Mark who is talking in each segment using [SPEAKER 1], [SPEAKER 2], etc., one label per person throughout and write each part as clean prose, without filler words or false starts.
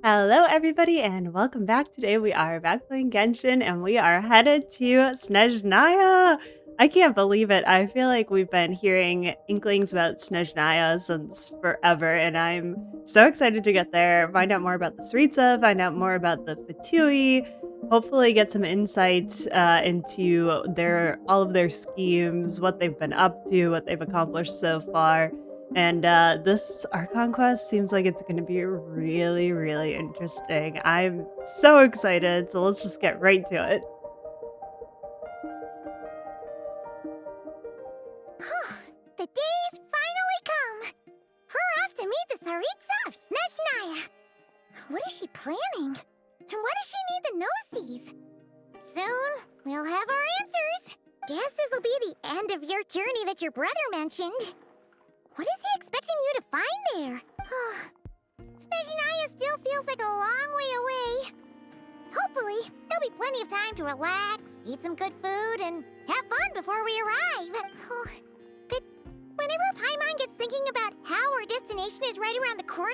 [SPEAKER 1] Hello, everybody, and welcome back. Today we are back playing Genshin, and we are headed to Snezhnaya. I can't believe it. I feel like we've been hearing inklings about Snezhnaya since forever, and I'm so excited to get there, find out more about the Sritsa, find out more about the Fatui, hopefully get some insight into all of their schemes, what they've been up to, what they've accomplished so far. And this Archon quest seems like it's going to be really, really interesting. I'm so excited. So let's just get right to it.
[SPEAKER 2] The day's finally come! We're off to meet the Tsaritsa of Snezhnaya! What is she planning? And why does she need the gnosies? Soon, we'll have our answers! Guess this'll be the end of your journey that your brother mentioned. What is he expecting you to find there? Snezhnaya still feels like a long way away. Hopefully, there'll be plenty of time to relax, eat some good food, and have fun before we arrive. But whenever Paimon gets thinking about how our destination is right around the corner,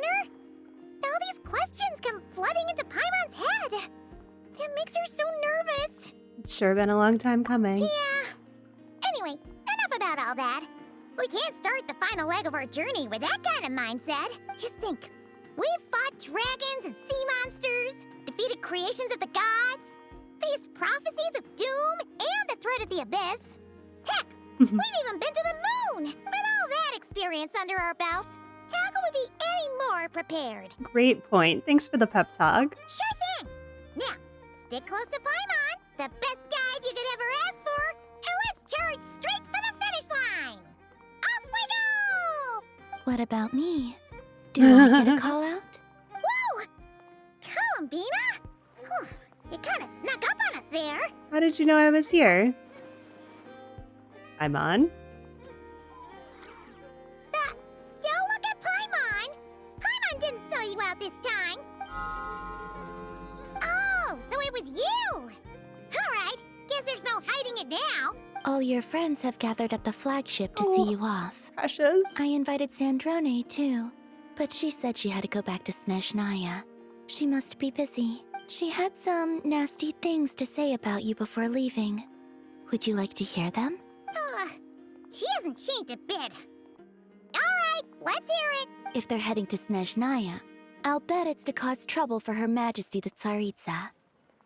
[SPEAKER 2] all these questions come flooding into Paimon's head. It makes her so nervous.
[SPEAKER 1] It's sure been a long time coming.
[SPEAKER 2] Yeah. Anyway, enough about all that. We can't start the final leg of our journey with that kind of mindset. Just think. We've fought dragons and sea monsters, defeated creations of the gods, faced prophecies of doom and the threat of the abyss. Heck, we've even been to the moon! With all that experience under our belts, how could we be any more prepared?
[SPEAKER 1] Great point. Thanks for the pep talk.
[SPEAKER 2] Sure thing! Now, stick close to Paimon, the best guide you could ever ask for, and let's charge straight for the finish line! Off we go!
[SPEAKER 3] What about me? Do I get a call out?
[SPEAKER 2] Whoa! Columbina? You kind of snuck up on us there.
[SPEAKER 1] How did you know I was here? I'm on.
[SPEAKER 2] Don't look at Paimon! Paimon didn't sell you out this time. Oh, so it was you! Alright, guess there's no hiding it now.
[SPEAKER 3] All your friends have gathered at the flagship to see you off.
[SPEAKER 1] Precious.
[SPEAKER 3] I invited Sandrone too, but she said she had to go back to Snezhnaya. She must be busy. She had some nasty things to say about you before leaving. Would you like to hear them?
[SPEAKER 2] She hasn't changed a bit. Alright, let's hear it.
[SPEAKER 3] If they're heading to Snezhnaya, I'll bet it's to cause trouble for Her Majesty the Tsaritsa.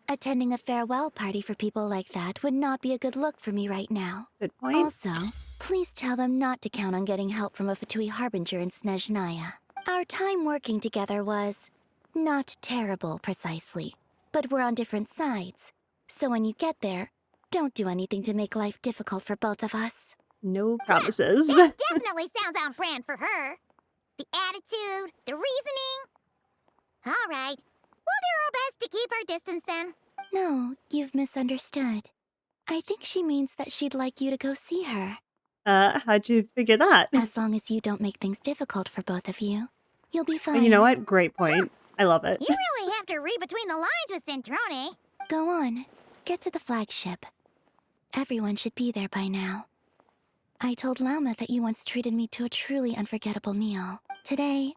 [SPEAKER 3] Attending a farewell party for people like that would not be a good look for me right now.
[SPEAKER 1] Good point.
[SPEAKER 3] Also, please tell them not to count on getting help from a Fatui Harbinger in Snezhnaya. Our time working together was not terrible, precisely, but we're on different sides. So when you get there, don't do anything to make life difficult for both of us.
[SPEAKER 1] No promises.
[SPEAKER 2] That definitely sounds on brand for her. The attitude, the reasoning. Alright, we'll do our best to keep our distance then.
[SPEAKER 3] No, you've misunderstood. I think she means that she'd like you to go see her.
[SPEAKER 1] How'd you figure that?
[SPEAKER 3] As long as you don't make things difficult for both of you, you'll be fine.
[SPEAKER 1] You know what? Great point. I love it.
[SPEAKER 2] You really have to read between the lines with Centrone.
[SPEAKER 3] Go on, get to the flagship. Everyone should be there by now. I told Lauma that you once treated me to a truly unforgettable meal. Today,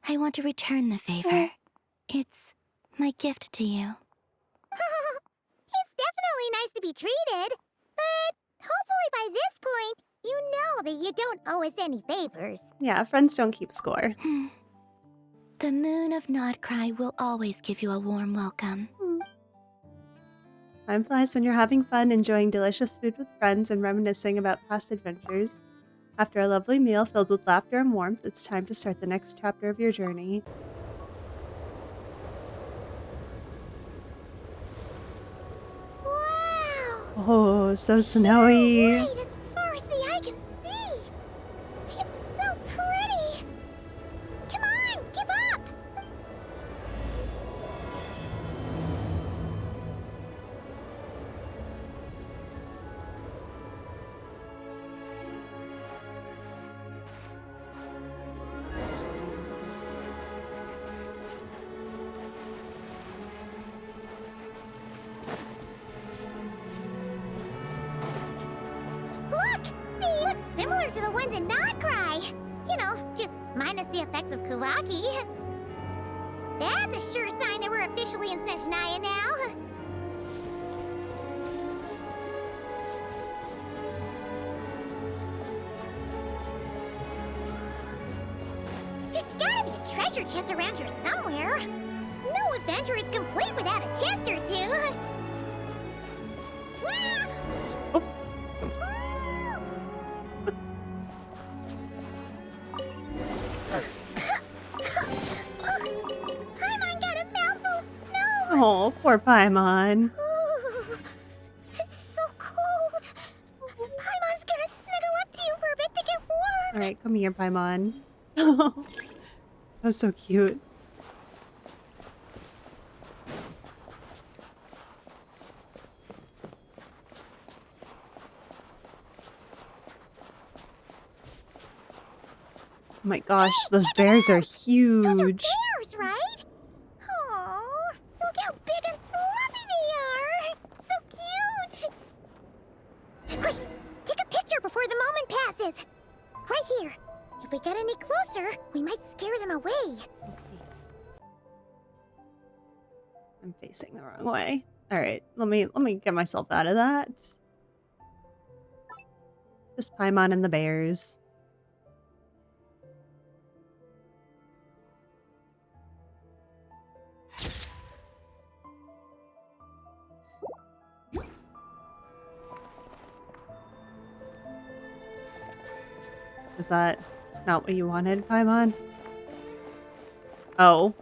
[SPEAKER 3] I want to return the favor. It's my gift to you.
[SPEAKER 2] It's definitely nice to be treated, but hopefully by this point, you know that you don't owe us any favors.
[SPEAKER 1] Yeah, friends don't keep score.
[SPEAKER 3] The moon of Nodcry will always give you a warm welcome.
[SPEAKER 1] Time flies when you're having fun, enjoying delicious food with friends, and reminiscing about past adventures. After a lovely meal filled with laughter and warmth, it's time to start the next chapter of your journey.
[SPEAKER 2] Wow!
[SPEAKER 1] Oh, so snowy.
[SPEAKER 2] Right as far as the eye can see. It's so pretty. Come on, give up. Look! They look similar to the ones in Nodcry. You know, just minus the effects of Kuvaki. That's That's a sure sign that we're officially in Snezhnaya now. There's gotta be a treasure chest around here somewhere. No adventure is complete without a chest or two. Ah! Paimon got a mouthful of snow.
[SPEAKER 1] Oh, poor Paimon.
[SPEAKER 2] Ooh, it's so cold. Paimon's gonna snuggle up to you for a bit to get warm.
[SPEAKER 1] All right, come here, Paimon. That was so cute. Oh my gosh, those bears are
[SPEAKER 2] Those are
[SPEAKER 1] huge.
[SPEAKER 2] bears, right? Oh, look how big and fluffy they are. So cute. Quick, take a picture before the moment passes. Right here. If we get any closer, we might scare them away.
[SPEAKER 1] I'm facing the wrong way. All right, let me get myself out of that. Just Paimon and the bears. Is that not what you wanted, Paimon? Oh.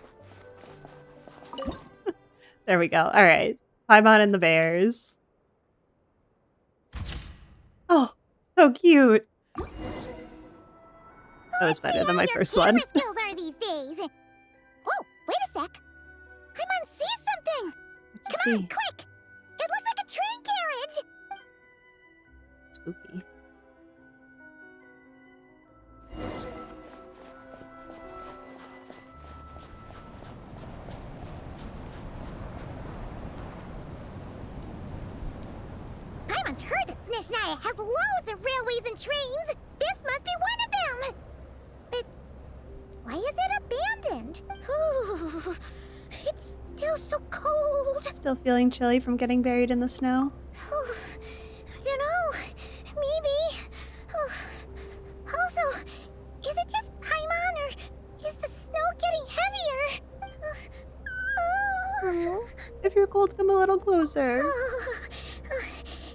[SPEAKER 1] There we go. All right. Paimon and the bears. Oh, so cute. That was better than my first one.
[SPEAKER 2] Your camera skills are these days. Oh, wait a sec. Paimon sees something.
[SPEAKER 1] What'd you
[SPEAKER 2] Come on,
[SPEAKER 1] see?
[SPEAKER 2] quick. It looks like a train carriage.
[SPEAKER 1] Spooky.
[SPEAKER 2] Paimon's heard that Snezhnaya has loads of railways and trains. This must be one of them. But why is it abandoned? Ooh, it's still so cold.
[SPEAKER 1] Still feeling chilly from getting buried in the snow?
[SPEAKER 2] Ooh, I don't know. Maybe. Ooh. Also, is it just Paimon or is the snow getting heavier?
[SPEAKER 1] If you're cold, come a little closer.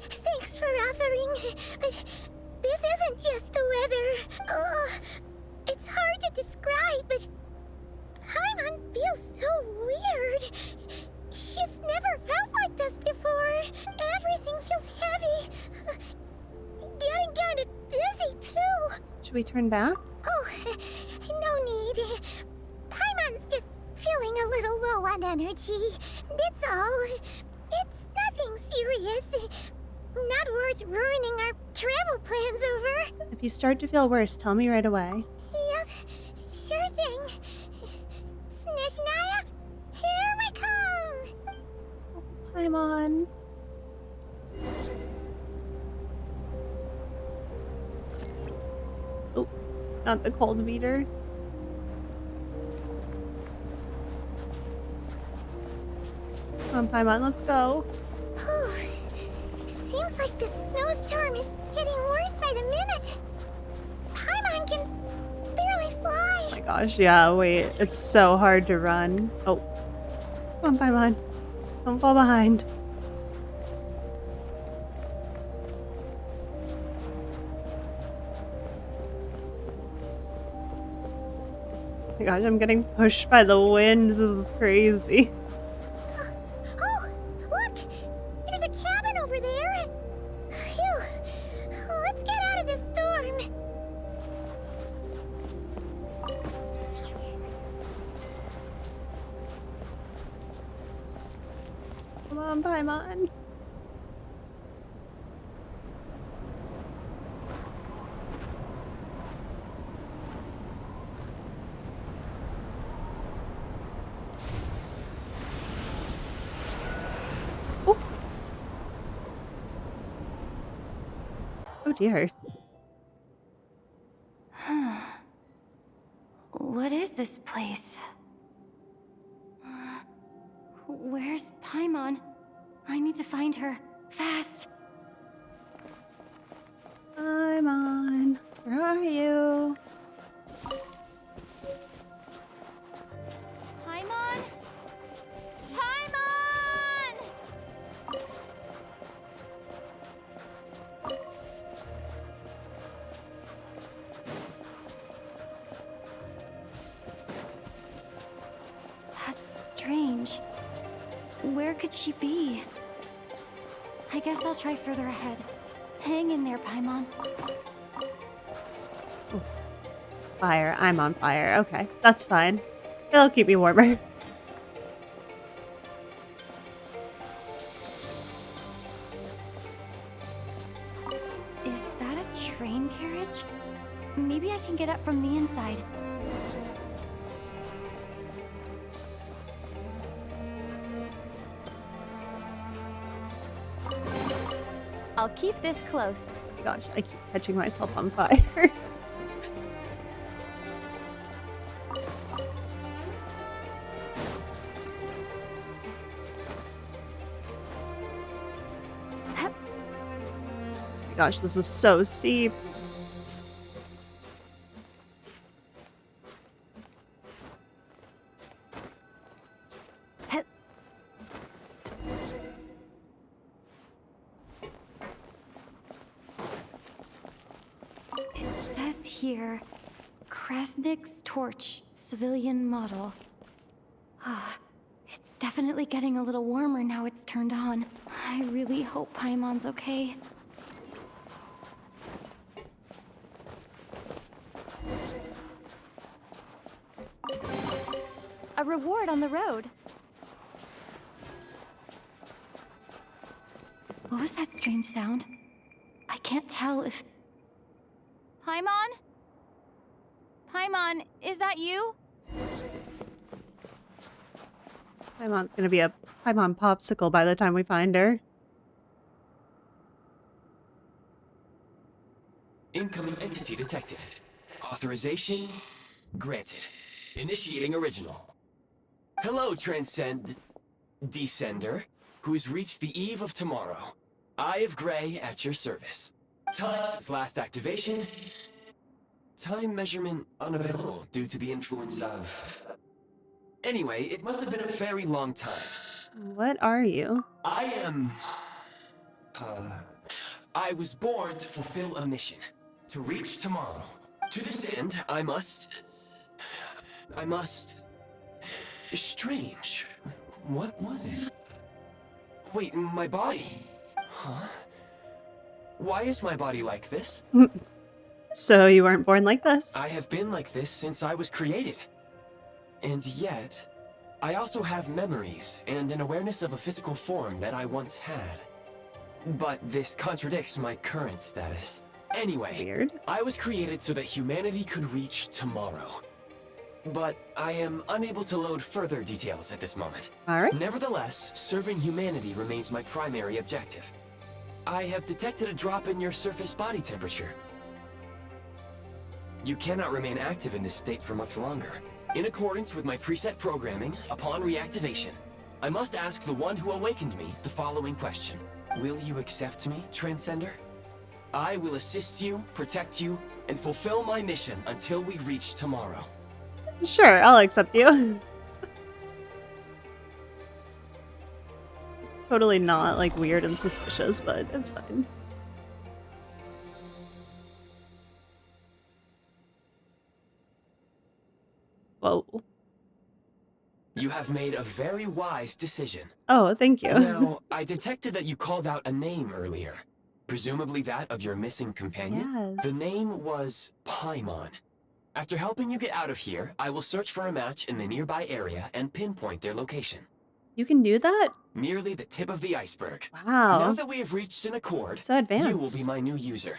[SPEAKER 2] Thanks for offering, but this isn't just the weather. It's hard to describe, but Paimon feels so weird. She's never felt like this before. Everything feels heavy. Getting kind of dizzy, too.
[SPEAKER 1] Should we turn back?
[SPEAKER 2] Oh, no need. Paimon's just feeling a little low on energy. That's all. It's nothing serious. Not worth ruining our travel plans over.
[SPEAKER 1] If you start to feel worse, tell me right away.
[SPEAKER 2] Yep, sure thing. Snezhnaya, here we come!
[SPEAKER 1] Paimon. Oh, not the cold meter. Come on, Paimon, let's go.
[SPEAKER 2] Seems like the snowstorm is getting worse by the minute. Paimon can barely fly.
[SPEAKER 1] Oh my gosh, yeah, wait. It's so hard to run. Oh. Come on, Paimon. Don't fall behind. Oh my gosh, I'm getting pushed by the wind. This is crazy.
[SPEAKER 2] Oh, look! There's a cabin over there. Phew. Let's get out of this storm.
[SPEAKER 1] Come on, Paimon. Oh. Oh dear.
[SPEAKER 3] What is this place?
[SPEAKER 4] Paimon. I need to find her. Fast.
[SPEAKER 1] Paimon, where are you?
[SPEAKER 4] Paimon? Paimon! That's strange. Where could she be? I guess I'll try further ahead. Hang in there, Paimon.
[SPEAKER 1] Fire. I'm on fire. Okay, that's fine. It'll keep me warmer.
[SPEAKER 4] Is that a train carriage? Maybe I can get up from the inside. I'll keep this close.
[SPEAKER 1] Oh my gosh, I keep catching myself on fire. Gosh, this is so steep.
[SPEAKER 4] It says here, Krasnik's torch, civilian model. Ah, it's definitely getting a little warmer now it's turned on. I really hope Paimon's okay. A reward on the road. What was that strange sound? I can't tell if... Paimon? Paimon, is that you?
[SPEAKER 1] Paimon's gonna be a Paimon popsicle by the time we find her.
[SPEAKER 5] Incoming entity detected. Authorization granted. Initiating original. Hello, Descender, who's reached the eve of tomorrow. Eye of Grey at your service. Time since last activation. Time measurement unavailable due to the influence of... Anyway, it must have been a very long time.
[SPEAKER 1] What are you?
[SPEAKER 5] I am... I was born to fulfill a mission. To reach tomorrow. To this end, I must... Strange. What was it? Wait, my body? Huh? Why is my body like this?
[SPEAKER 1] So you weren't born like this?
[SPEAKER 5] I have been like this since I was created. And yet, I also have memories and an awareness of a physical form that I once had. But this contradicts my current status. Anyway,
[SPEAKER 1] Weird.
[SPEAKER 5] I was created so that humanity could reach tomorrow. But I am unable to load further details at this moment.
[SPEAKER 1] Alright.
[SPEAKER 5] Nevertheless, serving humanity remains my primary objective. I have detected a drop in your surface body temperature. You cannot remain active in this state for much longer. In accordance with my preset programming, upon reactivation, I must ask the one who awakened me the following question. Will you accept me, Transcender? I will assist you, protect you, and fulfill my mission until we reach tomorrow.
[SPEAKER 1] Sure, I'll accept you. Totally not, like, weird and suspicious, but it's fine. Whoa.
[SPEAKER 5] You have made a very wise decision.
[SPEAKER 1] Oh, thank you.
[SPEAKER 5] Now, I detected that you called out a name earlier. Presumably that of your missing companion?
[SPEAKER 1] Yes.
[SPEAKER 5] The name was Paimon. After helping you get out of here, I will search for a match in the nearby area and pinpoint their location.
[SPEAKER 1] You can do that?
[SPEAKER 5] Merely the tip of the iceberg.
[SPEAKER 1] Wow.
[SPEAKER 5] Now that we have reached an accord,
[SPEAKER 1] So advanced.
[SPEAKER 5] you will be my new user.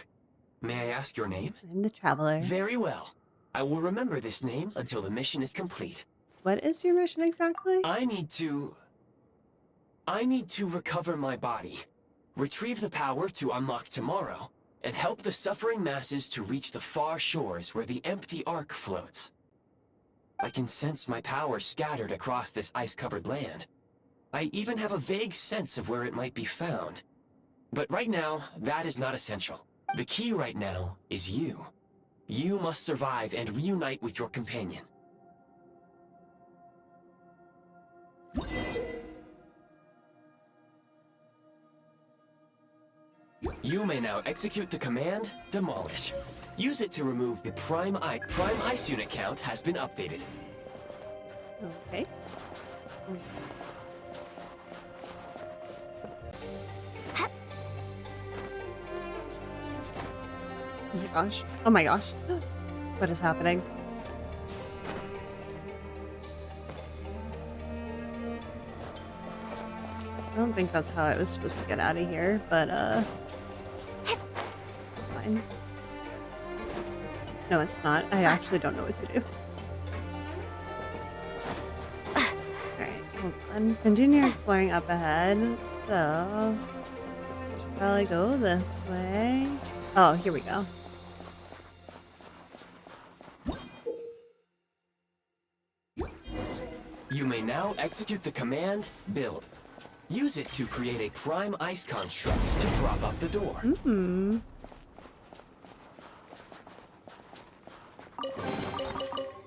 [SPEAKER 5] May I ask your name?
[SPEAKER 1] I'm the Traveler.
[SPEAKER 5] Very well. I will remember this name until the mission is complete.
[SPEAKER 1] What is your mission exactly?
[SPEAKER 5] I need to recover my body, retrieve the power to unlock tomorrow, and help the suffering masses to reach the far shores where the empty Ark floats. I can sense my power scattered across this ice-covered land. I even have a vague sense of where it might be found. But right now, that is not essential. The key right now is you. You must survive and reunite with your companion. You may now execute the command, Demolish. Use it to remove the Prime Ice unit count has been updated.
[SPEAKER 1] Okay. Oh my gosh. Oh my gosh. What is happening? I don't think that's how I was supposed to get out of here, but it's fine. No, it's not. I actually don't know what to do. Alright, hold on. Continue exploring up ahead. So, should probably go this way. Oh, here we go.
[SPEAKER 5] You may now execute the command, Build. Use it to create a Prime Ice construct to prop up the door.
[SPEAKER 1] Mm-hmm.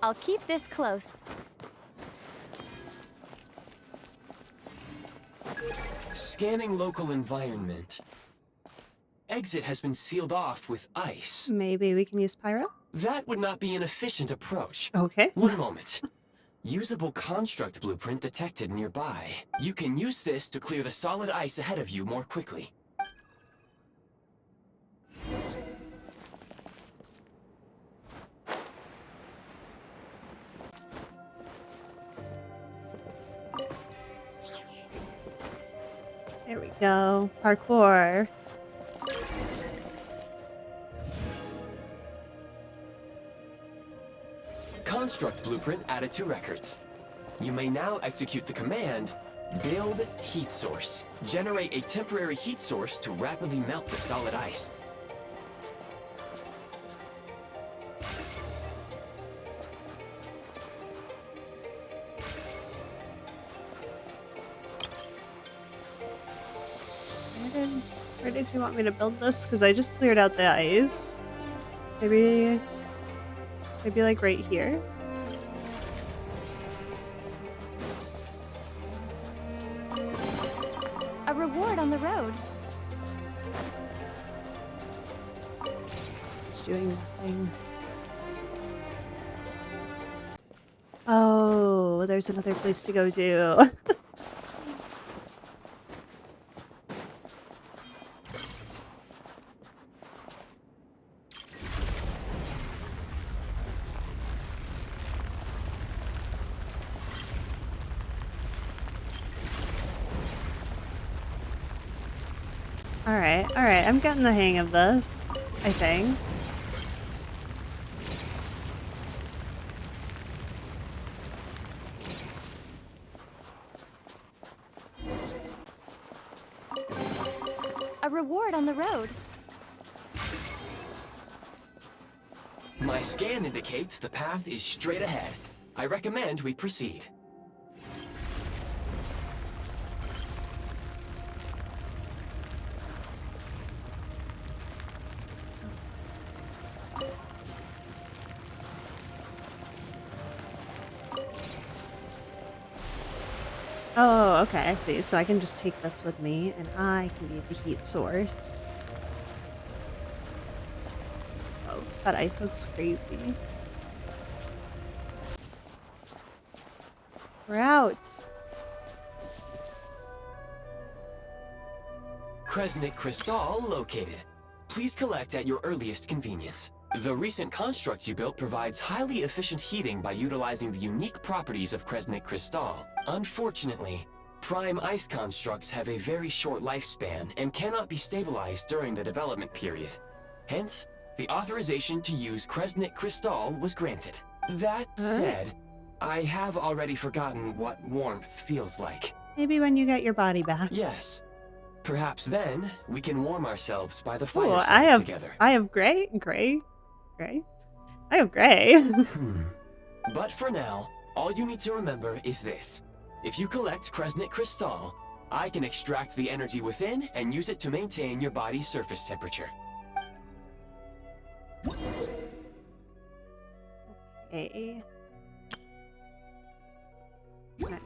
[SPEAKER 4] I'll keep this close.
[SPEAKER 5] Scanning local environment. Exit has been sealed off with ice.
[SPEAKER 1] Maybe we can use pyro?
[SPEAKER 5] That would not be an efficient approach.
[SPEAKER 1] Okay.
[SPEAKER 5] One moment. Usable construct blueprint detected nearby. You can use this to clear the solid ice ahead of you more quickly.
[SPEAKER 1] There we go. Parkour.
[SPEAKER 5] Construct blueprint added to records. You may now execute the command, Build Heat Source. Generate a temporary heat source to rapidly melt the solid ice.
[SPEAKER 1] Where did you want me to build this? Because I just cleared out the ice. Maybe like right here?
[SPEAKER 4] A reward on the road.
[SPEAKER 1] It's doing nothing. Oh, there's another place to go to. Alright, I'm getting the hang of this, I think.
[SPEAKER 4] A reward on the road.
[SPEAKER 5] My scan indicates the path is straight ahead. I recommend we proceed.
[SPEAKER 1] Oh, okay, I see. So I can just take this with me, and I can be the heat source. Oh, that ice looks crazy. We're out.
[SPEAKER 5] Kresnik Crystal located. Please collect at your earliest convenience. The recent construct you built provides highly efficient heating by utilizing the unique properties of Kresnik Crystal. Unfortunately, Prime Ice constructs have a very short lifespan and cannot be stabilized during the development period. Hence, the authorization to use Kresnik Crystal was granted. That said, I have already forgotten what warmth feels like.
[SPEAKER 1] Maybe when you get your body back.
[SPEAKER 5] Yes. Perhaps then, we can warm ourselves by the
[SPEAKER 1] Ooh,
[SPEAKER 5] fireside together.
[SPEAKER 1] I have gray. I have gray.
[SPEAKER 5] But for now, all you need to remember is this. If you collect Kresnik Crystal, I can extract the energy within and use it to maintain your body's surface temperature.
[SPEAKER 1] Okay. Nice.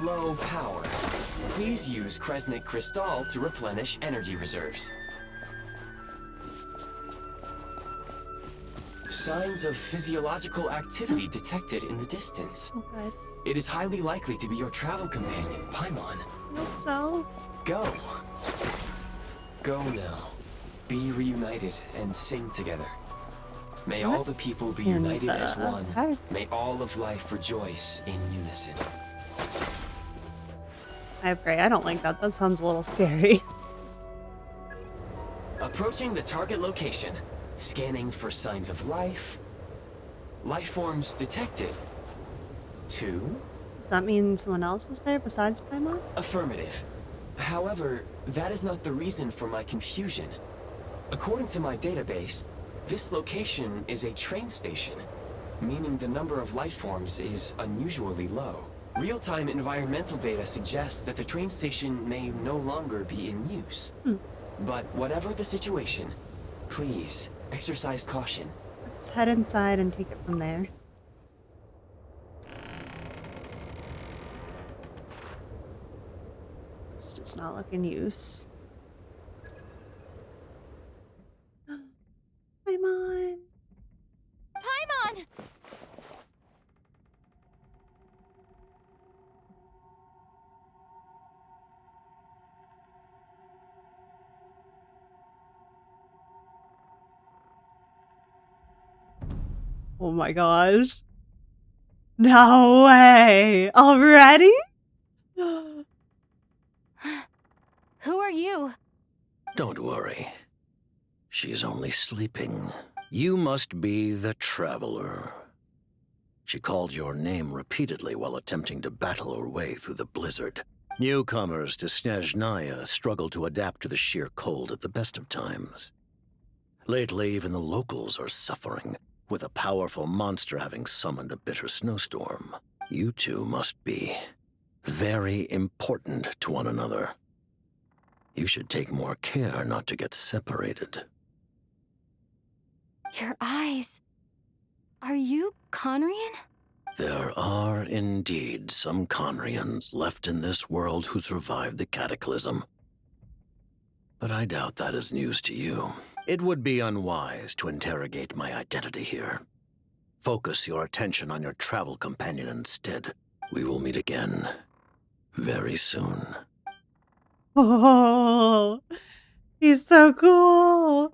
[SPEAKER 5] Low power. Please use Kresnik Crystal to replenish energy reserves. Signs of physiological activity detected in the distance.
[SPEAKER 1] Oh, good.
[SPEAKER 5] It is highly likely to be your travel companion, Paimon.
[SPEAKER 1] I hope so.
[SPEAKER 5] Go. Go now. Be reunited and sing together. May all the people be united as one.
[SPEAKER 1] Okay.
[SPEAKER 5] May all of life rejoice in unison.
[SPEAKER 1] I pray. I don't like that. That sounds a little scary.
[SPEAKER 5] Approaching the target location. Scanning for signs of life. Life forms detected. 2.
[SPEAKER 1] Does that mean someone else is there besides Paimon?
[SPEAKER 5] Affirmative. However, that is not the reason for my confusion. According to my database, this location is a train station, meaning the number of life forms is unusually low. Real-time environmental data suggests that the train station may no longer be in use. But whatever the situation, please exercise caution.
[SPEAKER 1] Let's head inside and take it from there. This does not look in use. Paimon!
[SPEAKER 4] Paimon!
[SPEAKER 1] Oh my gosh. No way! Already?
[SPEAKER 4] Who are you?
[SPEAKER 6] Don't worry. She's only sleeping. You must be the Traveler. She called your name repeatedly while attempting to battle her way through the blizzard. Newcomers to Snezhnaya struggle to adapt to the sheer cold at the best of times. Lately, even the locals are suffering, with a powerful monster having summoned a bitter snowstorm. You two must be very important to one another. You should take more care not to get separated.
[SPEAKER 4] Your eyes. Are you Conrian?
[SPEAKER 6] There are indeed some Conrians left in this world who survived the cataclysm. But I doubt that is news to you. It would be unwise to interrogate my identity here. Focus your attention on your travel companion instead. We will meet again very soon.
[SPEAKER 1] Oh, he's so cool.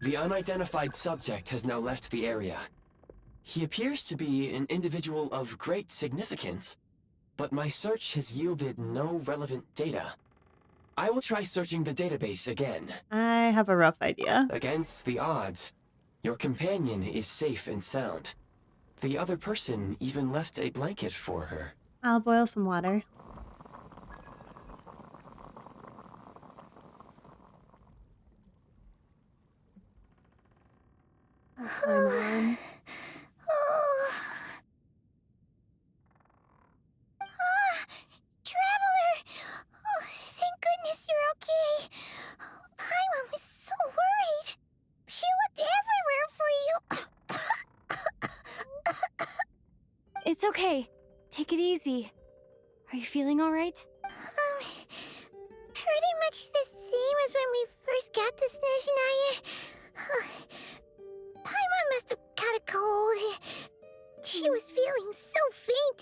[SPEAKER 5] The unidentified subject has now left the area. He appears to be an individual of great significance, but my search has yielded no relevant data. I will try searching the database again.
[SPEAKER 1] I have a rough idea.
[SPEAKER 5] Against the odds, your companion is safe and sound. The other person even left a blanket for her.
[SPEAKER 1] I'll boil some water. Paimon.
[SPEAKER 2] Traveler! Oh, thank goodness you're okay. Paimon was so worried. She looked everywhere for you.
[SPEAKER 4] It's okay. Take it easy. Are you feeling all right?
[SPEAKER 2] Pretty much the same as when we first got to Snezhnaya. Paimon must have caught a cold. She was feeling so faint.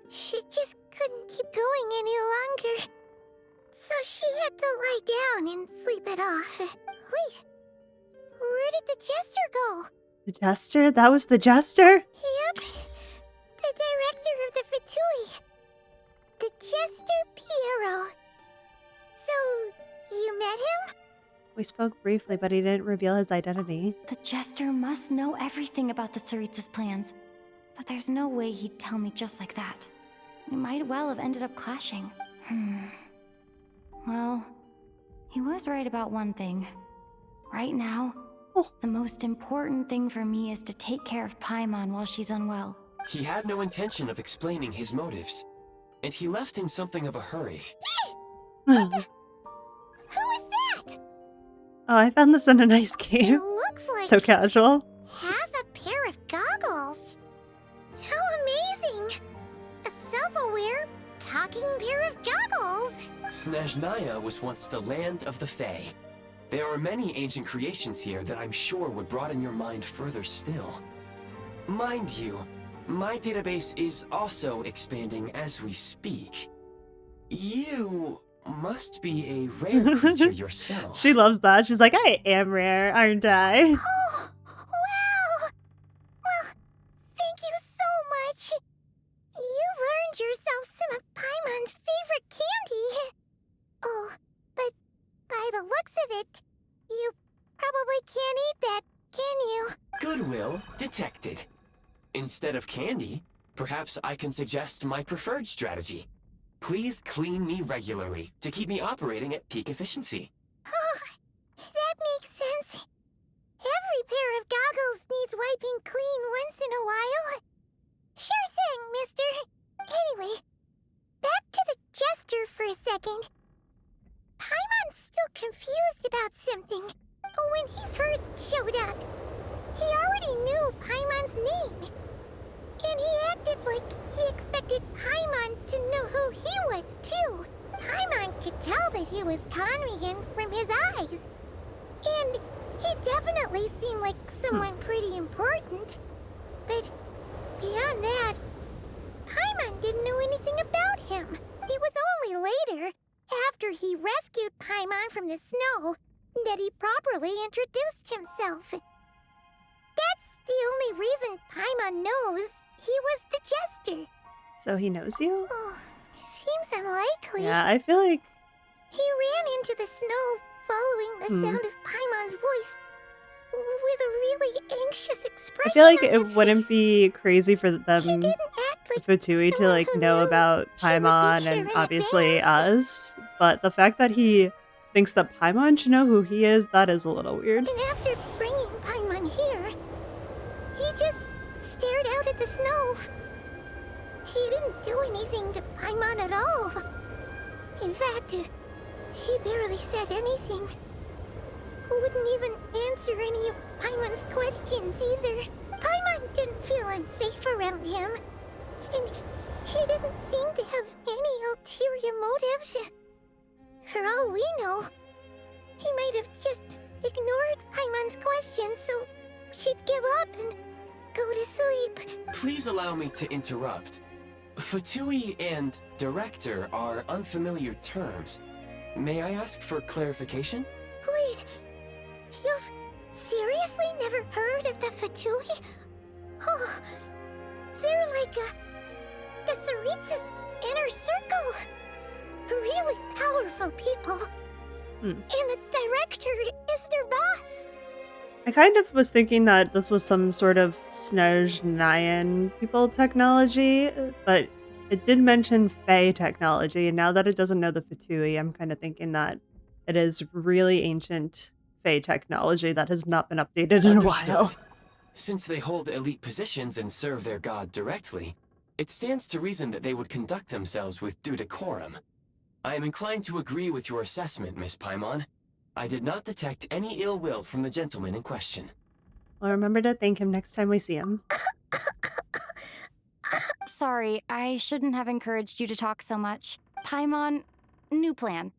[SPEAKER 2] She just couldn't keep going any longer. So she had to lie down and sleep it off. Wait, where did the jester go?
[SPEAKER 1] The jester? That was the jester?
[SPEAKER 2] Yep, the director of the Fatui. The jester Piero. So, you met him?
[SPEAKER 1] We spoke briefly, but he didn't reveal his identity.
[SPEAKER 4] The jester must know everything about the Tsaritsa's plans. But there's no way he'd tell me just like that. We might well have ended up clashing. Well, he was right about one thing. Right now, The most important thing for me is to take care of Paimon while she's unwell.
[SPEAKER 5] He had no intention of explaining his motives, and he left in something of a hurry.
[SPEAKER 2] Who is that?
[SPEAKER 1] Oh, I found this in a nice
[SPEAKER 2] It
[SPEAKER 1] game.
[SPEAKER 2] looks like
[SPEAKER 1] So casual.
[SPEAKER 2] half a pair of goggles. How amazing! A self-aware, talking pair of goggles.
[SPEAKER 5] Snezhnaya was once the land of the Fae. There are many ancient creations here that I'm sure would broaden your mind further still. Mind you, my database is also expanding as we speak. You must be a rare creature yourself.
[SPEAKER 1] She loves that. She's like, I am rare, aren't I?
[SPEAKER 2] Oh, wow! Well, thank you so much. You've earned yourself some of Paimon's favorite candy. Oh, but by the looks of it, you probably can't eat that, can you?
[SPEAKER 5] Goodwill detected. Instead of candy, perhaps I can suggest my preferred strategy. Please clean me regularly to keep me operating at peak efficiency.
[SPEAKER 2] Oh, that makes sense. Every pair of goggles needs wiping clean once in a while. Sure thing, mister. Anyway, back to the jester for a second. Paimon's still confused about something. When he first showed up, he already knew Paimon's name. And he acted like he expected Paimon to know who he was, too. Paimon could tell that he was Conrian from his eyes. And he definitely seemed like someone pretty important. But beyond that, Paimon didn't know anything about him. It was only later, after he rescued Paimon from the snow, that he properly introduced himself. That's the only reason Paimon knows he was the jester.
[SPEAKER 1] So he knows you?
[SPEAKER 2] Oh, seems unlikely.
[SPEAKER 1] Yeah, I feel like
[SPEAKER 2] He ran into the snow following the sound of Paimon's voice with a really anxious expression
[SPEAKER 1] I feel like
[SPEAKER 2] on
[SPEAKER 1] it
[SPEAKER 2] his
[SPEAKER 1] wouldn't
[SPEAKER 2] face.
[SPEAKER 1] be crazy for
[SPEAKER 2] He
[SPEAKER 1] them,
[SPEAKER 2] didn't act like
[SPEAKER 1] Fatui, to
[SPEAKER 2] someone
[SPEAKER 1] like
[SPEAKER 2] who
[SPEAKER 1] know
[SPEAKER 2] knew
[SPEAKER 1] about
[SPEAKER 2] she would be
[SPEAKER 1] Paimon
[SPEAKER 2] here
[SPEAKER 1] and
[SPEAKER 2] in
[SPEAKER 1] obviously
[SPEAKER 2] advance.
[SPEAKER 1] us. But the fact that he thinks that Paimon should know who he is, that is a little weird.
[SPEAKER 2] And after bringing Paimon here, he just stared out at the snow. He didn't do anything to Paimon at all. In fact, he barely said anything. Wouldn't even answer any of Paimon's questions either. Paimon didn't feel unsafe around him. And he didn't seem to have any ulterior motives. For all we know, he might have just ignored Paimon's questions so she'd give up and go to sleep.
[SPEAKER 5] Please allow me to interrupt. Fatui and director are unfamiliar terms. May I ask for clarification?
[SPEAKER 2] Wait, you've seriously never heard of the Fatui? Oh, they're like the Tsaritsa's inner circle. Really powerful people. And the director is their boss.
[SPEAKER 1] I kind of was thinking that this was some sort of Snezhnayan people technology, but it did mention Fae technology, and now that it doesn't know the Fatui, I'm kind of thinking that it is really ancient Fae technology that has not been updated in a
[SPEAKER 5] Understood.
[SPEAKER 1] while.
[SPEAKER 5] Since they hold elite positions and serve their god directly, it stands to reason that they would conduct themselves with due decorum. I am inclined to agree with your assessment, Miss Paimon. I did not detect any ill will from the gentleman in question.
[SPEAKER 1] Well, remember to thank him next time we see him.
[SPEAKER 4] Sorry, I shouldn't have encouraged you to talk so much. Paimon, new plan.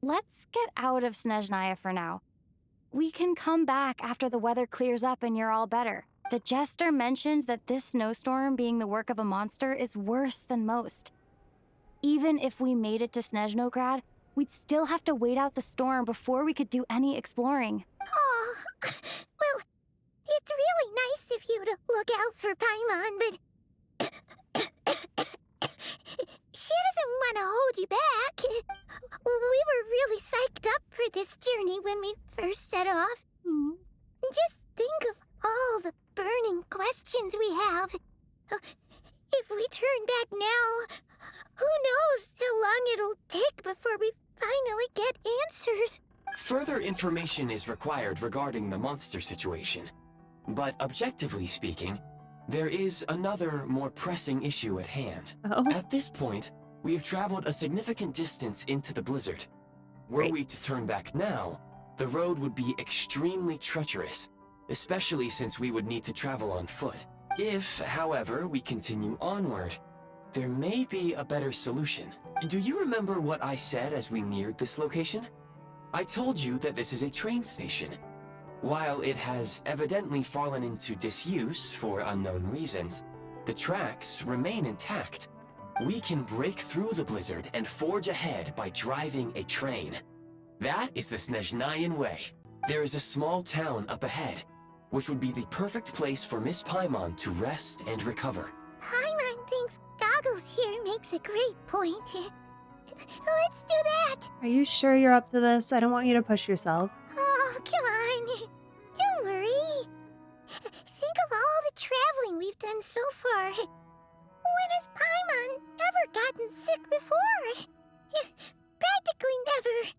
[SPEAKER 4] Let's get out of Snezhnaya for now. We can come back after the weather clears up and you're all better. The jester mentioned that this snowstorm being the work of a monster is worse than most. Even if we made it to Snezhnograd, we'd still have to wait out the storm before we could do any exploring.
[SPEAKER 2] Oh, well, it's really nice of you to look out for Paimon, but she doesn't want to hold you back. We were really psyched up for this journey when we first set off. Just think of all the burning questions we have. If we turn back now, who knows how long it'll take before we finally get answers.
[SPEAKER 5] Further information is required regarding the monster situation. But objectively speaking, there is another, more pressing issue at hand.
[SPEAKER 1] Oh,
[SPEAKER 5] At this point, we have traveled a significant distance into the blizzard. Were we to
[SPEAKER 1] Great.
[SPEAKER 5] turn back now, the road would be extremely treacherous, especially since we would need to travel on foot. If, however, we continue onward, there may be a better solution. Do you remember what I said as we neared this location? I told you that this is a train station. While it has evidently fallen into disuse for unknown reasons, the tracks remain intact. We can break through the blizzard and forge ahead by driving a train. That is the Snezhnayan way. There is a small town up ahead, which would be the perfect place for Miss Paimon to rest and recover.
[SPEAKER 2] Paimon thinks Goggles here makes a great point. Let's do that!
[SPEAKER 1] Are you sure you're up to this? I don't want you to push yourself.
[SPEAKER 2] Oh, come on. Don't worry. Think of all the traveling we've done so far. When has Paimon ever gotten sick before? Practically never.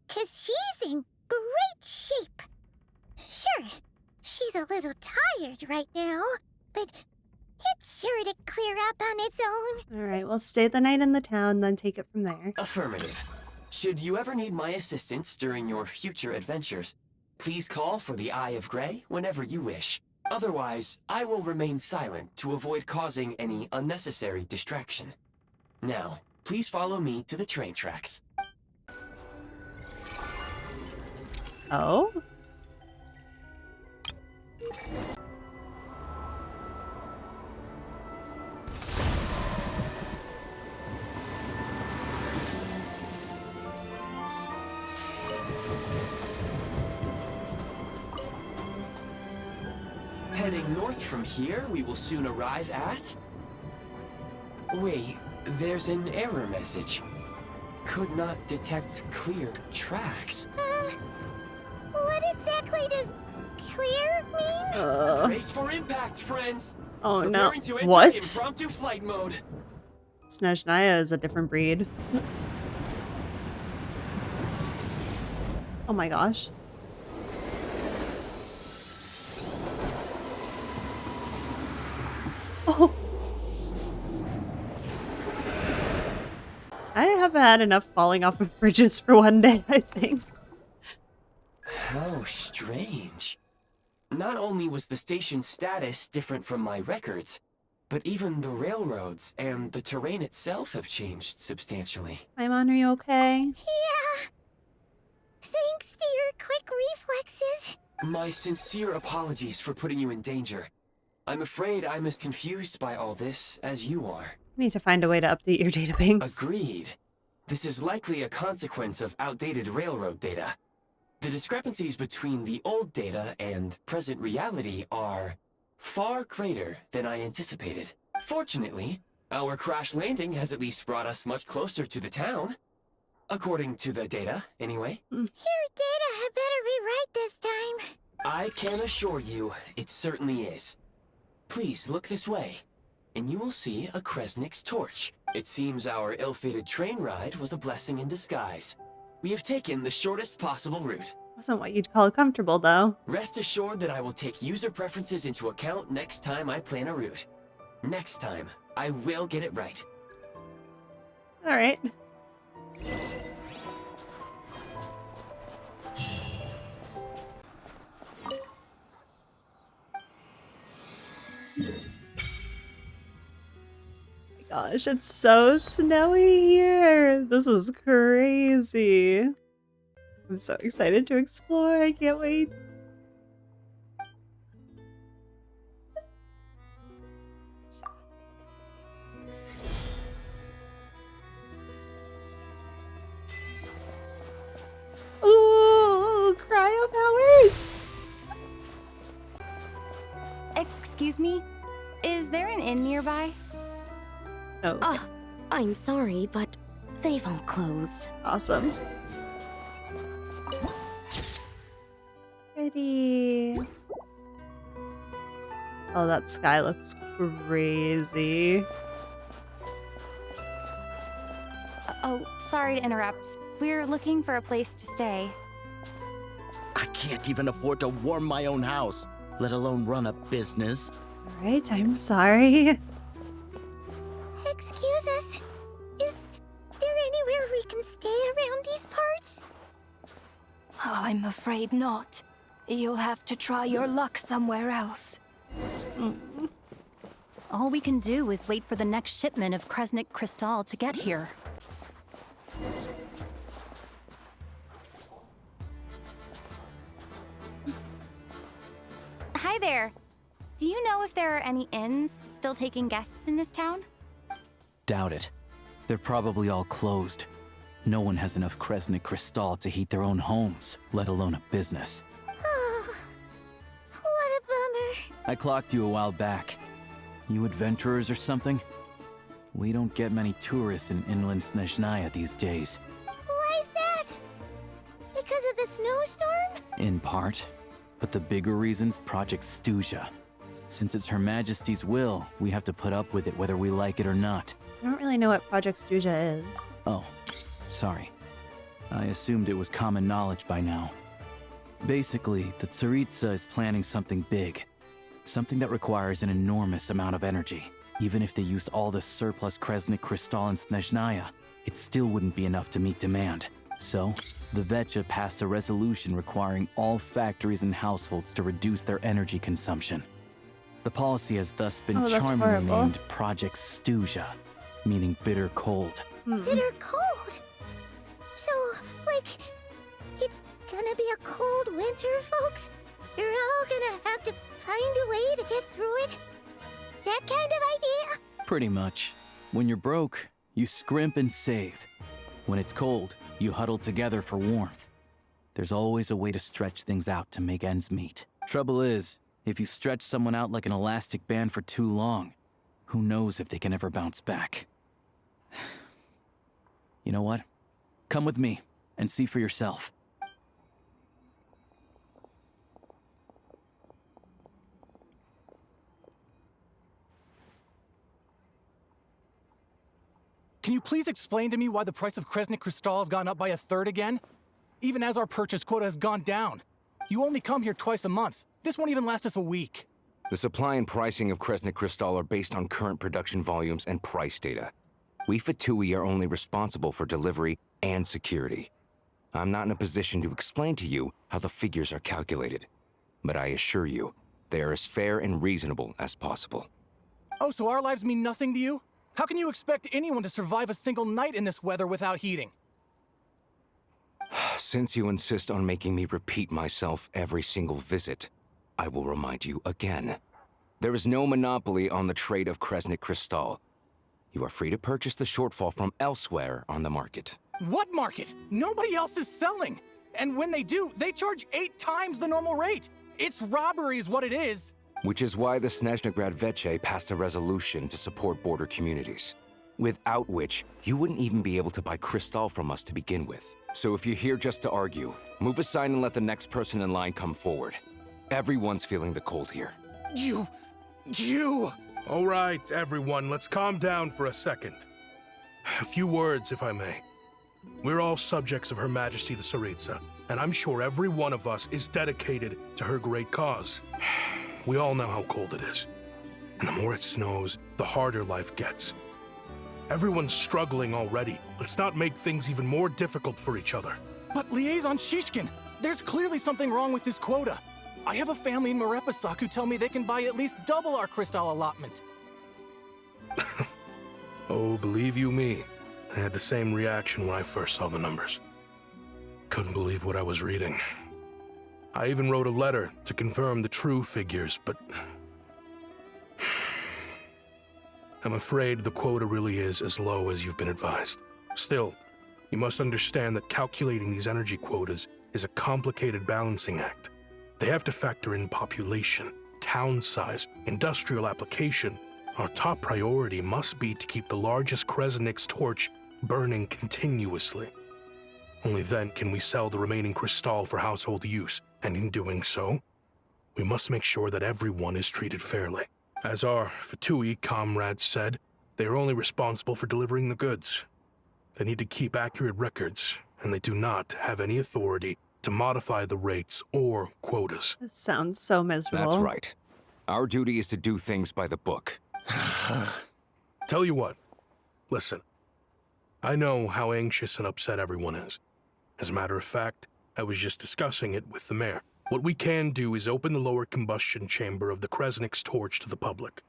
[SPEAKER 2] 'Cause she's in great shape. Sure, she's a little tired right now, but it's sure to clear up on its own.
[SPEAKER 1] All right, we'll stay the night in the town, then take it from there.
[SPEAKER 5] Affirmative. Should you ever need my assistance during your future adventures, please call for the Eye of Grey whenever you wish. Otherwise, I will remain silent to avoid causing any unnecessary distraction. Now, please follow me to the train tracks.
[SPEAKER 1] Oh?
[SPEAKER 5] Heading north from here, we will soon arrive at... Wait, there's an error message. Could not detect clear tracks.
[SPEAKER 2] What exactly does clear mean?
[SPEAKER 5] Brace for impact, friends!
[SPEAKER 1] Oh no.
[SPEAKER 5] Preparing to enter
[SPEAKER 1] What?
[SPEAKER 5] impromptu flight mode.
[SPEAKER 1] Snezhnaya is a different breed. Oh my gosh. Oh. I have had enough falling off of bridges for one day, I think.
[SPEAKER 5] How strange. Not only was the station's status different from my records, but even the railroads and the terrain itself have changed substantially.
[SPEAKER 1] Paimon, are you okay?
[SPEAKER 2] Yeah. Thanks to your quick reflexes.
[SPEAKER 5] My sincere apologies for putting you in danger. I'm afraid I'm as confused by all this as you are.
[SPEAKER 1] I need to find a way to update your database.
[SPEAKER 5] Agreed. This is likely a consequence of outdated railroad data. The discrepancies between the old data and present reality are far greater than I anticipated. Fortunately, our crash landing has at least brought us much closer to the town. According to the data, anyway.
[SPEAKER 2] Your data had better be right this time.
[SPEAKER 5] I can assure you, it certainly is. Please look this way, and you will see a Kresnik's torch. It seems our ill-fated train ride was a blessing in disguise. We have taken the shortest possible route.
[SPEAKER 1] Wasn't what you'd call comfortable, though.
[SPEAKER 5] Rest assured that I will take user preferences into account next time I plan a route. Next time, I will get it right.
[SPEAKER 1] All right. Gosh, it's so snowy here. This is crazy. I'm so excited to explore. I can't wait. Ooh, cryo powers.
[SPEAKER 4] Excuse me? Is there an inn nearby?
[SPEAKER 1] Oh,
[SPEAKER 7] Ah, I'm sorry, but they've all closed.
[SPEAKER 1] awesome. Pretty. Oh, that sky looks crazy.
[SPEAKER 4] Oh, sorry to interrupt. We're looking for a place to stay.
[SPEAKER 8] I can't even afford to warm my own house, let alone run a business.
[SPEAKER 1] All right, I'm sorry.
[SPEAKER 2] Excuse us. Is there anywhere we can stay around these parts?
[SPEAKER 9] I'm afraid not. You'll have to try your luck somewhere else.
[SPEAKER 10] All we can do is wait for the next shipment of Kresnik Crystal to get here.
[SPEAKER 4] Hi there. Do you know if there are any inns still taking guests in this town?
[SPEAKER 11] Doubt it. They're probably all closed. No one has enough Kresnik Crystal to heat their own homes, let alone a business.
[SPEAKER 2] Oh, what a bummer.
[SPEAKER 11] I clocked you a while back. You adventurers or something? We don't get many tourists in inland Snezhnaya these days.
[SPEAKER 2] Why is that? Because of the snowstorm?
[SPEAKER 11] In part. But the bigger reason's Project Snezhnaya. Since it's Her Majesty's will, we have to put up with it whether we like it or not.
[SPEAKER 1] I don't really know what Project Snezhnaya is.
[SPEAKER 11] Oh, sorry. I assumed it was common knowledge by now. Basically, the Tsaritsa is planning something big. Something that requires an enormous amount of energy. Even if they used all the surplus Kresnik Crystal in Snezhnaya, it still wouldn't be enough to meet demand. So, the Vetcha passed a resolution requiring all factories and households to reduce their energy consumption. The policy has thus been charmingly
[SPEAKER 1] horrible.
[SPEAKER 11] named Project Snezhnaya, meaning bitter cold.
[SPEAKER 2] Bitter cold? So, like, it's gonna be a cold winter, folks? You're all gonna have to find a way to get through it? That kind of idea?
[SPEAKER 11] Pretty much. When you're broke, you scrimp and save. When it's cold, you huddle together for warmth. There's always a way to stretch things out to make ends meet. Trouble is, if you stretch someone out like an elastic band for too long, who knows if they can ever bounce back. You know what? Come with me and see for yourself.
[SPEAKER 12] Can you please explain to me why the price of Kresnik Crystal has gone up by 1/3 again? Even as our purchase quota has gone down. You only come here twice a month. This won't even last us a week.
[SPEAKER 13] The supply and pricing of Kresnik Crystal are based on current production volumes and price data. We Fatui are only responsible for delivery and security. I'm not in a position to explain to you how the figures are calculated, but I assure you, they are as fair and reasonable as possible.
[SPEAKER 12] Oh, so our lives mean nothing to you? How can you expect anyone to survive a single night in this weather without heating?
[SPEAKER 13] Since you insist on making me repeat myself every single visit, I will remind you again. There is no monopoly on the trade of Kresnik Crystal. You are free to purchase the shortfall from elsewhere on the market.
[SPEAKER 12] What market? Nobody else is selling. And when they do, they charge 8 times the normal rate. It's robbery is what it is.
[SPEAKER 13] Which is why the Snezhnagrad Veche passed a resolution to support border communities, without which you wouldn't even be able to buy crystal from us to begin with. So if you're here just to argue, move aside and let the next person in line come forward. Everyone's feeling the cold here.
[SPEAKER 12] You...
[SPEAKER 14] All right, everyone, let's calm down for a second. A few words, if I may. We're all subjects of Her Majesty the Tsaritsa, and I'm sure every one of us is dedicated to her great cause. We all know how cold it is. And the more it snows, the harder life gets. Everyone's struggling already. Let's not make things even more difficult for each other.
[SPEAKER 12] But Liaison Shishkin, there's clearly something wrong with this quota. I have a family in Marepasak who tell me they can buy at least double our crystal allotment.
[SPEAKER 14] Oh, believe you me, I had the same reaction when I first saw the numbers. Couldn't believe what I was reading. I even wrote a letter to confirm the true figures, but I'm afraid the quota really is as low as you've been advised. Still, you must understand that calculating these energy quotas is a complicated balancing act. They have to factor in population, town size, industrial application. Our top priority must be to keep the largest Kresnik's torch burning continuously. Only then can we sell the remaining crystal for household use, and in doing so, we must make sure that everyone is treated fairly. As our Fatui comrades said, they are only responsible for delivering the goods. They need to keep accurate records, and they do not have any authority to modify the rates or quotas.
[SPEAKER 1] This sounds so miserable.
[SPEAKER 13] That's right. Our duty is to do things by the book.
[SPEAKER 14] Tell you what, listen. I know how anxious and upset everyone is. As a matter of fact, I was just discussing it with the mayor. What we can do is open the lower combustion chamber of the Kresnik's torch to the public.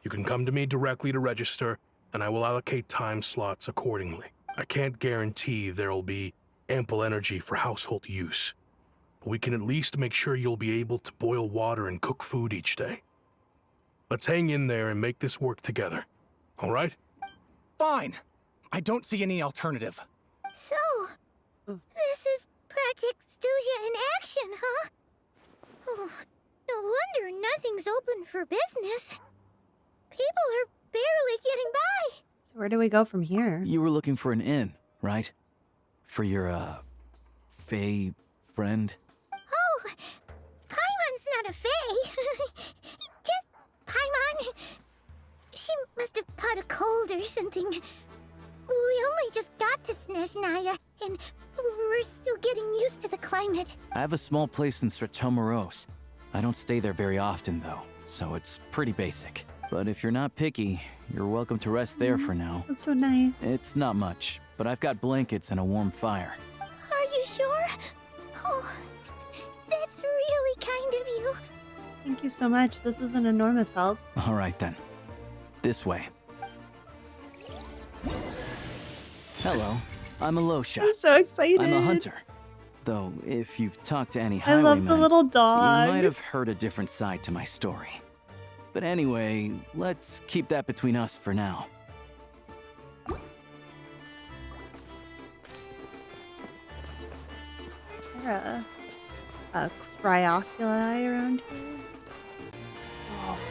[SPEAKER 14] You can come to me directly to register, and I will allocate time slots accordingly. I can't guarantee there'll be ample energy for household use, but we can at least make sure you'll be able to boil water and cook food each day. Let's hang in there and make this work together, all right?
[SPEAKER 12] Fine. I don't see any alternative.
[SPEAKER 2] So, this is Project Snezhnaya in action, huh? Oh, no wonder nothing's open for business. People are barely getting by.
[SPEAKER 1] So where do we go from here?
[SPEAKER 11] You were looking for an inn, right? For your, Fae friend?
[SPEAKER 2] Oh, Paimon's not a fae. Just Paimon. She must have caught a cold or something. We only just got to Snezhnaya, and we're still getting used to the climate.
[SPEAKER 11] I have a small place in Stratomaros. I don't stay there very often, though, so it's pretty basic. But if you're not picky, you're welcome to rest there for now.
[SPEAKER 1] That's so nice.
[SPEAKER 11] It's not much, but I've got blankets and a warm fire.
[SPEAKER 2] Are you sure? Oh, that's really kind of you.
[SPEAKER 1] Thank you so much. This is an enormous help.
[SPEAKER 11] All right, then. This way. Hello, I'm Alosha.
[SPEAKER 1] I'm so excited.
[SPEAKER 11] I'm a hunter. Though, if you've talked to any
[SPEAKER 1] I
[SPEAKER 11] highwaymen,
[SPEAKER 1] love the little dog.
[SPEAKER 11] you might have heard a different side to my story. But anyway, let's keep that between us for now.
[SPEAKER 1] Is there a cryoculi around here?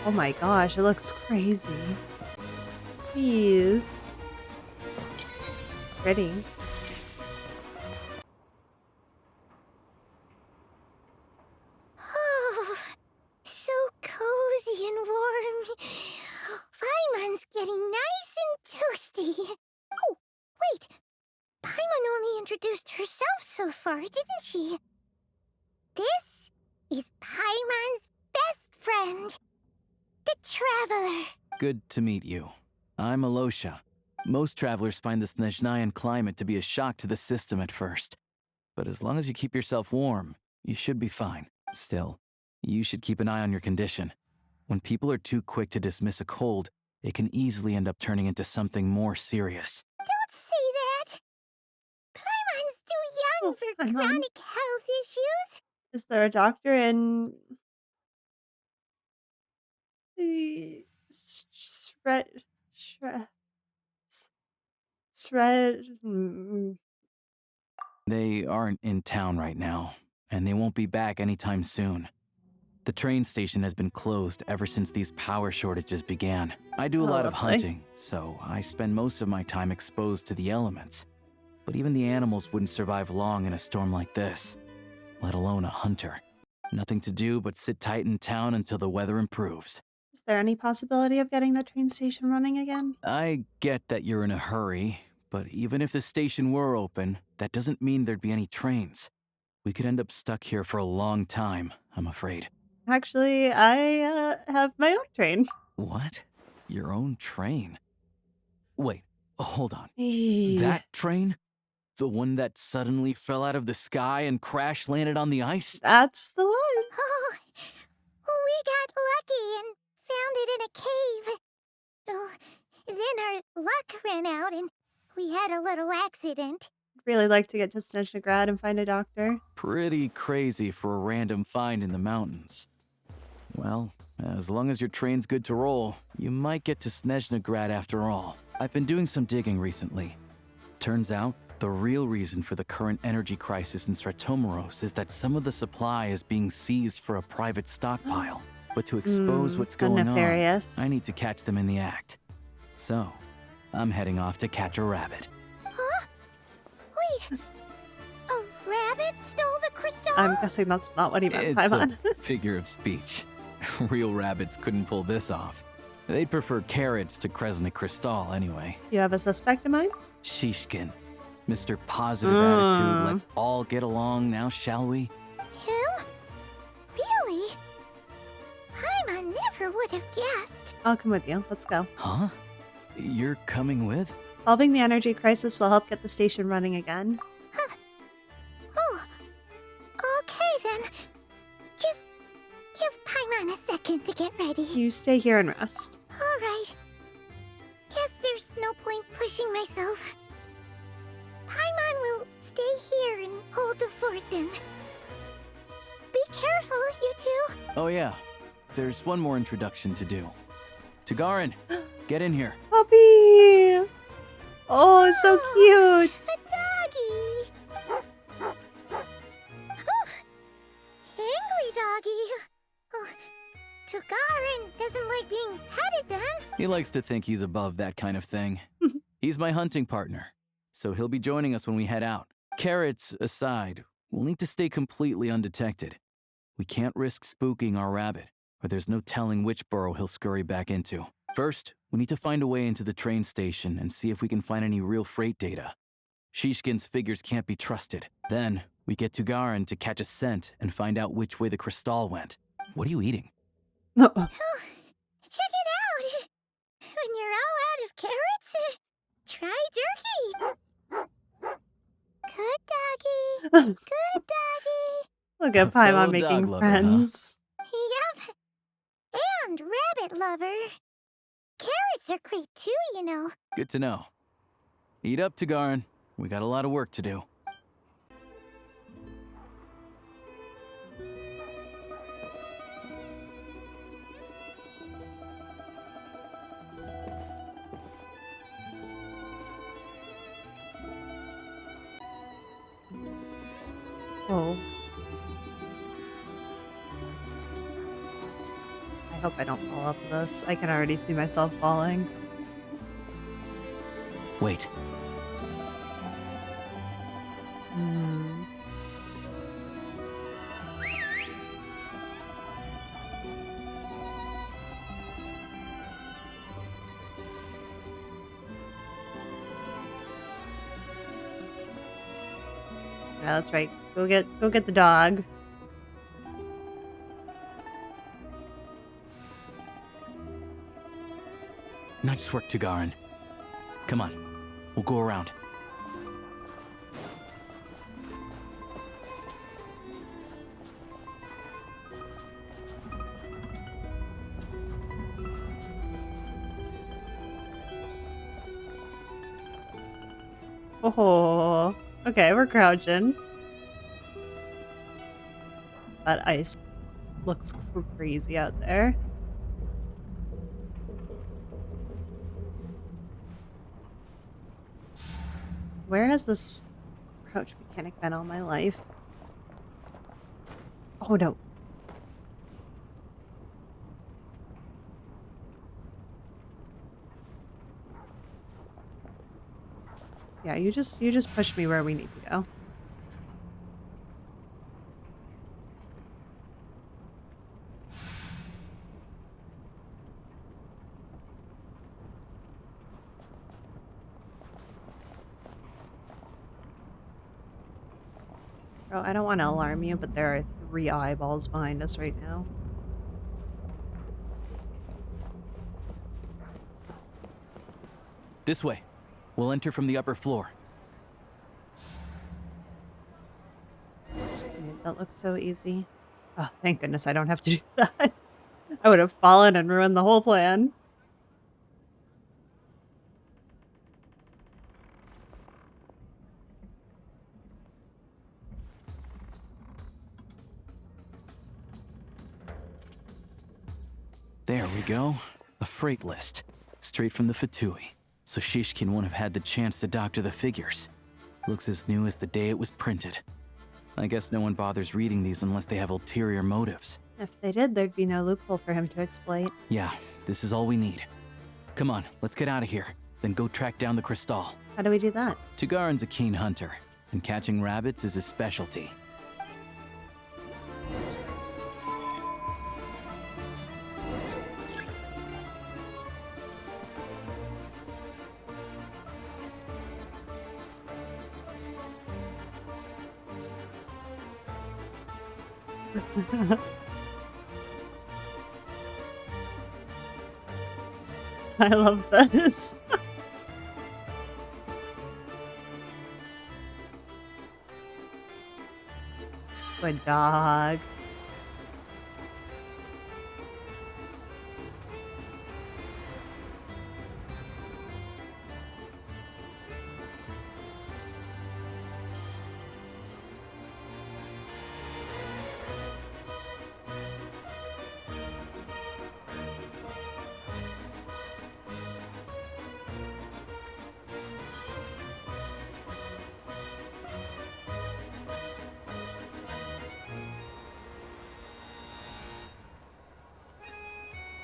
[SPEAKER 1] Oh my gosh, it looks crazy. Jeez. Pretty.
[SPEAKER 2] Oh, so cozy and warm. Paimon's getting nice and toasty. Oh, wait. Paimon only introduced herself so far, didn't she? This is Paimon's best friend, the Traveler.
[SPEAKER 11] Good to meet you. I'm Alosha. Most travelers find the Snezhnayan climate to be a shock to the system at first. But as long as you keep yourself warm, you should be fine. Still, you should keep an eye on your condition. When people are too quick to dismiss a cold, it can easily end up turning into something more serious.
[SPEAKER 2] Don't say that. Paimon's too young for chronic health issues.
[SPEAKER 1] Is there a doctor in the
[SPEAKER 11] They aren't in town right now, and they won't be back anytime soon. The train station has been closed ever since these power shortages began. I do a lot of hunting, so I spend most of my time exposed to the elements. But even the animals wouldn't survive long in a storm like this, let alone a hunter. Nothing to do but sit tight in town until the weather improves.
[SPEAKER 1] Is there any possibility of getting the train station running again?
[SPEAKER 11] I get that you're in a hurry, but even if the station were open, that doesn't mean there'd be any trains. We could end up stuck here for a long time, I'm afraid.
[SPEAKER 1] Actually, I have my own train.
[SPEAKER 11] What? Your own train? Wait, hold on. That train? The one that suddenly fell out of the sky and crash landed on the ice?
[SPEAKER 1] That's the one.
[SPEAKER 2] Oh, we got lucky and found it in a cave. Oh, then our luck ran out and we had a little accident.
[SPEAKER 1] I'd really like to get to Snezhnaya and find a doctor.
[SPEAKER 11] Pretty crazy for a random find in the mountains. Well, as long as your train's good to roll, you might get to Snezhnaya after all. I've been doing some digging recently. Turns out, the real reason for the current energy crisis in Stratomaros is that some of the supply is being seized for a private stockpile. But to expose what's going on, I need to catch them in the act. So, I'm heading off to catch a rabbit.
[SPEAKER 2] Huh? Wait, a rabbit stole the crystal?
[SPEAKER 1] I'm guessing that's not what he meant,
[SPEAKER 11] It's
[SPEAKER 1] Paimon.
[SPEAKER 11] a figure of speech. Real rabbits couldn't pull this off. They'd prefer carrots to Kresnik Crystal anyway.
[SPEAKER 1] You have a suspect in mind?
[SPEAKER 11] Shishkin. Mr. Positive Attitude, let's all get along now, shall we?
[SPEAKER 2] Him? Really? I never would have guessed.
[SPEAKER 1] I'll come with you. Let's go.
[SPEAKER 11] Huh? You're coming with?
[SPEAKER 1] Solving the energy crisis will help get the station running again.
[SPEAKER 2] Oh, okay then. Just give Paimon a second to get ready.
[SPEAKER 1] You stay here and rest.
[SPEAKER 2] Alright. Guess there's no point pushing myself. Paimon will stay here and hold the fort then. Be careful, you two.
[SPEAKER 11] Oh yeah, there's one more introduction to do. Tagarin, get in here.
[SPEAKER 1] Puppy! Oh, so cute!
[SPEAKER 2] A doggy! Oh, angry doggy. Oh, Tagarin doesn't like being petted then.
[SPEAKER 11] He likes to think he's above that kind of thing. He's my hunting partner, so he'll be joining us when we head out. Carrots aside, we'll need to stay completely undetected. We can't risk spooking our rabbit, or there's no telling which burrow he'll scurry back into. First, we need to find a way into the train station and see if we can find any real freight data. Shishkin's figures can't be trusted. Then, we get Tugarin to catch a scent and find out which way the crystal went. What are you eating?
[SPEAKER 2] Oh, check it out! When you're all out of carrots, try jerky! Good doggy! Good doggy!
[SPEAKER 1] Look at Paimon making friends.
[SPEAKER 2] Yep. And rabbit lover. Carrots are great too, you know.
[SPEAKER 11] Good to know. Eat up, Tugarin. We got a lot of work to do.
[SPEAKER 1] Oh. I hope I don't fall off this. I can already see myself falling.
[SPEAKER 11] Wait.
[SPEAKER 1] Yeah, that's right. Go get the dog.
[SPEAKER 11] Nice work, Tugarin. Come on, we'll go around.
[SPEAKER 1] Oh, okay, we're crouching. That ice looks crazy out there. Where has this crouch mechanic been all my life? Oh no. Yeah, you just push me where we need to go. Bro, I don't want to alarm you, but there are 3 eyeballs behind us right now.
[SPEAKER 11] This way. We'll enter from the upper floor.
[SPEAKER 1] That looks so easy. Oh, thank goodness I don't have to do that. I would have fallen and ruined the whole plan.
[SPEAKER 11] There we go. A freight list. Straight from the Fatui. So Shishkin won't have had the chance to doctor the figures. Looks as new as the day it was printed. I guess no one bothers reading these unless they have ulterior motives.
[SPEAKER 1] If they did, there'd be no loophole for him to exploit.
[SPEAKER 11] Yeah, this is all we need. Come on, let's get out of here. Then go track down the crystal.
[SPEAKER 1] How do we do that?
[SPEAKER 11] Tugarin's a keen hunter, and catching rabbits is his specialty.
[SPEAKER 1] I love this. Good dog.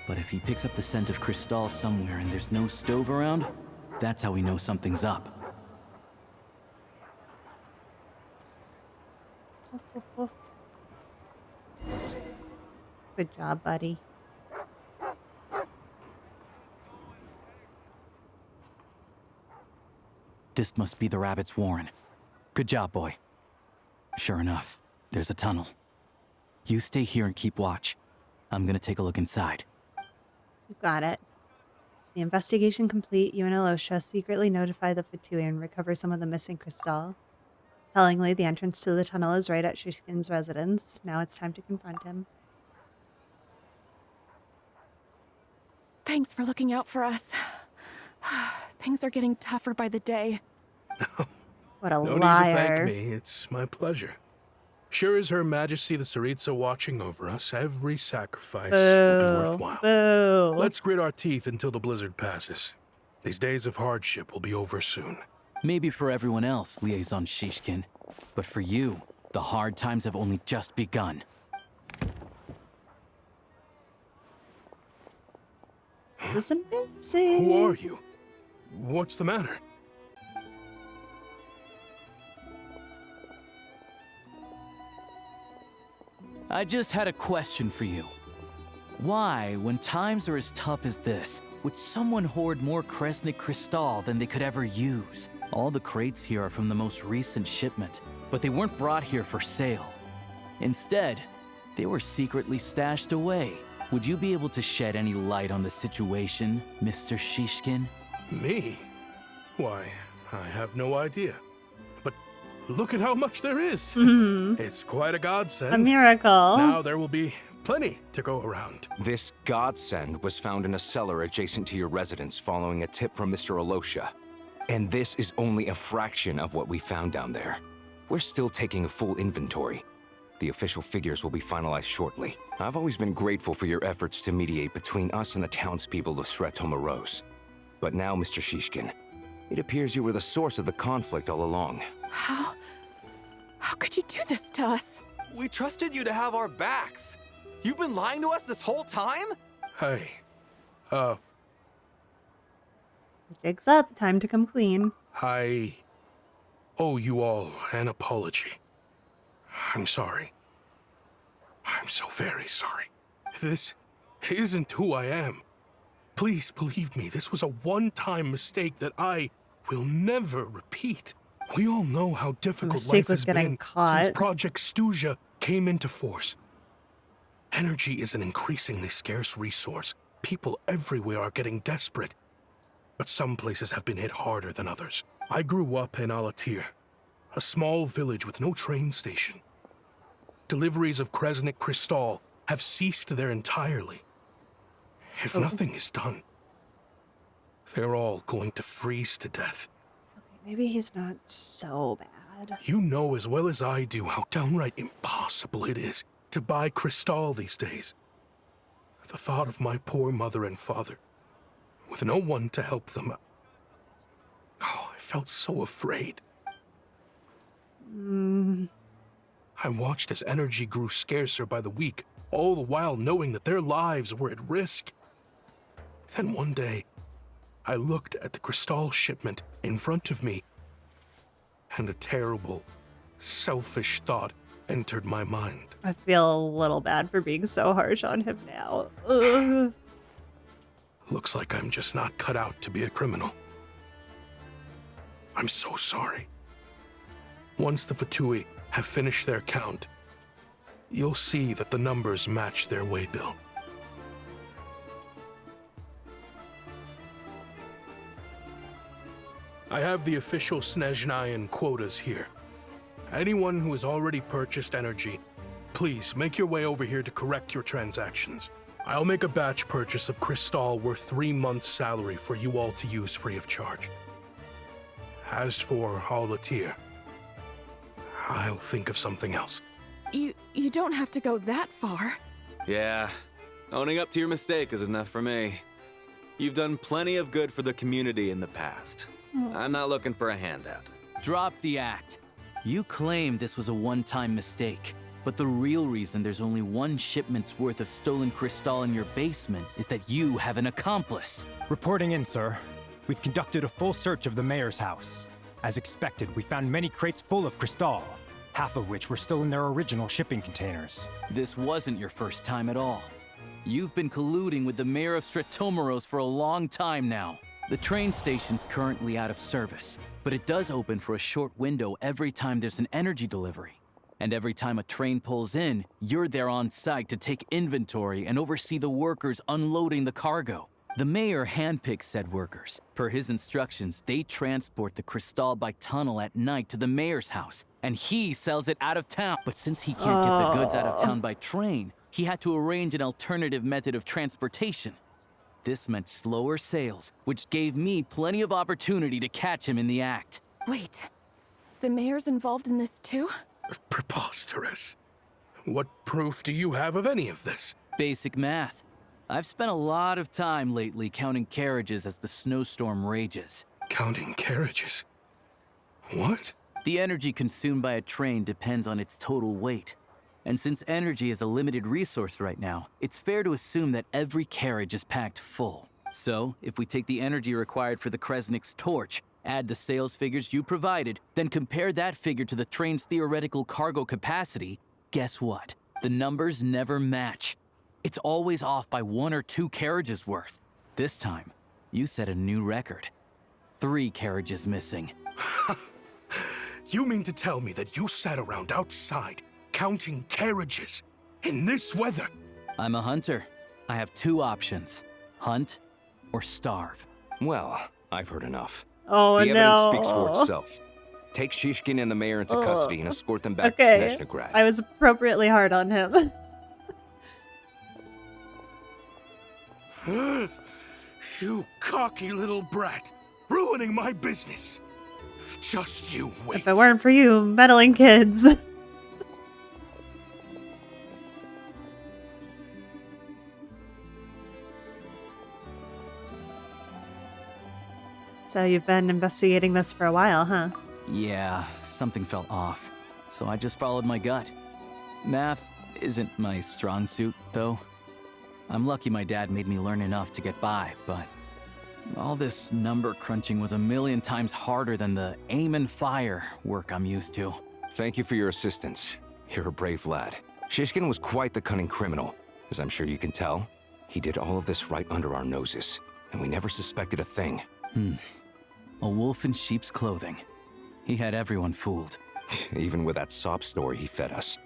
[SPEAKER 11] But if he picks up the scent of Cristal somewhere and there's no stove around, that's how we know something's up.
[SPEAKER 1] Good job, buddy.
[SPEAKER 11] This must be the rabbit's warren. Good job, boy. Sure enough, there's a tunnel. You stay here and keep watch. I'm gonna take a look inside.
[SPEAKER 1] You got it. The investigation complete, you and Alosha secretly notify the Fatui and recover some of the missing crystal. Tellingly, the entrance to the tunnel is right at Shishkin's residence. Now it's time to confront him.
[SPEAKER 15] Thanks for looking out for us. Things are getting tougher by the day.
[SPEAKER 1] What a
[SPEAKER 14] No
[SPEAKER 1] liar.
[SPEAKER 14] need to thank me. It's my pleasure. Sure as Her Majesty the Tsaritsa watching over us, every sacrifice will be worthwhile.
[SPEAKER 1] Boo.
[SPEAKER 14] Let's grit our teeth until the blizzard passes. These days of hardship will be over soon.
[SPEAKER 11] Maybe for everyone else, Liaison Shishkin. But for you, the hard times have only just begun.
[SPEAKER 1] This is amazing.
[SPEAKER 14] Who are you? What's the matter?
[SPEAKER 11] I just had a question for you. Why, when times are as tough as this, would someone hoard more Kresnik Crystal than they could ever use? All the crates here are from the most recent shipment, but they weren't brought here for sale. Instead, they were secretly stashed away. Would you be able to shed any light on the situation, Mr. Shishkin?
[SPEAKER 14] Me? Why, I have no idea. But look at how much there is. It's quite a godsend.
[SPEAKER 1] A miracle.
[SPEAKER 14] Now there will be plenty to go around.
[SPEAKER 13] This godsend was found in a cellar adjacent to your residence following a tip from Mr. Alosha. And this is only a fraction of what we found down there. We're still taking a full inventory. The official figures will be finalized shortly. I've always been grateful for your efforts to mediate between us and the townspeople of Sretomaros. But now, Mr. Shishkin, it appears you were the source of the conflict all along.
[SPEAKER 15] How could you do this to us?
[SPEAKER 16] We trusted you to have our backs. You've been lying to us this whole time?
[SPEAKER 14] Hey,
[SPEAKER 1] The jig's up. Time to come clean.
[SPEAKER 14] I owe you all an apology. I'm sorry. I'm so very sorry. This isn't who I am. Please believe me, this was a one-time mistake that I will never repeat. We all know how difficult
[SPEAKER 1] mistake
[SPEAKER 14] life
[SPEAKER 1] was
[SPEAKER 14] has
[SPEAKER 1] getting
[SPEAKER 14] been
[SPEAKER 1] caught.
[SPEAKER 14] since Project Stuja came into force. Energy is an increasingly scarce resource. People everywhere are getting desperate. But some places have been hit harder than others. I grew up in Alatir, a small village with no train station. Deliveries of Kresnik Crystal have ceased there entirely. If nothing is done, they're all going to freeze to death.
[SPEAKER 1] Maybe he's not so bad.
[SPEAKER 14] You know as well as I do how downright impossible it is to buy Crystal these days. The thought of my poor mother and father, with no one to help them. Oh, I felt so afraid. I watched as energy grew scarcer by the week, all the while knowing that their lives were at risk. Then one day, I looked at the Crystal shipment in front of me, and a terrible, selfish thought entered my mind.
[SPEAKER 1] I feel a little bad for being so harsh on him now. Ugh.
[SPEAKER 14] Looks like I'm just not cut out to be a criminal. I'm so sorry. Once the Fatui have finished their count, you'll see that the numbers match their waybill. I have the official Snezhnayan quotas here. Anyone who has already purchased energy, please make your way over here to correct your transactions. I'll make a batch purchase of crystal worth 3 months' salary for you all to use free of charge. As for Alatir, I'll think of something else.
[SPEAKER 15] You don't have to go that far.
[SPEAKER 17] Yeah, owning up to your mistake is enough for me. You've done plenty of good for the community in the past. I'm not looking for a handout.
[SPEAKER 11] Drop the act. You claim this was a one-time mistake, but the real reason there's only 1 shipment's worth of stolen crystal in your basement is that you have an accomplice.
[SPEAKER 18] Reporting in, sir. We've conducted a full search of the mayor's house. As expected, we found many crates full of crystal, half of which were still in their original shipping containers.
[SPEAKER 11] This wasn't your first time at all. You've been colluding with the mayor of Stratomeros for a long time now. The train station's currently out of service, but it does open for a short window every time there's an energy delivery. And every time a train pulls in, you're there on site to take inventory and oversee the workers unloading the cargo. The mayor handpicks said workers. Per his instructions, they transport the crystal by tunnel at night to the mayor's house, and he sells it out of town. But since he can't get the goods out of town by train, he had to arrange an alternative method of transportation. This meant slower sales, which gave me plenty of opportunity to catch him in the act.
[SPEAKER 15] Wait, the mayor's involved in this too?
[SPEAKER 14] Preposterous. What proof do you have of any of this?
[SPEAKER 11] Basic math. I've spent a lot of time lately counting carriages as the snowstorm rages.
[SPEAKER 14] Counting carriages? What?
[SPEAKER 11] The energy consumed by a train depends on its total weight. And since energy is a limited resource right now, it's fair to assume that every carriage is packed full. So, if we take the energy required for the Kresnik's torch, add the sales figures you provided, then compare that figure to the train's theoretical cargo capacity, guess what? The numbers never match. It's always off by 1 or 2 carriages worth. This time, you set a new record. 3 carriages missing.
[SPEAKER 14] You mean to tell me that you sat around outside counting carriages in this weather?
[SPEAKER 11] I'm a hunter. I have 2 options. Hunt or starve.
[SPEAKER 13] Well, I've heard enough.
[SPEAKER 1] Oh,
[SPEAKER 13] the
[SPEAKER 1] no.
[SPEAKER 13] evidence speaks for itself. Take Shishkin and the mayor into custody and escort them back to Snezhnagrad.
[SPEAKER 1] I was appropriately hard on him.
[SPEAKER 14] You cocky little brat, ruining my business. Just you wait.
[SPEAKER 1] If it weren't for you meddling kids. So you've been investigating this for a while, huh?
[SPEAKER 11] Yeah, something felt off. So I just followed my gut. Math isn't my strong suit, though. I'm lucky my dad made me learn enough to get by, but all this number crunching was a million times harder than the aim and fire work I'm used to.
[SPEAKER 13] Thank you for your assistance. You're a brave lad. Shishkin was quite the cunning criminal, as I'm sure you can tell. He did all of this right under our noses, and we never suspected a thing.
[SPEAKER 11] A wolf in sheep's clothing. He had everyone fooled.
[SPEAKER 13] Even with that sob story he fed us.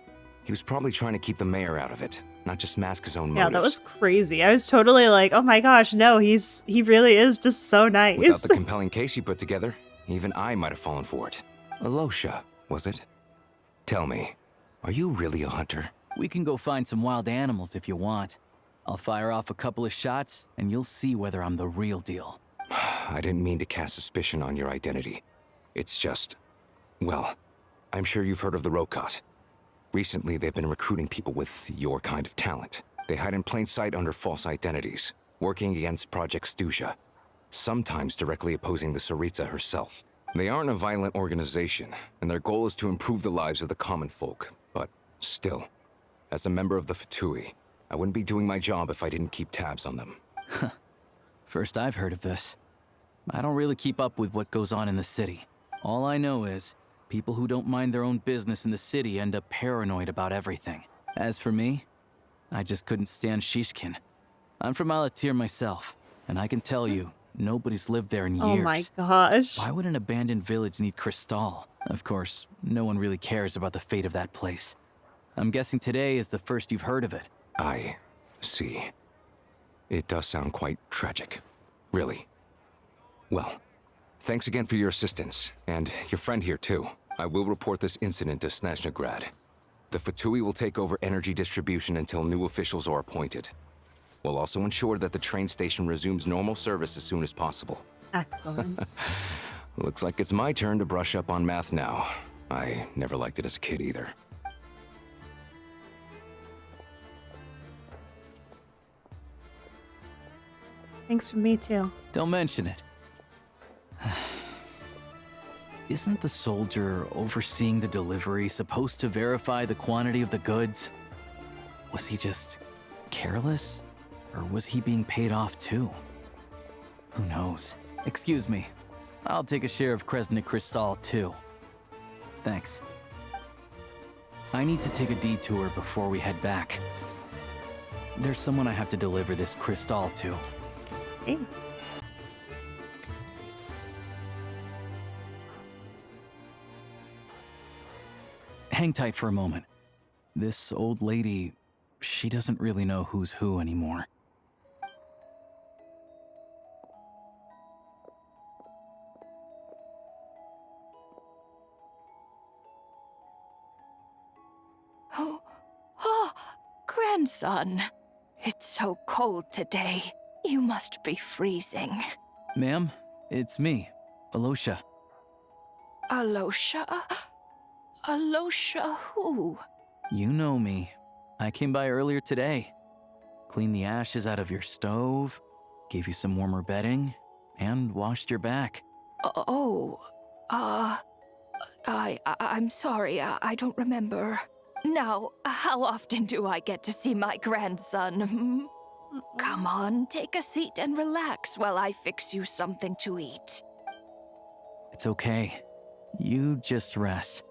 [SPEAKER 13] He was probably trying to keep the mayor out of it, not just mask his own motives.
[SPEAKER 1] Yeah, that was crazy. I was totally like, oh my gosh, no, he really is just so nice.
[SPEAKER 13] Without the compelling case you put together, even I might have fallen for it. Alosha, was it? Tell me, are you really a hunter?
[SPEAKER 11] We can go find some wild animals if you want. I'll fire off a couple of shots, and you'll see whether I'm the real deal.
[SPEAKER 13] I didn't mean to cast suspicion on your identity. It's just, well, I'm sure you've heard of the Rokot. Recently, they've been recruiting people with your kind of talent. They hide in plain sight under false identities, working against Project Stuzha, sometimes directly opposing the Tsaritsa herself. They aren't a violent organization, and their goal is to improve the lives of the common folk. But still, as a member of the Fatui, I wouldn't be doing my job if I didn't keep tabs on them.
[SPEAKER 11] First I've heard of this. I don't really keep up with what goes on in the city. All I know is, people who don't mind their own business in the city end up paranoid about everything. As for me, I just couldn't stand Shishkin. I'm from Alatir myself, and I can tell you, nobody's lived there in years.
[SPEAKER 1] Oh my gosh.
[SPEAKER 11] Why would an abandoned village need crystal? Of course, no one really cares about the fate of that place. I'm guessing today is the first you've heard of it.
[SPEAKER 13] I see. It does sound quite tragic. Really. Well, thanks again for your assistance, and your friend here too. I will report this incident to Snezhnagrad. The Fatui will take over energy distribution until new officials are appointed. We'll also ensure that the train station resumes normal service as soon as possible.
[SPEAKER 1] Excellent.
[SPEAKER 13] Looks like it's my turn to brush up on math now. I never liked it as a kid either.
[SPEAKER 1] Thanks for me too.
[SPEAKER 11] Don't mention it. Isn't the soldier overseeing the delivery supposed to verify the quantity of the goods? Was he just careless? Or was he being paid off too? Who knows? Excuse me. I'll take a share of Kresnik Kristall too. Thanks. I need to take a detour before we head back. There's someone I have to deliver this Kristall to.
[SPEAKER 1] Hey.
[SPEAKER 11] Hang tight for a moment. This old lady, she doesn't really know who's who anymore.
[SPEAKER 9] Oh, grandson. It's so cold today. You must be freezing.
[SPEAKER 11] Ma'am, it's me, Alosha.
[SPEAKER 9] Alosha? Alosha who?
[SPEAKER 11] You know me. I came by earlier today. Cleaned the ashes out of your stove, gave you some warmer bedding, and washed your back.
[SPEAKER 9] I'm sorry, I don't remember. Now, how often do I get to see my grandson? Come on, take a seat and relax while I fix you something to eat.
[SPEAKER 11] It's okay. You just rest.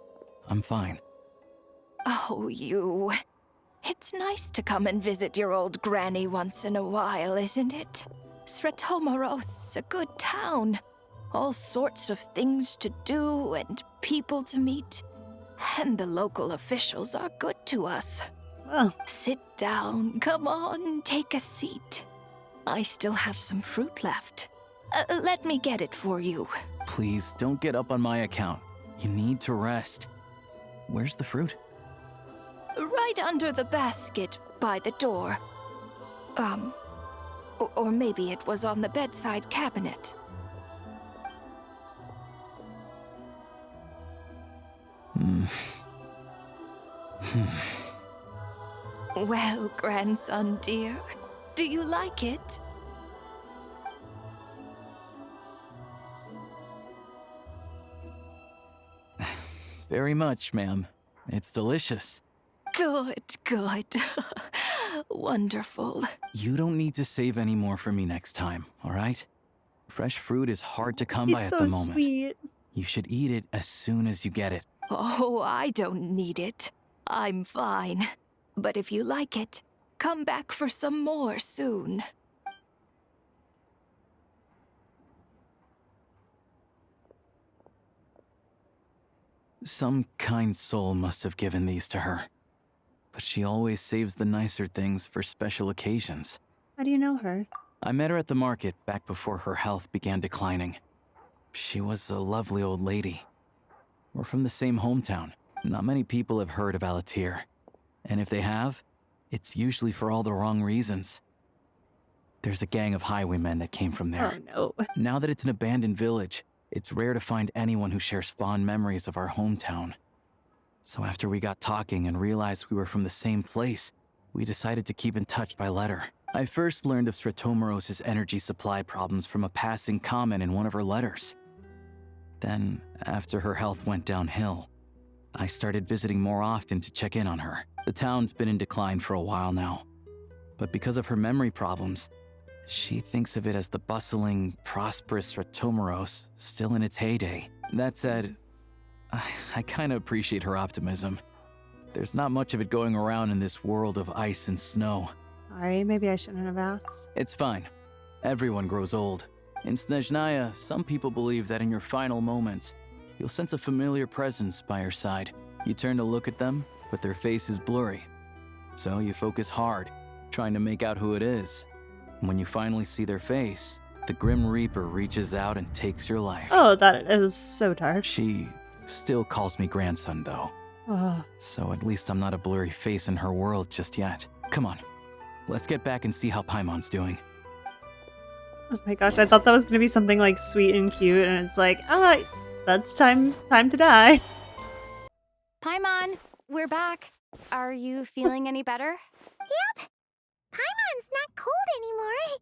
[SPEAKER 11] I'm fine.
[SPEAKER 9] Oh, you. It's nice to come and visit your old granny once in a while, isn't it? Sretomoros, a good town. All sorts of things to do and people to meet. And the local officials are good to us.
[SPEAKER 1] Well.
[SPEAKER 9] Sit down. Come on, take a seat. I still have some fruit left. Let me get it for you.
[SPEAKER 11] Please, don't get up on my account. You need to rest. Where's the fruit?
[SPEAKER 9] Right under the basket by the door. Or maybe it was on the bedside cabinet. Well, grandson dear, do you like it?
[SPEAKER 11] Very much, ma'am. It's delicious.
[SPEAKER 9] Good, good. Wonderful.
[SPEAKER 11] You don't need to save any more for me next time, all right? Fresh fruit is hard to come by at the moment.
[SPEAKER 1] Sweet.
[SPEAKER 11] You should eat it as soon as you get it.
[SPEAKER 9] Oh, I don't need it. I'm fine. But if you like it, come back for some more soon.
[SPEAKER 11] Some kind soul must have given these to her. But she always saves the nicer things for special occasions.
[SPEAKER 1] How do you know her?
[SPEAKER 11] I met her at the market back before her health began declining. She was a lovely old lady. We're from the same hometown. Not many people have heard of Alatir. And if they have, it's usually for all the wrong reasons. There's a gang of highwaymen that came from there.
[SPEAKER 1] Oh no.
[SPEAKER 11] Now that it's an abandoned village, it's rare to find anyone who shares fond memories of our hometown. So after we got talking and realized we were from the same place, we decided to keep in touch by letter. I first learned of Sretomoros' energy supply problems from a passing comment in one of her letters. Then, after her health went downhill, I started visiting more often to check in on her. The town's been in decline for a while now, but because of her memory problems, she thinks of it as the bustling, prosperous Sretomoros still in its heyday. That said, I kinda appreciate her optimism. There's not much of it going around in this world of ice and snow.
[SPEAKER 1] Sorry, maybe I shouldn't have asked.
[SPEAKER 11] It's fine. Everyone grows old. In Snezhnaya, some people believe that in your final moments, you'll sense a familiar presence by your side. You turn to look at them, but their face is blurry. So you focus hard, trying to make out who it is. And when you finally see their face, the Grim Reaper reaches out and takes your life.
[SPEAKER 1] Oh, that is so dark.
[SPEAKER 11] She still calls me grandson, though.
[SPEAKER 1] Oh.
[SPEAKER 11] So at least I'm not a blurry face in her world just yet. Come on, let's get back and see how Paimon's doing.
[SPEAKER 1] Oh my gosh, I thought that was gonna be something like sweet and cute, and it's like, that's time to die.
[SPEAKER 4] Paimon, we're back. Are you feeling any better?
[SPEAKER 2] Yep. Paimon's not cold anymore,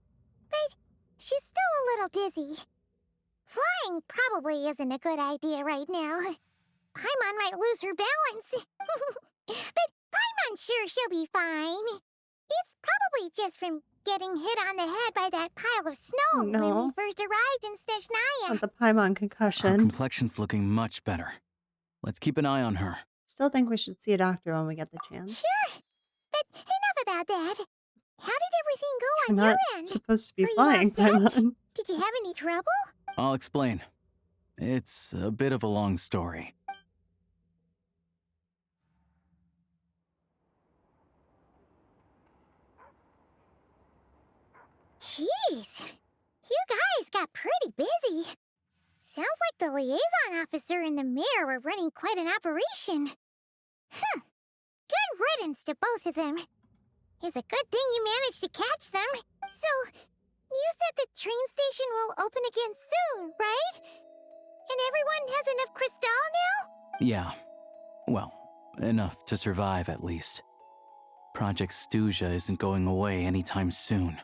[SPEAKER 2] but she's still a little dizzy. Flying probably isn't a good idea right now. Paimon might lose her balance. But Paimon's sure she'll be fine. It's probably just from getting hit on the head by that pile of snow when we first arrived in Snezhnaya.
[SPEAKER 1] The Paimon
[SPEAKER 11] Her
[SPEAKER 1] concussion.
[SPEAKER 11] complexion's looking much better. Let's keep an eye on her.
[SPEAKER 1] Still think we should see a doctor when we get the chance.
[SPEAKER 2] Sure, but enough about that. How did everything go
[SPEAKER 1] You're
[SPEAKER 2] on
[SPEAKER 1] not
[SPEAKER 2] your end?
[SPEAKER 1] supposed to be
[SPEAKER 2] Are you
[SPEAKER 1] flying,
[SPEAKER 2] all set?
[SPEAKER 1] Paimon.
[SPEAKER 2] Did you have any trouble?
[SPEAKER 11] I'll explain. It's a bit of a long story.
[SPEAKER 2] Jeez, you guys got pretty busy. Sounds like the liaison officer and the mayor were running quite an operation. Good riddance to both of them. It's a good thing you managed to catch them. So, you said the train station will open again soon, right? And everyone has enough crystal now?
[SPEAKER 11] Yeah. Well, enough to survive at least. Project Snezhnaya isn't going away anytime soon.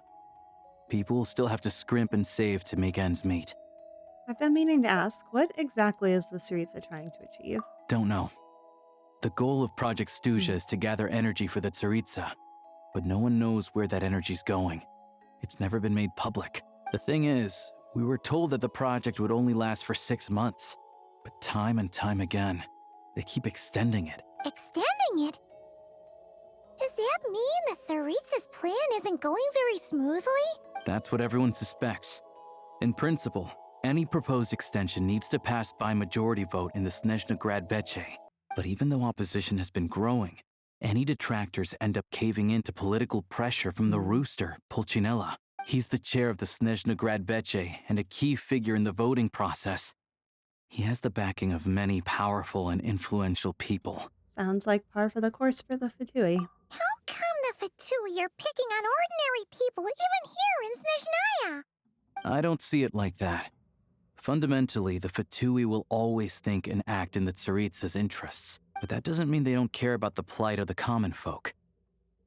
[SPEAKER 11] People will still have to scrimp and save to make ends meet.
[SPEAKER 1] I've been meaning to ask, what exactly is the Tsaritsa trying to achieve?
[SPEAKER 11] Don't know. The goal of Project Snezhnaya is to gather energy for the Tsaritsa, but no one knows where that energy's going. It's never been made public. The thing is, we were told that the project would only last for 6 months, but time and time again, they keep extending it.
[SPEAKER 2] Extending it? Does that mean the Tsaritsa's plan isn't going very smoothly?
[SPEAKER 11] That's what everyone suspects. In principle, any proposed extension needs to pass by majority vote in the Snezhnaya Veche. But even though opposition has been growing, any detractors end up caving into political pressure from the rooster, Pulcinella. He's the chair of the Snezhnaya Veche and a key figure in the voting process. He has the backing of many powerful and influential people.
[SPEAKER 1] Sounds like par for the course for the Fatui.
[SPEAKER 2] How come the Fatui are picking on ordinary people even here in Snezhnaya?
[SPEAKER 11] I don't see it like that. Fundamentally, the Fatui will always think and act in the Tsaritsa's interests, but that doesn't mean they don't care about the plight of the common folk.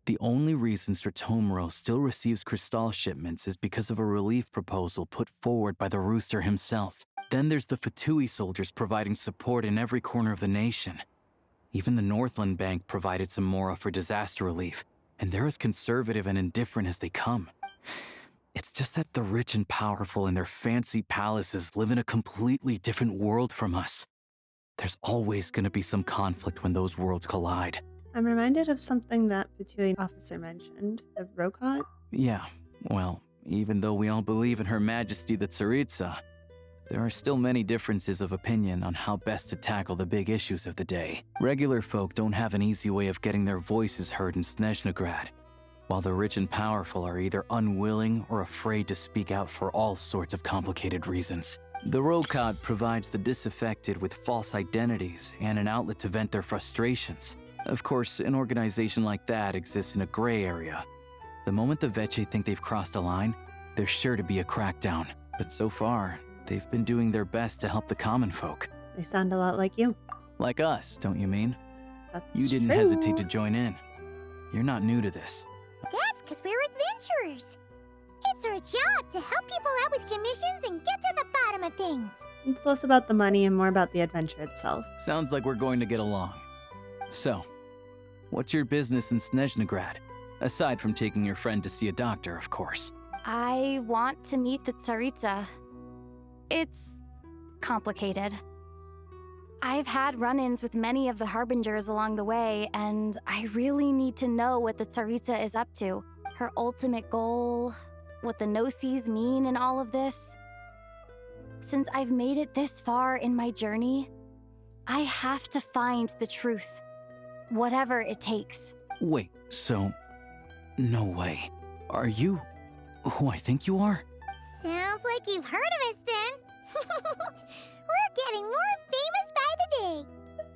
[SPEAKER 11] The only reason Sratomiro still receives crystal shipments is because of a relief proposal put forward by the rooster himself. Then there's the Fatui soldiers providing support in every corner of the nation. Even the Northland Bank provided some mora for disaster relief, and they're as conservative and indifferent as they come. It's just that the rich and powerful in their fancy palaces live in a completely different world from us. There's always going to be some conflict when those worlds collide.
[SPEAKER 1] I'm reminded of something that Fatui officer mentioned, the Rokot.
[SPEAKER 11] Yeah, well, even though we all believe in Her Majesty the Tsaritsa, there are still many differences of opinion on how best to tackle the big issues of the day. Regular folk don't have an easy way of getting their voices heard in Snezhnaya, while the rich and powerful are either unwilling or afraid to speak out for all sorts of complicated reasons. The Rokot provides the disaffected with false identities and an outlet to vent their frustrations. Of course, an organization like that exists in a gray area. The moment the Veche think they've crossed a line, there's sure to be a crackdown. But so far, they've been doing their best to help the common folk.
[SPEAKER 1] They sound a lot like you.
[SPEAKER 11] Like us, don't you mean?
[SPEAKER 1] That's
[SPEAKER 11] You didn't
[SPEAKER 1] true.
[SPEAKER 11] hesitate to join in. You're not new to this.
[SPEAKER 2] That's because we're adventurers. It's our job to help people out with commissions and get to the bottom of things.
[SPEAKER 1] It's less about the money and more about the adventure itself.
[SPEAKER 11] Sounds like we're going to get along. So, what's your business in Snezhnaya? Aside from taking your friend to see a doctor, of course.
[SPEAKER 4] I want to meet the Tsaritsa. It's complicated. I've had run-ins with many of the Harbingers along the way, and I really need to know what the Tsaritsa is up to. Her ultimate goal, what the Gnosis mean in all of this. Since I've made it this far in my journey, I have to find the truth. Whatever it takes.
[SPEAKER 11] Wait, so... No way. Are you who I think you are?
[SPEAKER 2] Sounds like you've heard of us then. We're getting more famous by the day.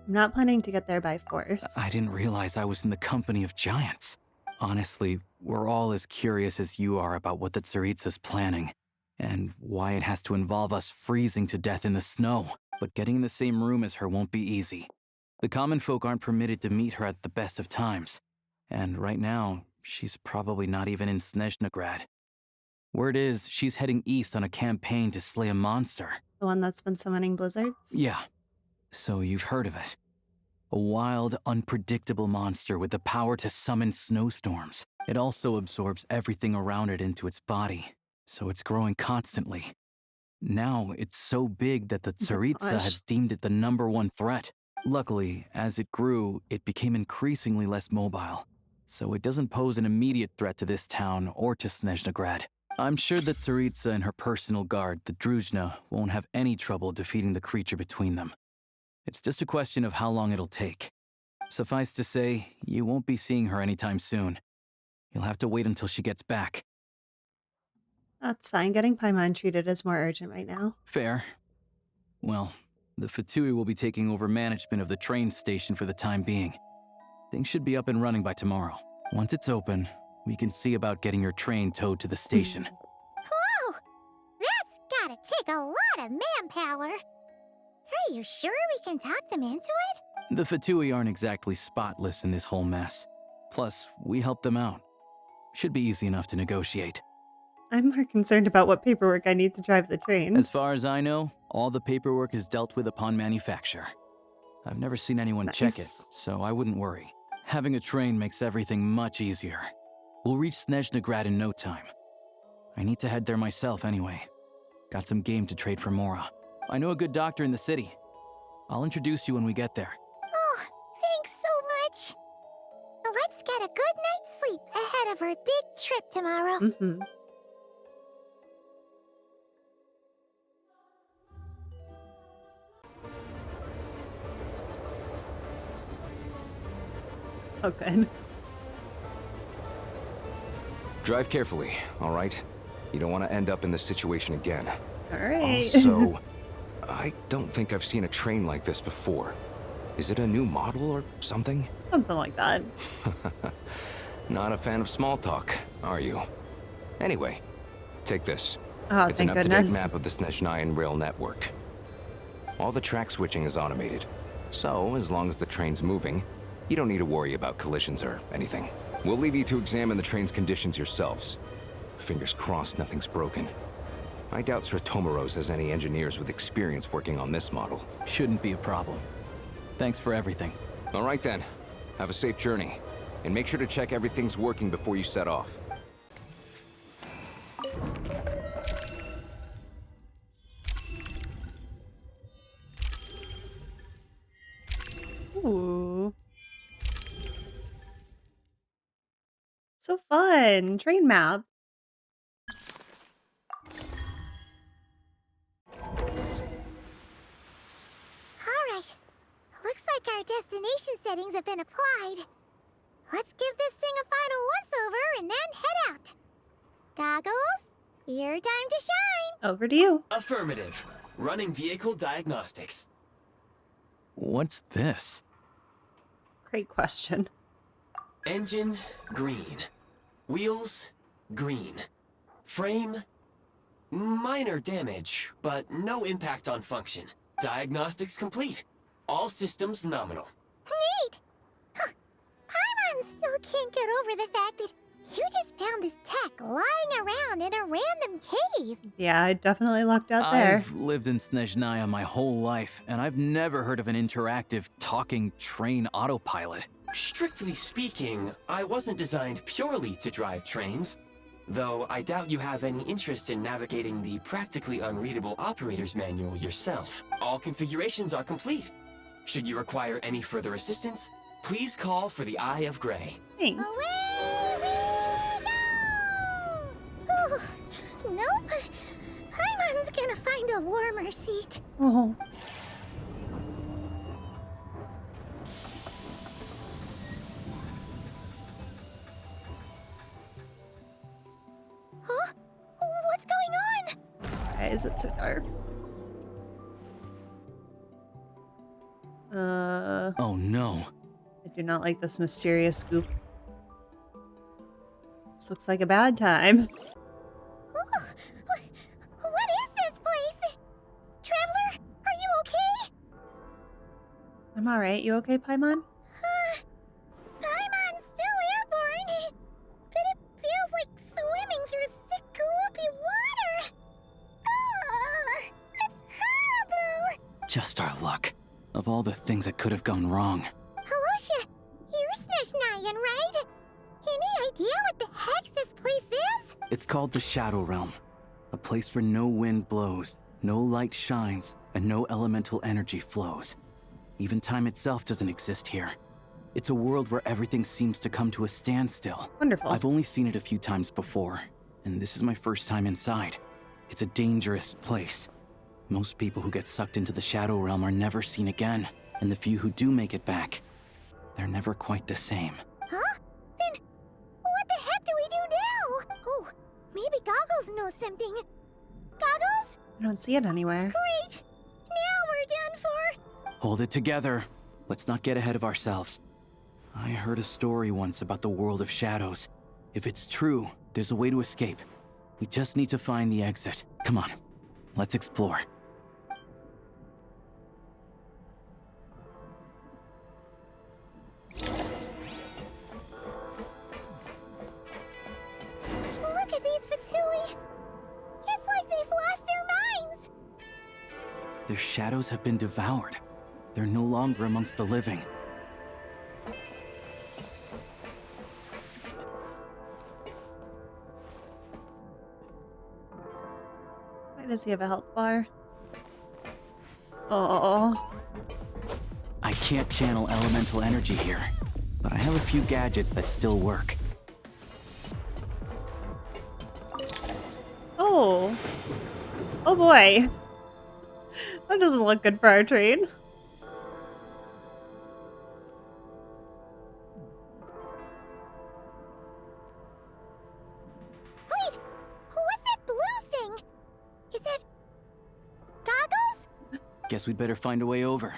[SPEAKER 1] I'm not planning to get there by force.
[SPEAKER 11] I didn't realize I was in the company of giants. Honestly, we're all as curious as you are about what the Tsaritsa's planning, and why it has to involve us freezing to death in the snow. But getting in the same room as her won't be easy. The common folk aren't permitted to meet her at the best of times, and right now, she's probably not even in Snezhnagrad. Word is, she's heading east on a campaign to slay a monster.
[SPEAKER 1] The one that's been summoning blizzards?
[SPEAKER 11] Yeah, so you've heard of it. A wild, unpredictable monster with the power to summon snowstorms. It also absorbs everything around it into its body, so it's growing constantly. Now, it's so big that the Tsaritsa has deemed it the #1 threat. Luckily, as it grew, it became increasingly less mobile, so it doesn't pose an immediate threat to this town or to Snezhnagrad. I'm sure that Tsaritsa and her personal guard, the Druzhna, won't have any trouble defeating the creature between them. It's just a question of how long it'll take. Suffice to say, you won't be seeing her anytime soon. You'll have to wait until she gets back.
[SPEAKER 1] That's fine. Getting Paimon treated is more urgent right now.
[SPEAKER 11] Fair. Well, the Fatui will be taking over management of the train station for the time being. Things should be up and running by tomorrow. Once it's open, we can see about getting your train towed to the station.
[SPEAKER 2] Whoa! That's gotta take a lot of manpower. Are you sure we can talk them into it?
[SPEAKER 11] The Fatui aren't exactly spotless in this whole mess. Plus, we helped them out. Should be easy enough to negotiate.
[SPEAKER 1] I'm more concerned about what paperwork I need to drive the train.
[SPEAKER 11] As far as I know, all the paperwork is dealt with upon manufacture. I've never seen anyone check it, so I wouldn't worry. Having a train makes everything much easier. We'll reach Snezhnagrad in no time. I need to head there myself anyway. Got some game to trade for Mora. I know a good doctor in the city. I'll introduce you when we get there.
[SPEAKER 2] Oh, thanks so much. Let's get a good night's sleep ahead of our big trip tomorrow.
[SPEAKER 1] Mm-hmm. Oh, good.
[SPEAKER 13] Drive carefully, all right? You don't want to end up in this situation again.
[SPEAKER 1] All right.
[SPEAKER 13] Also, I don't think I've seen a train like this before. Is it a new model or something?
[SPEAKER 1] Something like that.
[SPEAKER 13] Not a fan of small talk, are you? Anyway, take this.
[SPEAKER 1] Oh,
[SPEAKER 13] it's an
[SPEAKER 1] thank
[SPEAKER 13] up-to-date
[SPEAKER 1] goodness.
[SPEAKER 13] map of the Snezhnayan rail network. All the track switching is automated, so as long as the train's moving, you don't need to worry about collisions or anything. We'll leave you to examine the train's conditions yourselves. Fingers crossed nothing's broken. I doubt Sratomaros has any engineers with experience working on this model.
[SPEAKER 11] Shouldn't be a problem. Thanks for everything.
[SPEAKER 13] All right then. Have a safe journey. And make sure to check everything's working before you set off.
[SPEAKER 1] Ooh. So fun. Train map.
[SPEAKER 2] Alright. Looks like our destination settings have been applied. Let's give this thing a final once-over and then head out. Goggles, your time to shine.
[SPEAKER 1] Over to you.
[SPEAKER 5] Affirmative. Running vehicle diagnostics.
[SPEAKER 11] What's this?
[SPEAKER 1] Great question.
[SPEAKER 5] Engine, green. Wheels, green. Frame, minor damage, but no impact on function. Diagnostics complete. All systems nominal.
[SPEAKER 2] Neat! Huh. Paimon still can't get over the fact that you just found this tech lying around in a random cave.
[SPEAKER 1] Yeah, I definitely lucked out there.
[SPEAKER 11] I've lived in Snezhnaya my whole life, and I've never heard of an interactive, talking train autopilot.
[SPEAKER 5] Strictly speaking, I wasn't designed purely to drive trains, though I doubt you have any interest in navigating the practically unreadable operator's manual yourself. All configurations are complete. Should you require any further assistance, please call for the Eye of Grey.
[SPEAKER 1] Thanks.
[SPEAKER 2] Oh, nope. Paimon's gonna find a warmer seat.
[SPEAKER 1] Oh. is it so dark?
[SPEAKER 11] Oh no.
[SPEAKER 1] I do not like this mysterious scoop. This looks like a bad time.
[SPEAKER 2] What is this place? Traveler, are you okay?
[SPEAKER 1] I'm alright. You okay, Paimon?
[SPEAKER 2] Paimon's still airborne, but it feels like swimming through thick, gloopy water. Ugh, it's horrible.
[SPEAKER 11] Just our luck. Of all the things that could have gone wrong.
[SPEAKER 2] Halosha, you're Snezhnayan, right? Any idea what the heck this place is?
[SPEAKER 11] It's called the Shadow Realm. A place where no wind blows, no light shines, and no elemental energy flows. Even time itself doesn't exist here. It's a world where everything seems to come to a standstill.
[SPEAKER 1] Wonderful.
[SPEAKER 11] I've only seen it a few times before, and this is my first time inside. It's a dangerous place. Most people who get sucked into the Shadow Realm are never seen again, and the few who do make it back, they're never quite the same.
[SPEAKER 2] Huh? Then what the heck do we do now? Oh, maybe Goggles knows something. Goggles?
[SPEAKER 1] I don't see it anywhere.
[SPEAKER 2] Great! Now we're done for!
[SPEAKER 11] Hold it together. Let's not get ahead of ourselves. I heard a story once about the world of shadows. If it's true, there's a way to escape. We just need to find the exit. Come on, let's explore.
[SPEAKER 2] Look at these Fatui! It's like they've lost their minds!
[SPEAKER 11] Their shadows have been devoured. They're no longer amongst the living.
[SPEAKER 1] Why does he have a health bar? Oh.
[SPEAKER 11] I can't channel elemental energy here, but I have a few gadgets that still work.
[SPEAKER 1] Oh. Oh boy. That doesn't look good for our train.
[SPEAKER 2] Wait! What's that blue thing? Is that... Goggles?
[SPEAKER 11] Guess we'd better find a way over.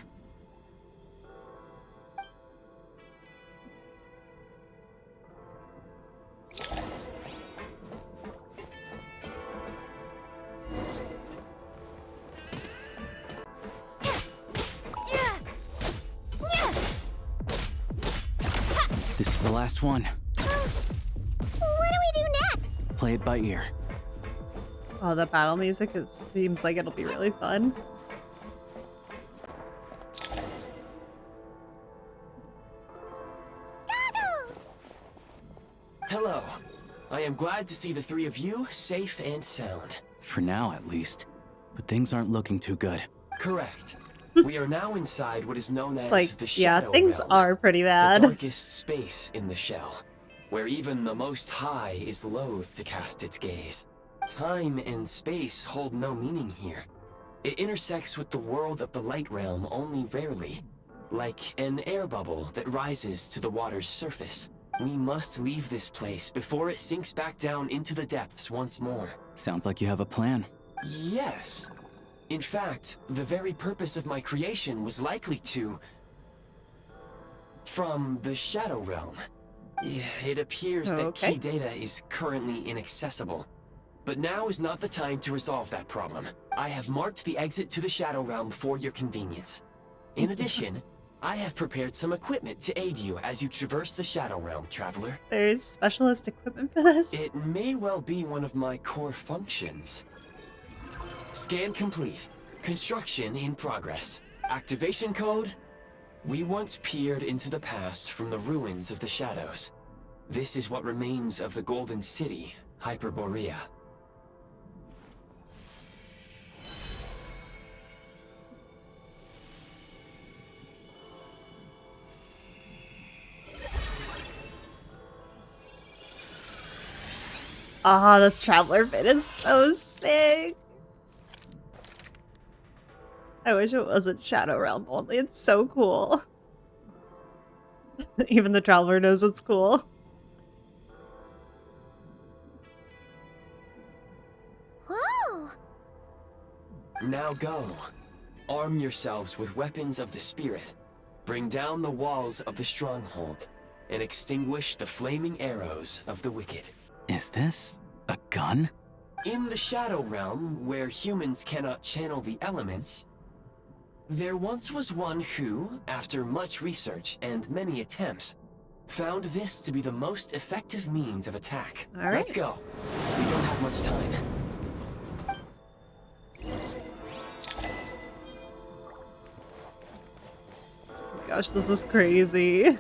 [SPEAKER 11] This is the last one.
[SPEAKER 2] What do we do next?
[SPEAKER 11] Play it by ear.
[SPEAKER 1] Oh, the battle music, it seems like it'll be really fun.
[SPEAKER 2] Goggles!
[SPEAKER 5] Hello. I am glad to see the three of you safe and sound.
[SPEAKER 11] For now, at least. But things aren't looking too good.
[SPEAKER 5] Correct. We are now inside what is known as
[SPEAKER 1] It's like,
[SPEAKER 5] the
[SPEAKER 1] yeah,
[SPEAKER 5] Shadow
[SPEAKER 1] things
[SPEAKER 5] Realm,
[SPEAKER 1] are pretty bad.
[SPEAKER 5] the darkest space in the shell, where even the Most High is loath to cast its gaze. Time and space hold no meaning here. It intersects with the world of the Light Realm only rarely, like an air bubble that rises to the water's surface. We must leave this place before it sinks back down into the depths once more.
[SPEAKER 11] Sounds like you have a plan.
[SPEAKER 5] Yes. In fact, the very purpose of my creation was likely to... from the Shadow Realm. It appears that key data is currently inaccessible. But now is not the time to resolve that problem. I have marked the exit to the Shadow Realm for your convenience. In addition, I have prepared some equipment to aid you as you traverse the Shadow Realm, Traveler.
[SPEAKER 1] There's specialist equipment for this?
[SPEAKER 5] It may well be one of my core functions. Scan complete. Construction in progress. Activation code? We once peered into the past from the ruins of the shadows. This is what remains of the Golden City, Hyperborea.
[SPEAKER 1] Ah, this traveler bit is so sick. I wish it wasn't Shadow Realm only. It's so cool. Even the traveler knows it's cool.
[SPEAKER 2] Whoa!
[SPEAKER 5] Now go. Arm yourselves with weapons of the spirit. Bring down the walls of the stronghold and extinguish the flaming arrows of the wicked.
[SPEAKER 11] Is this a gun?
[SPEAKER 5] In the Shadow Realm, where humans cannot channel the elements, there once was one who, after much research and many attempts, found this to be the most effective means of attack.
[SPEAKER 1] All right.
[SPEAKER 5] Let's go. We don't have much time.
[SPEAKER 1] Gosh, this is crazy.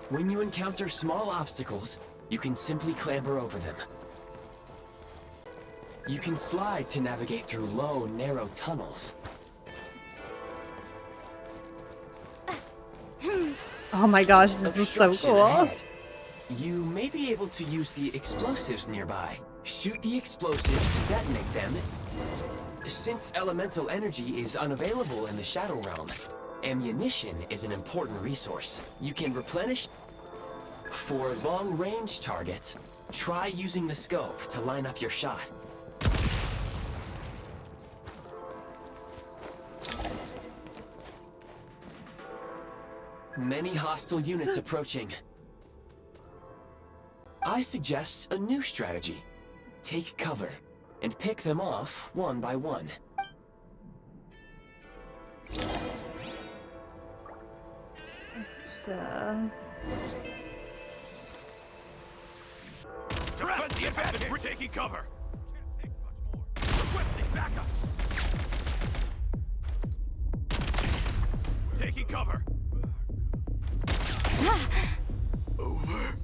[SPEAKER 5] When you encounter small obstacles, you can simply clamber over them. You can slide to navigate through low, narrow tunnels.
[SPEAKER 1] Oh my gosh, this is so
[SPEAKER 5] Obstruction
[SPEAKER 1] cool.
[SPEAKER 5] ahead. You may be able to use the explosives nearby. Shoot the explosives to detonate them. Since elemental energy is unavailable in the Shadow Realm, ammunition is an important resource. You can replenish. For long-range targets, try using the scope to line up your shot. Many hostile units approaching. I suggest a new strategy. Take cover and pick them off one by one.
[SPEAKER 1] It's
[SPEAKER 19] Defend the advantage! We're taking cover! Requesting backup! We're taking cover! Over.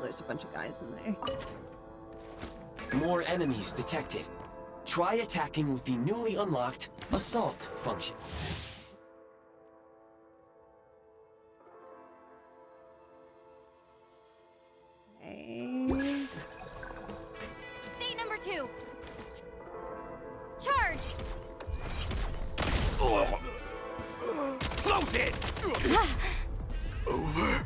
[SPEAKER 1] There's a bunch of guys in there.
[SPEAKER 5] More enemies detected. Try attacking with the newly unlocked assault function.
[SPEAKER 1] Okay.
[SPEAKER 4] State number 2. Charge!
[SPEAKER 19] Close it! Over.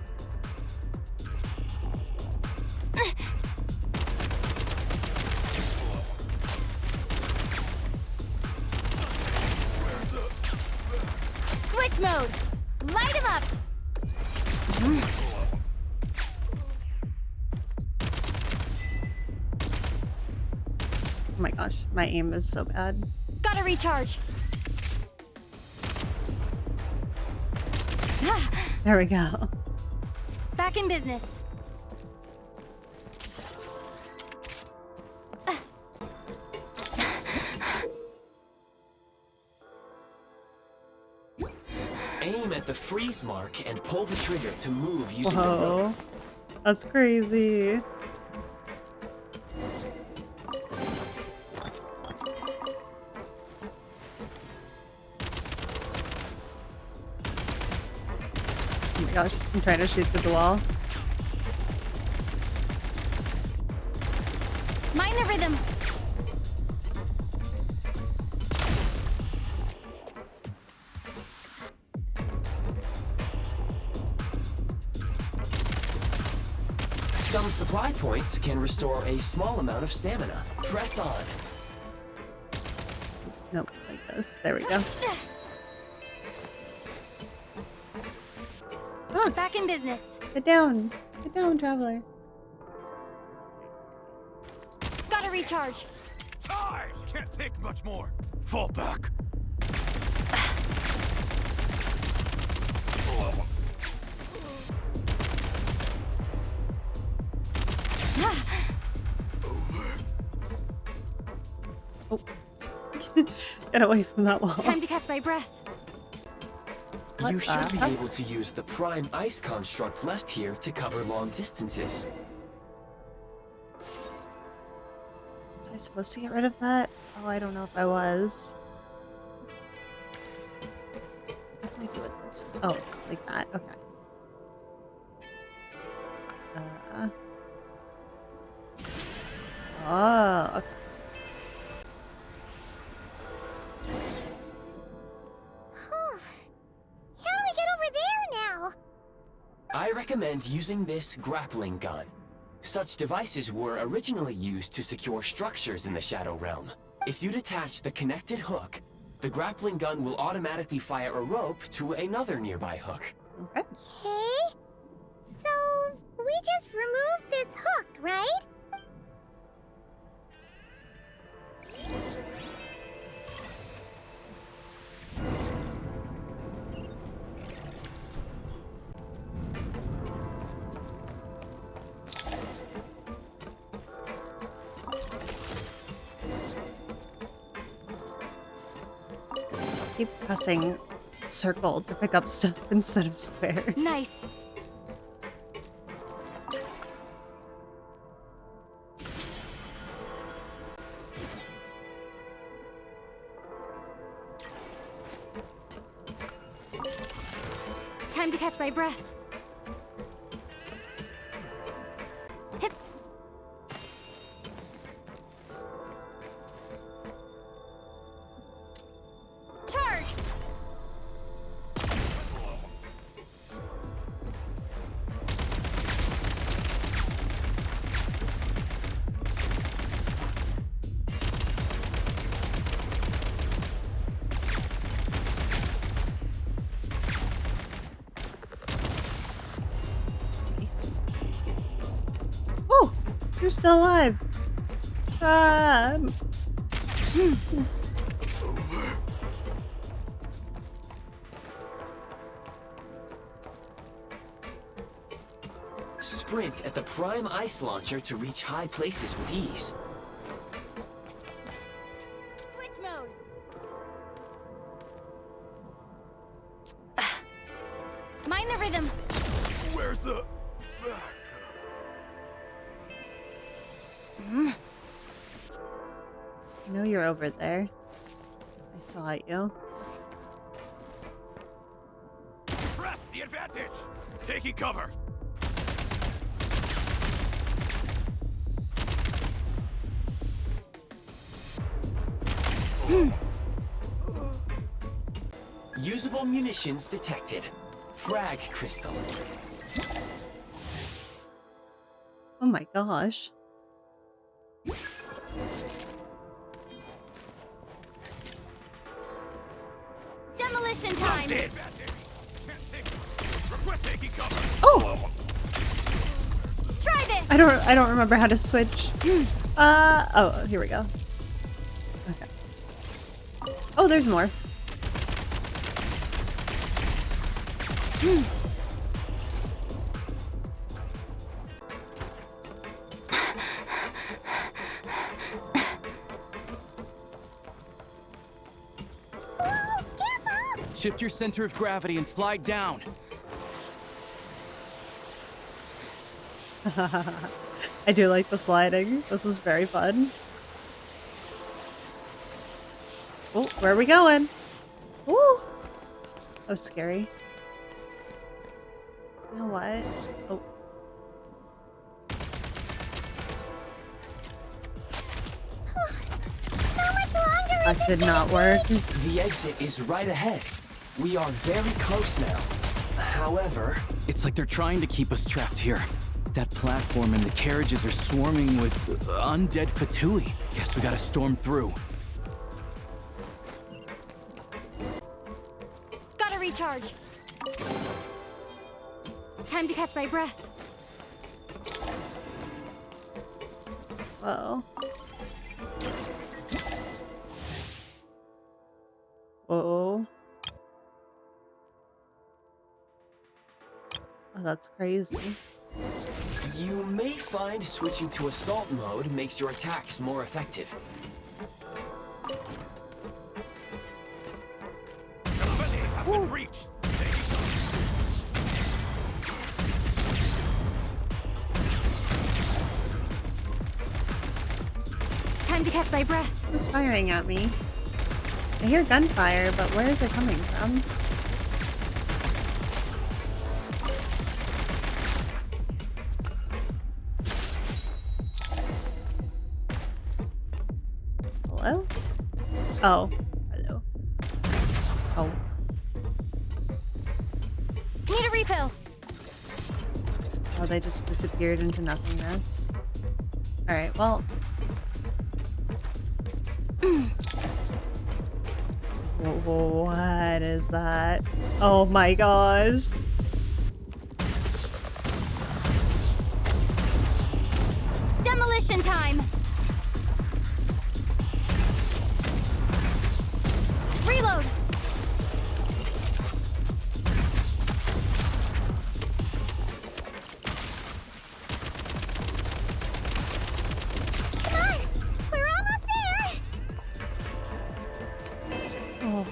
[SPEAKER 4] Switch mode! Light him up!
[SPEAKER 1] Oh my gosh, my aim is so bad.
[SPEAKER 4] Gotta recharge!
[SPEAKER 1] There we go.
[SPEAKER 4] Back in business.
[SPEAKER 5] Aim at the freeze mark and pull the trigger to move using the
[SPEAKER 1] Whoa.
[SPEAKER 5] rope.
[SPEAKER 1] That's crazy. Oh my gosh, I'm trying to shoot through the wall.
[SPEAKER 4] Mind the rhythm!
[SPEAKER 5] Some supply points can restore a small amount of stamina. Press on.
[SPEAKER 1] Nope, like this. There we go. Ah,
[SPEAKER 4] Back in business.
[SPEAKER 1] get down. Get down, traveler.
[SPEAKER 4] Gotta recharge.
[SPEAKER 19] Charge! Can't take much more. Fall back.
[SPEAKER 1] Oh. Get away from that wall.
[SPEAKER 4] Time to catch my breath.
[SPEAKER 5] You
[SPEAKER 1] What
[SPEAKER 5] should
[SPEAKER 1] the
[SPEAKER 5] be
[SPEAKER 1] heck?
[SPEAKER 5] able to use the prime ice construct left here to cover long distances.
[SPEAKER 1] Was I supposed to get rid of that? Oh, I don't know if I was. What do I do with this? Oh, like that. Okay. Oh, okay.
[SPEAKER 2] How do we get over there now?
[SPEAKER 5] I recommend using this grappling gun. Such devices were originally used to secure structures in the Shadow Realm. If you detach the connected hook, the grappling gun will automatically fire a rope to another nearby hook.
[SPEAKER 1] Okay.
[SPEAKER 2] Okay. So, we just remove this hook, right?
[SPEAKER 1] Keep pressing circle to pick up stuff instead of square.
[SPEAKER 4] Nice. Time to catch my breath. Hip. Charge.
[SPEAKER 1] Nice. Oh, you're still alive.
[SPEAKER 5] Sprint at the prime ice launcher to reach high places with ease.
[SPEAKER 4] Switch mode. Mind the rhythm.
[SPEAKER 19] Where's the...
[SPEAKER 1] I know you're over there. I saw you.
[SPEAKER 19] Press the advantage! Taking cover!
[SPEAKER 5] Usable munitions detected. Frag crystal.
[SPEAKER 1] Oh my gosh.
[SPEAKER 4] Demolition time.
[SPEAKER 19] Request taking cover!
[SPEAKER 1] Oh!
[SPEAKER 4] Try this.
[SPEAKER 1] I don't remember how to switch. Oh, here we go. Okay. Oh, there's more.
[SPEAKER 11] Shift your center of gravity and slide down.
[SPEAKER 1] I do like the sliding. This is very fun. Oh, where are we going? Ooh! That was scary. Now what? Oh.
[SPEAKER 2] How much longer
[SPEAKER 1] That did not work.
[SPEAKER 5] The exit is right ahead. We are very close now. However...
[SPEAKER 11] It's like they're trying to keep us trapped here. That platform and the carriages are swarming with undead Fatui. Guess we gotta storm through.
[SPEAKER 4] Gotta recharge. Time to catch my breath.
[SPEAKER 1] Whoa. Whoa. Oh, that's crazy.
[SPEAKER 5] You may find switching to assault mode makes your attacks more effective.
[SPEAKER 19] Have been breached.
[SPEAKER 4] Time to catch my breath.
[SPEAKER 1] Who's firing at me? I hear gunfire, but where is it coming from? Hello? Oh, hello. Oh.
[SPEAKER 4] Need a refill.
[SPEAKER 1] I just disappeared into nothingness. Alright, well. What is that? Oh my gosh.
[SPEAKER 4] Demolition time! Reload!
[SPEAKER 2] Come on! We're almost there!
[SPEAKER 1] Oh.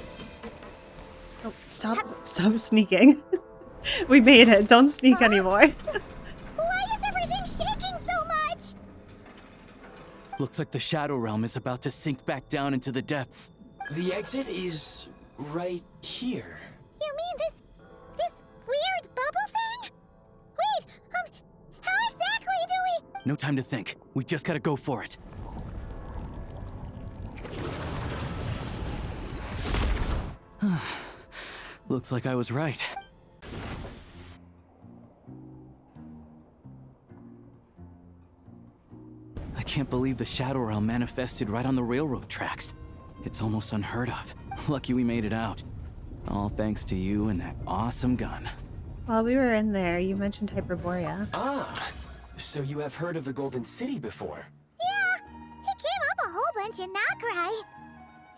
[SPEAKER 1] Oh, stop sneaking. We made it. Don't sneak anymore.
[SPEAKER 2] Why is everything shaking so much?
[SPEAKER 11] Looks like the Shadow Realm is about to sink back down into the depths.
[SPEAKER 5] The exit is right here.
[SPEAKER 2] You mean this weird bubble thing? Wait, how exactly do we?
[SPEAKER 11] No time to think. We just gotta go for it. Looks like I was right. I can't believe the Shadow Realm manifested right on the railroad tracks. It's almost unheard of. Lucky we made it out. All thanks to you and that awesome gun.
[SPEAKER 1] While we were in there, you mentioned Hyperborea.
[SPEAKER 5] Ah, so you have heard of the Golden City before?
[SPEAKER 2] Yeah, it came up a whole bunch in Nokrai.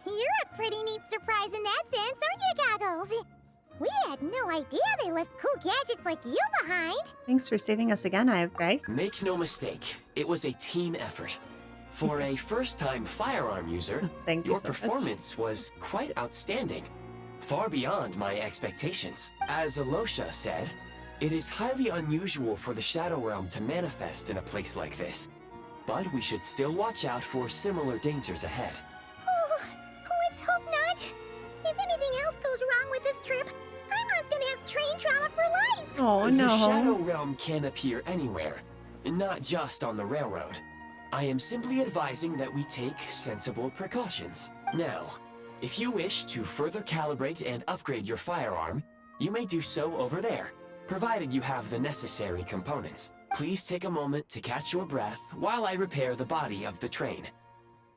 [SPEAKER 2] You're a pretty neat surprise in that sense, aren't you, Goggles? We had no idea they left cool gadgets like you behind.
[SPEAKER 1] Thanks for saving us again, I have Grey.
[SPEAKER 5] Make no mistake, it was a team effort. For a first-time firearm user,
[SPEAKER 1] Thank you
[SPEAKER 5] your
[SPEAKER 1] so much.
[SPEAKER 5] performance was quite outstanding. Far beyond my expectations. As Alosha said, it is highly unusual for the Shadow Realm to manifest in a place like this. But we should still watch out for similar dangers ahead.
[SPEAKER 2] Oh, let's hope not. If anything else goes wrong with this trip, Paimon's gonna have train trauma for life.
[SPEAKER 1] Oh
[SPEAKER 5] The
[SPEAKER 1] no.
[SPEAKER 5] Shadow Realm can appear anywhere, not just on the railroad. I am simply advising that we take sensible precautions. Now, if you wish to further calibrate and upgrade your firearm, you may do so over there, provided you have the necessary components. Please take a moment to catch your breath while I repair the body of the train.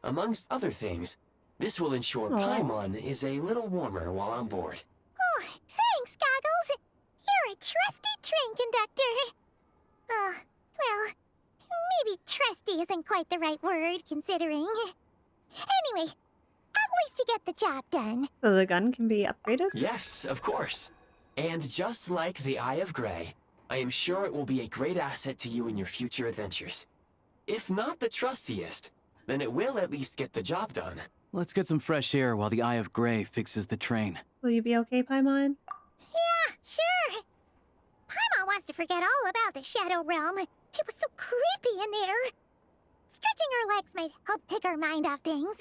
[SPEAKER 5] Amongst other things, this will ensure Paimon is a little warmer while on board.
[SPEAKER 2] Oh, thanks, Goggles. You're a trusty train conductor. Well, maybe trusty isn't quite the right word, considering. Anyway, at least you get the job done.
[SPEAKER 1] So the gun can be upgraded?
[SPEAKER 5] Yes, of course. And just like the Eye of Grey, I am sure it will be a great asset to you in your future adventures. If not the trustiest, then it will at least get the job done.
[SPEAKER 11] Let's get some fresh air while the Eye of Grey fixes the train.
[SPEAKER 1] Will you be okay, Paimon?
[SPEAKER 2] Yeah, sure. Paimon wants to forget all about the Shadow Realm. It was so creepy in there. Stretching her legs might help take her mind off things.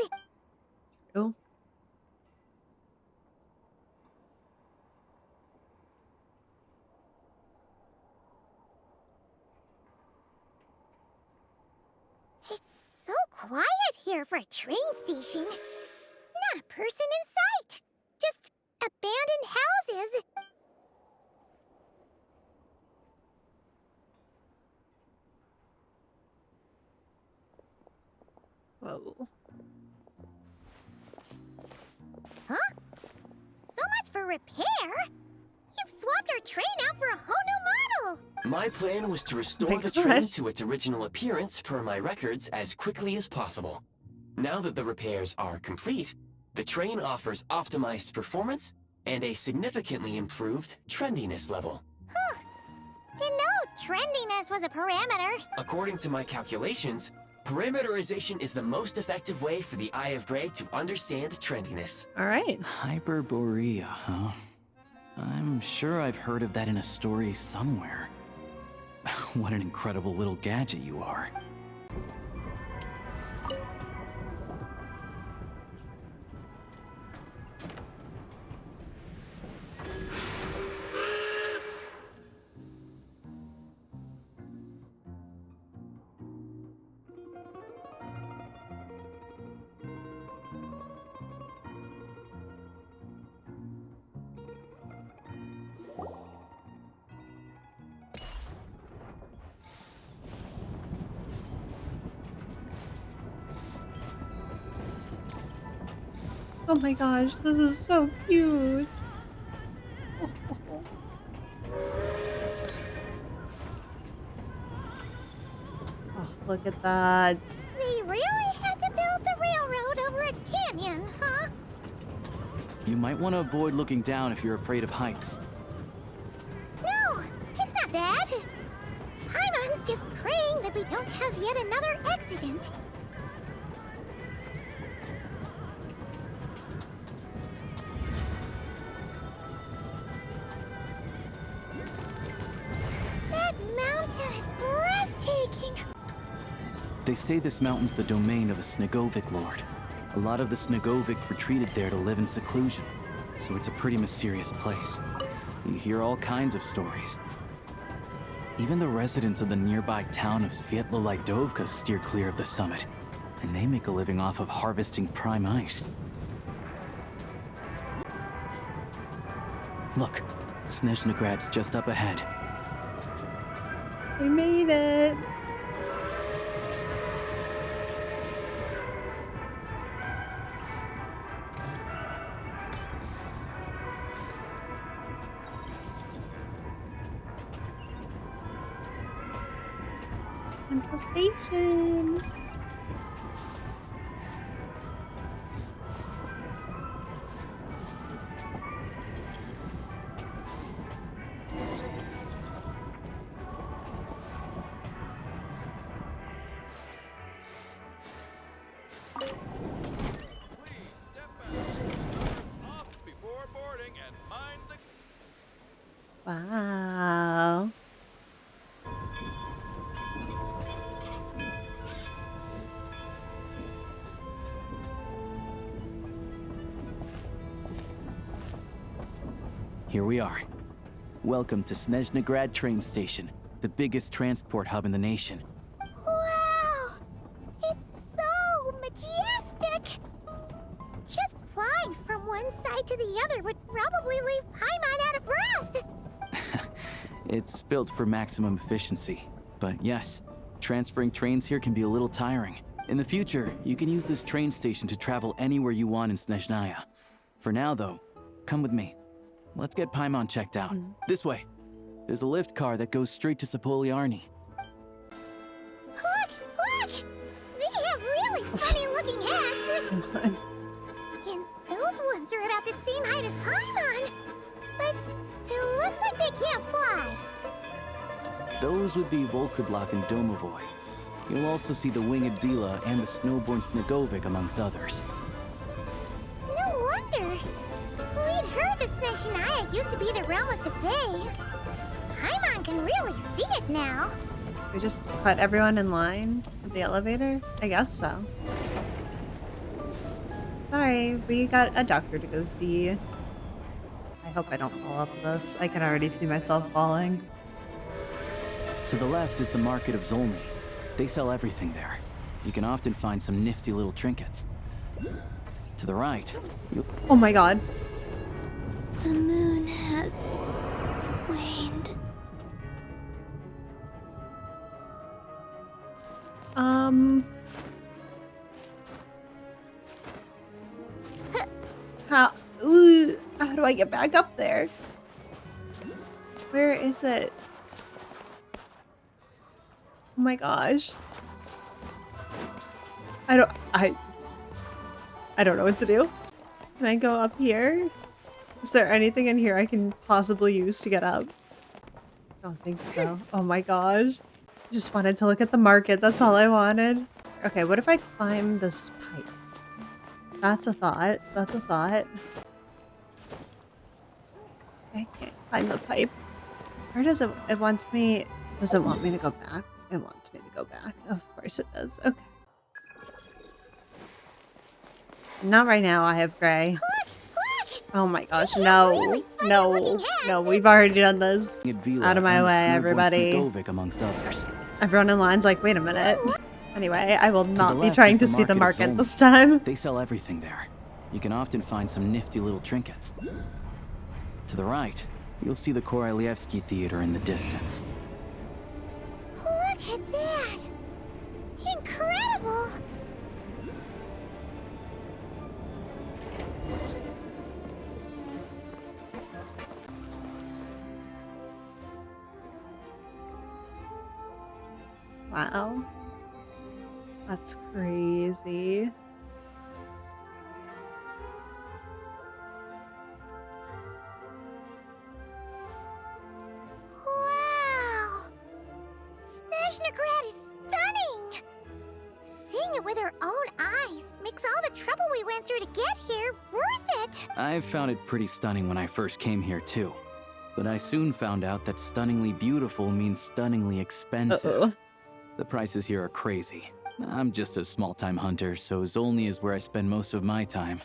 [SPEAKER 1] True.
[SPEAKER 2] It's so quiet here for a train station. Not a person in sight. Just abandoned houses.
[SPEAKER 1] Whoa.
[SPEAKER 2] Huh? So much for repair. You've swapped our train out for a whole new model.
[SPEAKER 5] My plan was to restore
[SPEAKER 1] My
[SPEAKER 5] the train
[SPEAKER 1] gosh.
[SPEAKER 5] to its original appearance per my records as quickly as possible. Now that the repairs are complete, the train offers optimized performance and a significantly improved trendiness level.
[SPEAKER 2] Huh. Didn't know trendiness was a parameter.
[SPEAKER 5] According to my calculations, parameterization is the most effective way for the Eye of Grey to understand trendiness.
[SPEAKER 1] All right.
[SPEAKER 11] Hyperborea, huh? I'm sure I've heard of that in a story somewhere. What an incredible little gadget you are.
[SPEAKER 1] Oh my gosh, this is so cute. Oh, look at that.
[SPEAKER 2] They really had to build the railroad over a canyon, huh?
[SPEAKER 11] You might want to avoid looking down if you're afraid of heights.
[SPEAKER 2] No, it's not that. Paimon's just praying that we don't have yet another accident. That mountain is breathtaking.
[SPEAKER 11] They say this mountain's the domain of a Snegovic lord. A lot of the Snegovic retreated there to live in seclusion, so it's a pretty mysterious place. You hear all kinds of stories. Even the residents of the nearby town of Svietlo-Lidovka steer clear of the summit, and they make a living off of harvesting prime ice. Look, Snezhnagrad's just up ahead.
[SPEAKER 1] We made it. Central Station. Wow.
[SPEAKER 11] Here we are. Welcome to Snezhnagrad train station, the biggest transport hub in the nation.
[SPEAKER 2] Wow! It's so majestic! Just flying from one side to the other would probably leave Paimon out of breath!
[SPEAKER 11] It's built for maximum efficiency. But yes, transferring trains here can be a little tiring. In the future, you can use this train station to travel anywhere you want in Snezhnaya. For now, though, come with me. Let's get Paimon checked out. This way. There's a lift car that goes straight to Sapoliarni.
[SPEAKER 2] Look! Look! They have really funny-looking hats! And those ones are about the same height as Paimon! But it looks like they can't fly!
[SPEAKER 11] Those would be Volkerdlak and Domovoy. You'll also see the winged Vila and the snowborn Snegovic, amongst others.
[SPEAKER 2] No wonder! We'd heard that Snezhnaya used to be the realm of the Fae. Paimon can really see it now.
[SPEAKER 1] We just put everyone in line at the elevator? I guess so. Sorry, we got a doctor to go see. I hope I don't fall off this. I can already see myself falling.
[SPEAKER 11] To the left is the market of Zolny. They sell everything there. You can often find some nifty little trinkets. To the right,
[SPEAKER 1] oh my god.
[SPEAKER 3] The moon has waned.
[SPEAKER 1] How do I get back up there? Where is it? Oh my gosh. I don't know what to do. Can I go up here? Is there anything in here I can possibly use to get up? I don't think so. Oh my gosh. I just wanted to look at the market. That's all I wanted. Okay, what if I climb this pipe? That's a thought. That's a thought. I can't climb the pipe. Where does it wants me? Does it want me to go back? It wants me to go back. Of course it does. Okay. Not right now. I have gray. Oh my gosh, no. No. No, we've already done this. Out of my way, everybody.
[SPEAKER 11] Amongst others.
[SPEAKER 1] Everyone in line's like, wait a minute. Anyway, I will not be trying to see the market this time.
[SPEAKER 11] They sell everything there. You can often find some nifty little trinkets. To the right, you'll see the Korolyevsky Theater in the distance.
[SPEAKER 2] Look at that! Incredible!
[SPEAKER 1] Wow. That's crazy.
[SPEAKER 2] Wow! Snezhnagrad is stunning! Seeing it with our own eyes makes all the trouble we went through to get here worth it!
[SPEAKER 11] I found it pretty stunning when I first came here too. But I soon found out that stunningly beautiful means stunningly expensive.
[SPEAKER 1] Uh-oh.
[SPEAKER 11] The prices here are crazy. I'm just a small-time hunter, so Zolny is where I spend most of my time.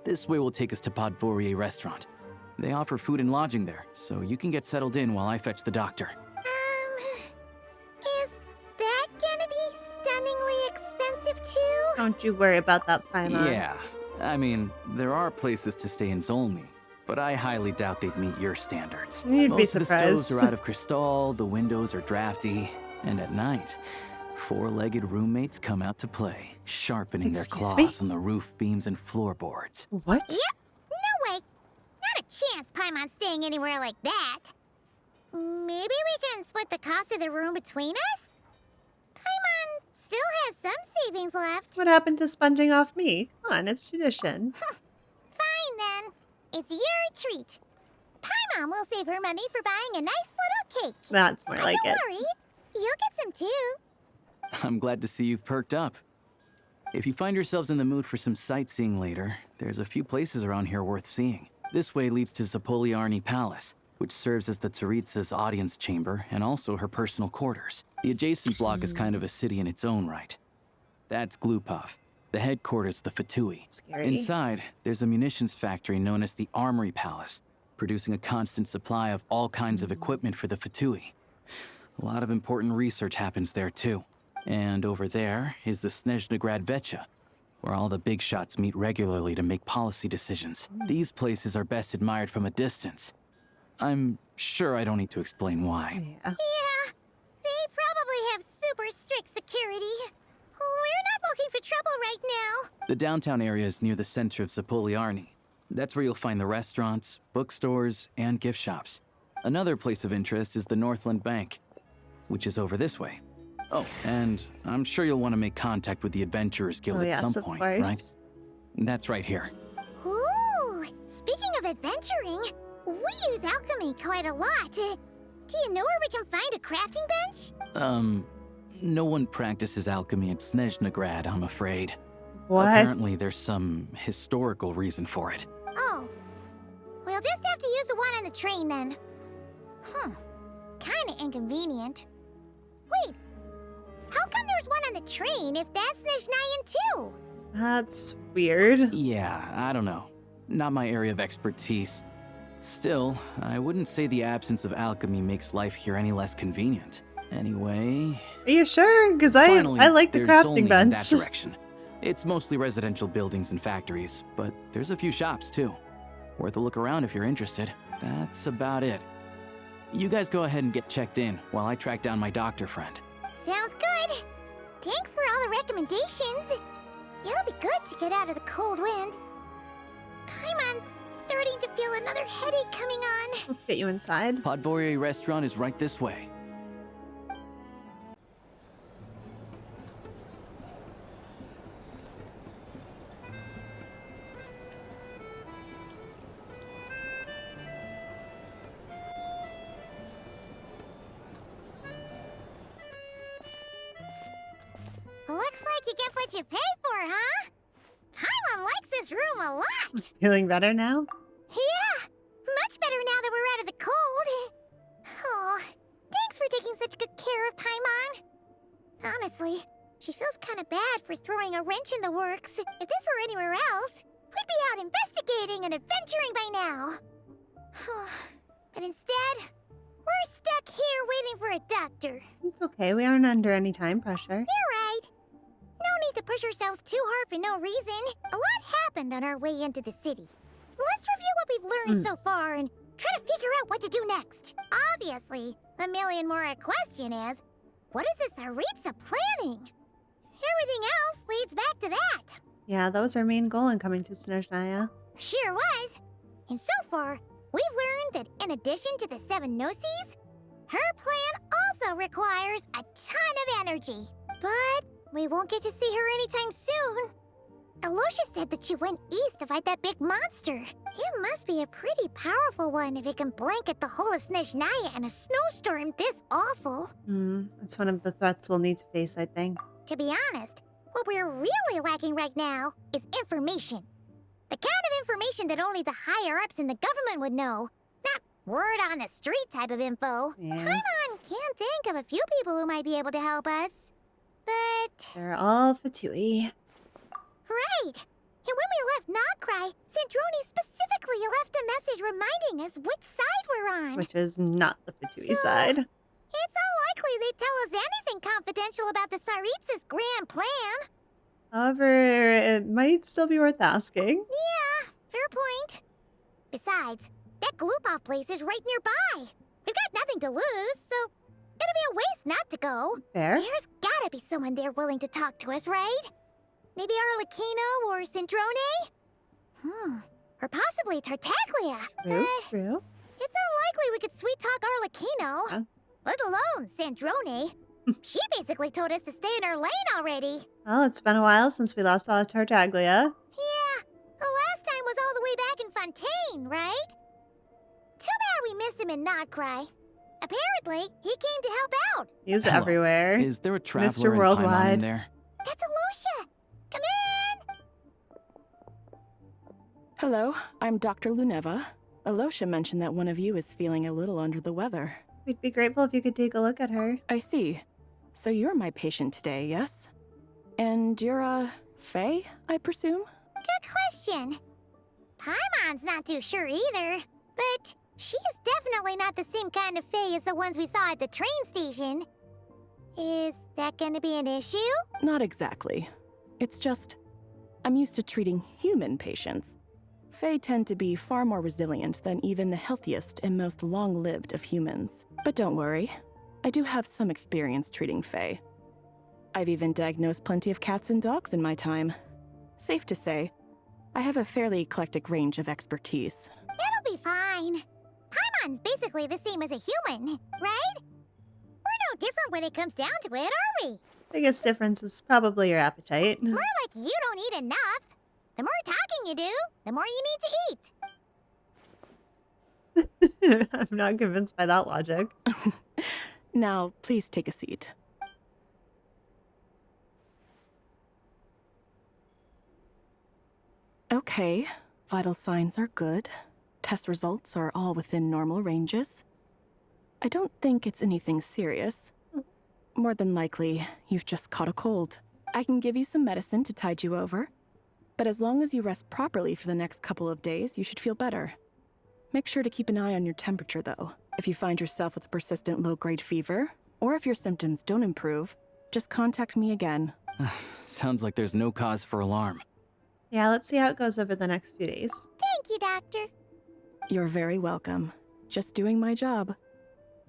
[SPEAKER 11] This way will take us to Podvorier restaurant. They offer food and lodging there, so you can get settled in while I fetch the doctor.
[SPEAKER 2] Is that gonna be stunningly expensive too?
[SPEAKER 1] Don't you worry about that, Paimon.
[SPEAKER 11] Yeah, I mean, there are places to stay in Zolny, but I highly doubt they'd meet your standards.
[SPEAKER 1] You'd be
[SPEAKER 11] Most of the stoves
[SPEAKER 1] surprised.
[SPEAKER 11] are out of crystal, the windows are drafty, and at night, four-legged roommates come out to play, sharpening their
[SPEAKER 1] Excuse me?
[SPEAKER 11] claws on the roof beams and floorboards.
[SPEAKER 1] What?
[SPEAKER 2] Yep, no way! Not a chance Paimon's staying anywhere like that. Maybe we can split the cost of the room between us? Paimon still has some savings left.
[SPEAKER 1] What happened to sponging off me? Come on, it's tradition.
[SPEAKER 2] Fine then. It's your treat. Paimon will save her money for buying a nice little cake.
[SPEAKER 1] That's more like
[SPEAKER 2] Don't
[SPEAKER 1] it.
[SPEAKER 2] worry, you'll get some too.
[SPEAKER 11] I'm glad to see you've perked up. If you find yourselves in the mood for some sightseeing later, there's a few places around here worth seeing. This way leads to Zapoliarny Palace, which serves as the Tsaritsa's audience chamber and also her personal quarters. The adjacent block is kind of a city in its own right. That's Glupov, the headquarters of the Fatui.
[SPEAKER 1] Scary.
[SPEAKER 11] Inside, there's a munitions factory known as the Armory Palace, producing a constant supply of all kinds of equipment for the Fatui. A lot of important research happens there too. And over there is the Snezhnagrad Vecha, where all the big shots meet regularly to make policy decisions. These places are best admired from a distance. I'm sure I don't need to explain why.
[SPEAKER 1] Yeah.
[SPEAKER 2] Yeah, they probably have super strict security. We're not looking for trouble right now.
[SPEAKER 11] The downtown area is near the center of Zapoliarny. That's where you'll find the restaurants, bookstores, and gift shops. Another place of interest is the Northland Bank, which is over this way. Oh, and I'm sure you'll want to make contact with the Adventurers Guild
[SPEAKER 1] Oh,
[SPEAKER 11] at
[SPEAKER 1] yes,
[SPEAKER 11] some
[SPEAKER 1] of
[SPEAKER 11] point,
[SPEAKER 1] course.
[SPEAKER 11] right? That's right here.
[SPEAKER 2] Ooh, speaking of adventuring, we use alchemy quite a lot. Do you know where we can find a crafting bench?
[SPEAKER 11] No one practices alchemy at Snezhnagrad, I'm afraid.
[SPEAKER 1] What?
[SPEAKER 11] Apparently there's some historical reason for it.
[SPEAKER 2] Oh, we'll just have to use the one on the train then. Kinda inconvenient. Wait, how come there's one on the train if that's Snezhnayan too?
[SPEAKER 1] That's weird.
[SPEAKER 11] Yeah, I don't know. Not my area of expertise. Still, I wouldn't say the absence of alchemy makes life here any less convenient. Anyway...
[SPEAKER 1] Are you sure? Because I like the
[SPEAKER 11] there's
[SPEAKER 1] crafting
[SPEAKER 11] only in
[SPEAKER 1] bench.
[SPEAKER 11] that direction. It's mostly residential buildings and factories, but there's a few shops too. Worth a look around if you're interested. That's about it. You guys go ahead and get checked in while I track down my doctor friend.
[SPEAKER 2] Sounds good. Thanks for all the recommendations. It'll be good to get out of the cold wind. Paimon's starting to feel another headache coming on.
[SPEAKER 1] Let's get you inside.
[SPEAKER 11] Podvorier restaurant is right this way.
[SPEAKER 2] Looks like you get what you pay for, huh? Paimon likes this room a lot.
[SPEAKER 1] Feeling better now?
[SPEAKER 2] Yeah, much better now that we're out of the cold. Oh, thanks for taking such good care of Paimon. Honestly, she feels kind of bad for throwing a wrench in the works. If this were anywhere else, we'd be out investigating and adventuring by now. But instead, we're stuck here waiting for a doctor.
[SPEAKER 1] It's okay. We aren't under any time pressure.
[SPEAKER 2] You're right. No need to push ourselves too hard for no reason. A lot happened on our way into the city. Let's review what we've learned so far and try to figure out what to do next. Obviously, a million more a question is, what is this Tsaritsa planning? Everything else leads back to that.
[SPEAKER 1] Yeah, that was our main goal in coming to Snezhnaya.
[SPEAKER 2] Sure was. And so far, we've learned that in addition to the 7 Gnosis, her plan also requires a ton of energy. But we won't get to see her anytime soon. Alosha said that she went east to fight that big monster. It must be a pretty powerful one if it can blanket the whole of Snezhnaya in a snowstorm this awful.
[SPEAKER 1] That's one of the threats we'll need to face, I think.
[SPEAKER 2] To be honest, what we're really lacking right now is information. The kind of information that only the higher-ups in the government would know. Not word on the street type of info.
[SPEAKER 1] Yeah.
[SPEAKER 2] Paimon can think of a few people who might be able to help us. But...
[SPEAKER 1] They're all Fatui.
[SPEAKER 2] Right. And when we left Notcry, Sandrone specifically left a message reminding us which side we're on.
[SPEAKER 1] Which is not the Fatui side.
[SPEAKER 2] It's unlikely they'd tell us anything confidential about the Tsaritsa's grand plan.
[SPEAKER 1] However, it might still be worth asking.
[SPEAKER 2] Yeah, fair point. Besides, that Gloopov place is right nearby. We've got nothing to lose, so it'd be a waste not to go.
[SPEAKER 1] Fair.
[SPEAKER 2] There's gotta be someone there willing to talk to us, right? Maybe Arlecchino or Sandrone? Or possibly Tartaglia.
[SPEAKER 1] True.
[SPEAKER 2] It's unlikely we could sweet-talk Arlecchino, let alone Sandrone. She basically told us to stay in her lane already.
[SPEAKER 1] Well, it's been a while since we last saw Tartaglia.
[SPEAKER 2] Yeah, the last time was all the way back in Fontaine, right? Too bad we missed him in Notcry. Apparently, he came to help out.
[SPEAKER 1] He's everywhere.
[SPEAKER 11] Is there a traveler
[SPEAKER 1] Mr.
[SPEAKER 11] in Paimon
[SPEAKER 1] Worldwide.
[SPEAKER 11] in there?
[SPEAKER 2] That's Alosha. Come in!
[SPEAKER 15] Hello, I'm Dr. Luneva. Alosha mentioned that one of you is feeling a little under the weather.
[SPEAKER 1] We'd be grateful if you could take a look at her.
[SPEAKER 15] I see. So you're my patient today, yes? And you're, Faye, I presume?
[SPEAKER 2] Good question. Paimon's not too sure either, but she's definitely not the same kind of Fae as the ones we saw at the train station. Is that gonna be an issue?
[SPEAKER 15] Not exactly. It's just, I'm used to treating human patients. Fae tend to be far more resilient than even the healthiest and most long-lived of humans. But don't worry, I do have some experience treating Fae. I've even diagnosed plenty of cats and dogs in my time. Safe to say, I have a fairly eclectic range of expertise.
[SPEAKER 2] It'll be fine. Paimon's basically the same as a human, right? We're no different when it comes down to it, are we?
[SPEAKER 1] Biggest difference is probably your appetite.
[SPEAKER 2] More like you don't eat enough. The more talking you do, the more you need to eat.
[SPEAKER 1] I'm not convinced by that logic.
[SPEAKER 15] Now, please take a seat. Okay, vital signs are good. Test results are all within normal ranges. I don't think it's anything serious. More than likely, you've just caught a cold. I can give you some medicine to tide you over. But as long as you rest properly for the next couple of days, you should feel better. Make sure to keep an eye on your temperature, though. If you find yourself with a persistent low-grade fever, or if your symptoms don't improve, just contact me again.
[SPEAKER 11] Sounds like there's no cause for alarm.
[SPEAKER 1] Yeah, let's see how it goes over the next few days.
[SPEAKER 2] Thank you, Doctor.
[SPEAKER 15] You're very welcome. Just doing my job.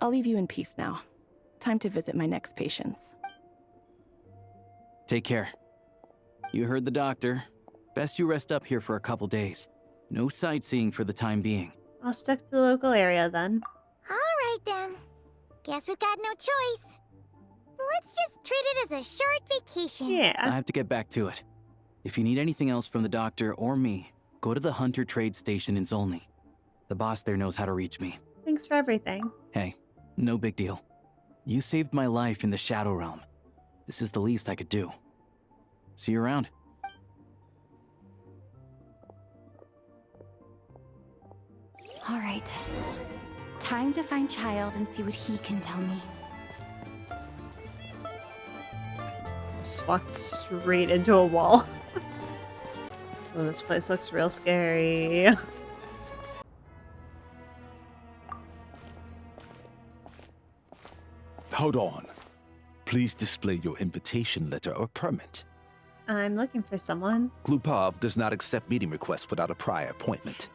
[SPEAKER 15] I'll leave you in peace now. Time to visit my next patients.
[SPEAKER 11] Take care. You heard the doctor. Best you rest up here for a couple days. No sightseeing for the time being.
[SPEAKER 1] I'll stick to the local area then.
[SPEAKER 2] All right then. Guess we've got no choice. Let's just treat it as a short vacation.
[SPEAKER 11] I have to get back to it. If you need anything else from the doctor or me, go to the Hunter Trade Station in Zolny. The boss there knows how to reach me.
[SPEAKER 1] Thanks for everything.
[SPEAKER 11] Hey, no big deal. You saved my life in the Shadow Realm. This is the least I could do. See you around.
[SPEAKER 4] All right. Time to find Child and see what he can tell me.
[SPEAKER 1] Just walked straight into a wall. Oh, this place looks real scary.
[SPEAKER 19] Hold on. Please display your invitation letter or permit.
[SPEAKER 1] I'm looking for someone.
[SPEAKER 19] Glupov does not accept meeting requests without a prior appointment.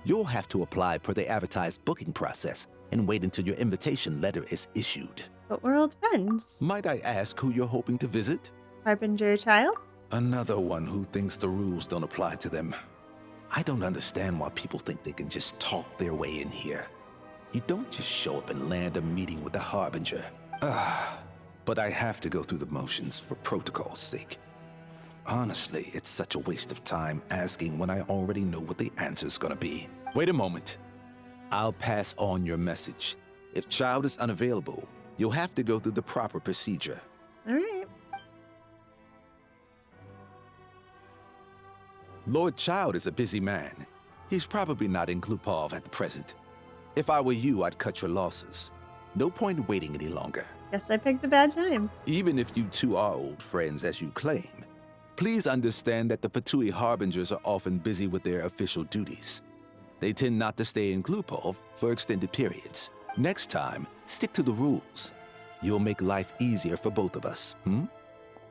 [SPEAKER 19] You'll have to apply per the advertised booking process and wait until your invitation letter is issued.
[SPEAKER 1] But we're old friends.
[SPEAKER 19] Might I ask who you're hoping to visit?
[SPEAKER 1] Harbinger Child?
[SPEAKER 19] Another one who thinks the rules don't apply to them. I don't understand why people think they can just talk their way in here. You don't just show up and land a meeting with the Harbinger. But I have to go through the motions for protocol's sake. Honestly, it's such a waste of time asking when I already know what the answer's gonna be. Wait a moment. I'll pass on your message. If Child is unavailable, you'll have to go through the proper procedure.
[SPEAKER 1] All right.
[SPEAKER 19] Lord Child is a busy man. He's probably not in Glupov at the present. If I were you, I'd cut your losses. No point waiting any longer.
[SPEAKER 1] Guess I picked a bad time.
[SPEAKER 19] Even if you two are old friends as you claim, please understand that the Fatui Harbingers are often busy with their official duties. They tend not to stay in Glupov for extended periods. Next time, stick to the rules. You'll make life easier for both of us,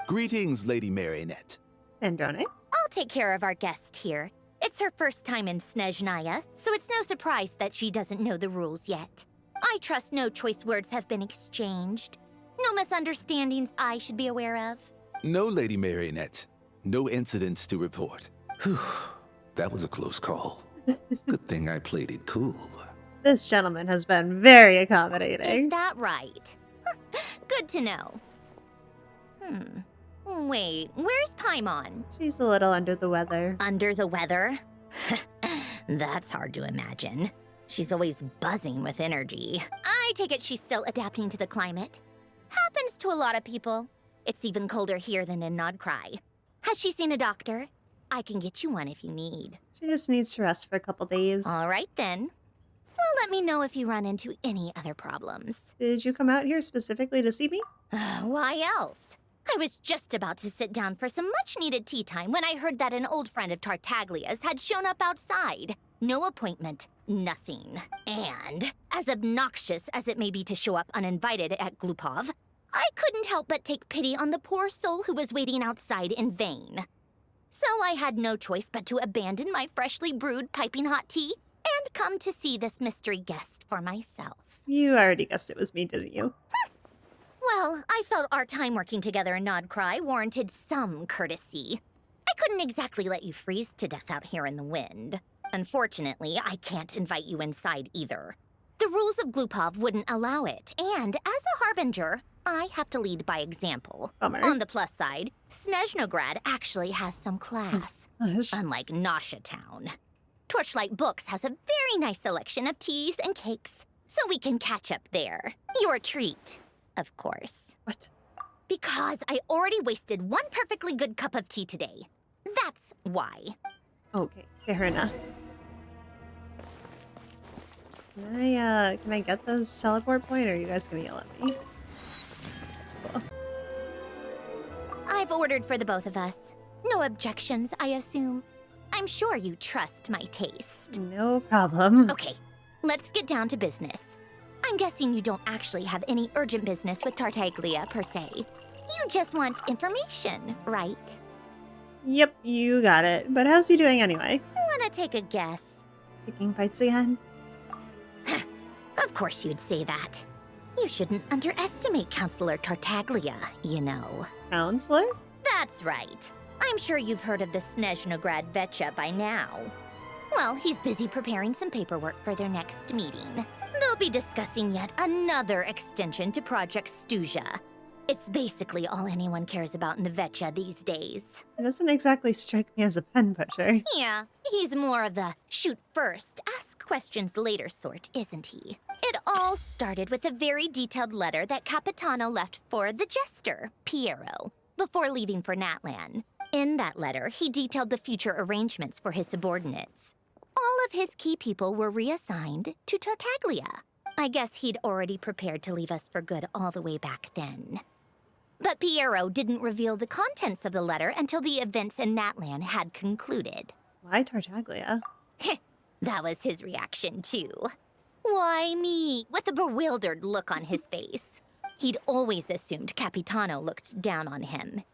[SPEAKER 19] Greetings, Lady Marionette.
[SPEAKER 1] Androne?
[SPEAKER 20] I'll take care of our guest here. It's her first time in Snezhnaya, so it's no surprise that she doesn't know the rules yet. I trust no choice words have been exchanged. No misunderstandings I should be aware of.
[SPEAKER 19] No, Lady Marionette. No incidents to report. Whew, that was a close call. Good thing I played it cool.
[SPEAKER 1] This gentleman has been very accommodating.
[SPEAKER 20] Is that right? Good to know. Wait, where's Paimon?
[SPEAKER 1] She's a little under the weather.
[SPEAKER 20] Under the weather? That's hard to imagine. She's always buzzing with energy. I take it she's still adapting to the climate. Happens to a lot of people. It's even colder here than in Nodcry. Has she seen a doctor? I can get you one if you need.
[SPEAKER 1] She just needs to rest for a couple days.
[SPEAKER 20] All right then. Well, let me know if you run into any other problems.
[SPEAKER 1] Did you come out here specifically to see me?
[SPEAKER 20] Why else? I was just about to sit down for some much-needed tea time when I heard that an old friend of Tartaglia's had shown up outside. No appointment, nothing. And, as obnoxious as it may be to show up uninvited at Glupov, I couldn't help but take pity on the poor soul who was waiting outside in vain. So I had no choice but to abandon my freshly brewed piping hot tea and come to see this mystery guest for myself.
[SPEAKER 1] You already guessed it was me, didn't you?
[SPEAKER 20] Well, I felt our time working together in Nodcry warranted some courtesy. I couldn't exactly let you freeze to death out here in the wind. Unfortunately, I can't invite you inside either. The rules of Glupov wouldn't allow it, and as a harbinger, I have to lead by example.
[SPEAKER 1] Bummer.
[SPEAKER 20] On the plus side, Snezhnograd actually has some class, unlike Nosha Town. Torchlight Books has a very nice selection of teas and cakes, so we can catch up there. Your treat, of course.
[SPEAKER 1] What?
[SPEAKER 20] Because I already wasted one perfectly good cup of tea today. That's why.
[SPEAKER 1] Okay, fair enough. Can I get this teleport point, or are you guys gonna yell at me? Cool.
[SPEAKER 20] I've ordered for the both of us. No objections, I assume. I'm sure you trust my taste.
[SPEAKER 1] No problem.
[SPEAKER 20] Okay, let's get down to business. I'm guessing you don't actually have any urgent business with Tartaglia, per se. You just want information, right?
[SPEAKER 1] Yep, you got it. But how's he doing anyway?
[SPEAKER 20] Wanna take a guess?
[SPEAKER 1] Picking fights again?
[SPEAKER 20] Of course you'd say that. You shouldn't underestimate Counselor Tartaglia, you know.
[SPEAKER 1] Counselor?
[SPEAKER 20] That's right. I'm sure you've heard of the Snezhnograd Vecha by now. Well, he's busy preparing some paperwork for their next meeting. They'll be discussing yet another extension to Project Stuzha. It's basically all anyone cares about in the Vecha these days.
[SPEAKER 1] It doesn't exactly strike me as a pen pusher.
[SPEAKER 20] Yeah, he's more of the shoot first, ask questions later sort, isn't he? It all started with a very detailed letter that Capitano left for the jester, Piero, before leaving for Natlan. In that letter, he detailed the future arrangements for his subordinates. All of his key people were reassigned to Tartaglia. I guess he'd already prepared to leave us for good all the way back then. But Piero didn't reveal the contents of the letter until the events in Natlan had concluded.
[SPEAKER 1] Why Tartaglia?
[SPEAKER 20] That was his reaction, too. Why me? With a bewildered look on his face. He'd always assumed Capitano looked down on him.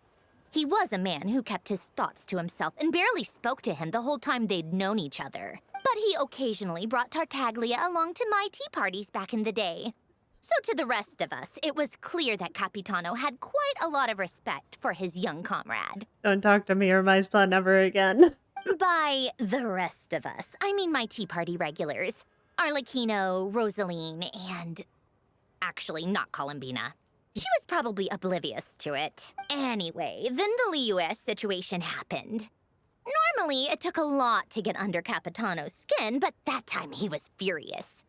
[SPEAKER 20] He was a man who kept his thoughts to himself and barely spoke to him the whole time they'd known each other. But he occasionally brought Tartaglia along to my tea parties back in the day. So to the rest of us, it was clear that Capitano had quite a lot of respect for his young comrade.
[SPEAKER 1] Don't talk to me or my son ever again.
[SPEAKER 20] By the rest of us, I mean my tea party regulars. Arlecchino, Rosaline, and... actually not Columbina. She was probably oblivious to it. Anyway, then the Liu-S situation happened. Normally, it took a lot to get under Capitano's skin, but that time he was furious.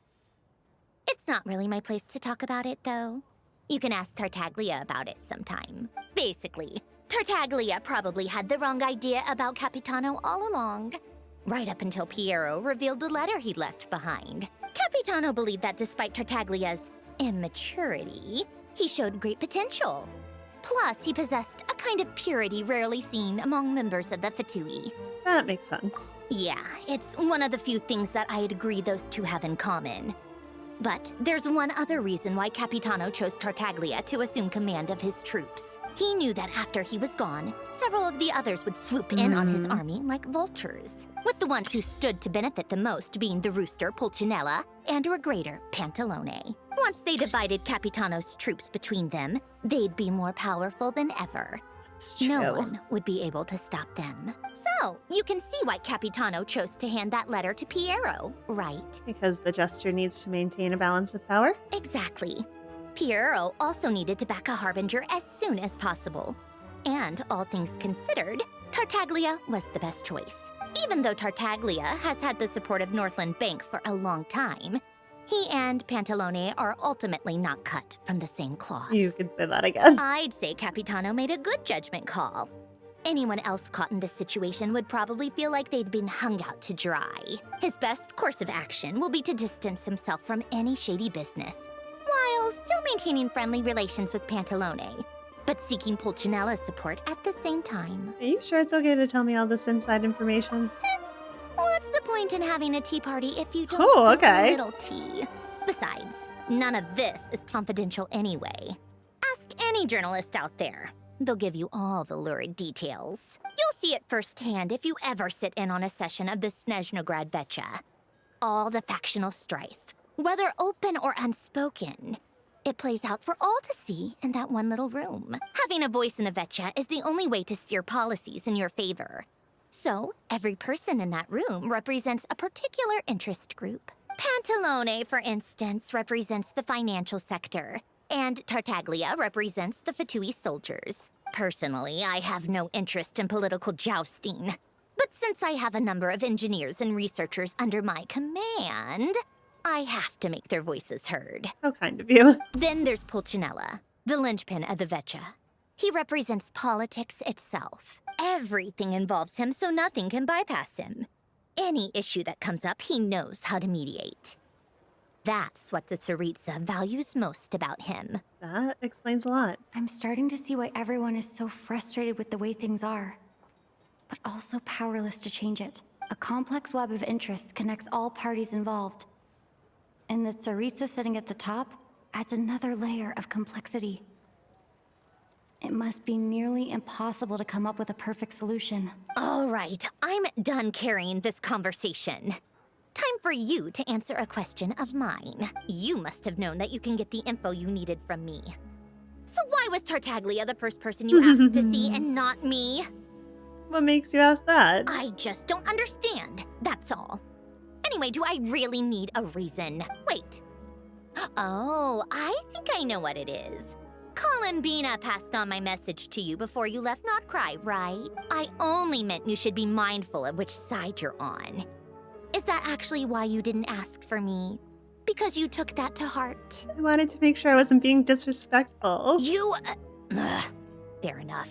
[SPEAKER 20] It's not really my place to talk about it, though. You can ask Tartaglia about it sometime. Basically, Tartaglia probably had the wrong idea about Capitano all along. Right up until Piero revealed the letter he'd left behind. Capitano believed that despite Tartaglia's immaturity, he showed great potential. Plus, he possessed a kind of purity rarely seen among members of the Fatui.
[SPEAKER 1] That makes sense.
[SPEAKER 20] Yeah, it's one of the few things that I'd agree those two have in common. But there's one other reason why Capitano chose Tartaglia to assume command of his troops. He knew that after he was gone, several of the others would swoop in on his army like vultures, with the ones who stood to benefit the most being the rooster Pulcinella and Regrator Pantalone. Once they divided Capitano's troops between them, they'd be more powerful than ever. No one would be able to stop them. So, you can see why Capitano chose to hand that letter to Piero, right?
[SPEAKER 1] Because the Jester needs to maintain a balance of power?
[SPEAKER 20] Exactly. Piero also needed to back a Harbinger as soon as possible. And all things considered, Tartaglia was the best choice. Even though Tartaglia has had the support of Northland Bank for a long time, he and Pantalone are ultimately not cut from the same cloth.
[SPEAKER 1] You can say that again.
[SPEAKER 20] I'd say Capitano made a good judgment call. Anyone else caught in this situation would probably feel like they'd been hung out to dry. His best course of action will be to distance himself from any shady business, while still maintaining friendly relations with Pantalone, but seeking Pulcinella's support at the same time.
[SPEAKER 1] Are you sure it's okay to tell me all this inside information?
[SPEAKER 20] What's the point in having a tea party if you don't
[SPEAKER 1] Oh,
[SPEAKER 20] spill
[SPEAKER 1] okay.
[SPEAKER 20] a little tea? Besides, none of this is confidential anyway. Ask any journalist out there. They'll give you all the lurid details. You'll see it firsthand if you ever sit in on a session of the Snezhnograd Vecha. All the factional strife, whether open or unspoken, it plays out for all to see in that one little room. Having a voice in the Vecha is the only way to steer policies in your favor. So, every person in that room represents a particular interest group. Pantalone, for instance, represents the financial sector, and Tartaglia represents the Fatui soldiers. Personally, I have no interest in political jousting. But since I have a number of engineers and researchers under my command, I have to make their voices heard.
[SPEAKER 1] How kind of you.
[SPEAKER 20] Then there's Pulcinella, the linchpin of the Vecha. He represents politics itself. Everything involves him, so nothing can bypass him. Any issue that comes up, he knows how to mediate. That's what the Tsaritsa values most about him.
[SPEAKER 1] That explains a lot.
[SPEAKER 4] I'm starting to see why everyone is so frustrated with the way things are, but also powerless to change it. A complex web of interests connects all parties involved. And the Tsaritsa sitting at the top adds another layer of complexity. It must be nearly impossible to come up with a perfect solution.
[SPEAKER 20] All right, I'm done carrying this conversation. Time for you to answer a question of mine. You must have known that you can get the info you needed from me. So why was Tartaglia the first person you asked to see and not me?
[SPEAKER 1] What makes you ask that?
[SPEAKER 20] I just don't understand, that's all. Anyway, do I really need a reason? Wait. Oh, I think I know what it is. Columbina passed on my message to you before you left Notcry, right? I only meant you should be mindful of which side you're on. Is that actually why you didn't ask for me? Because you took that to heart?
[SPEAKER 1] I wanted to make sure I wasn't being disrespectful.
[SPEAKER 20] You... fair enough.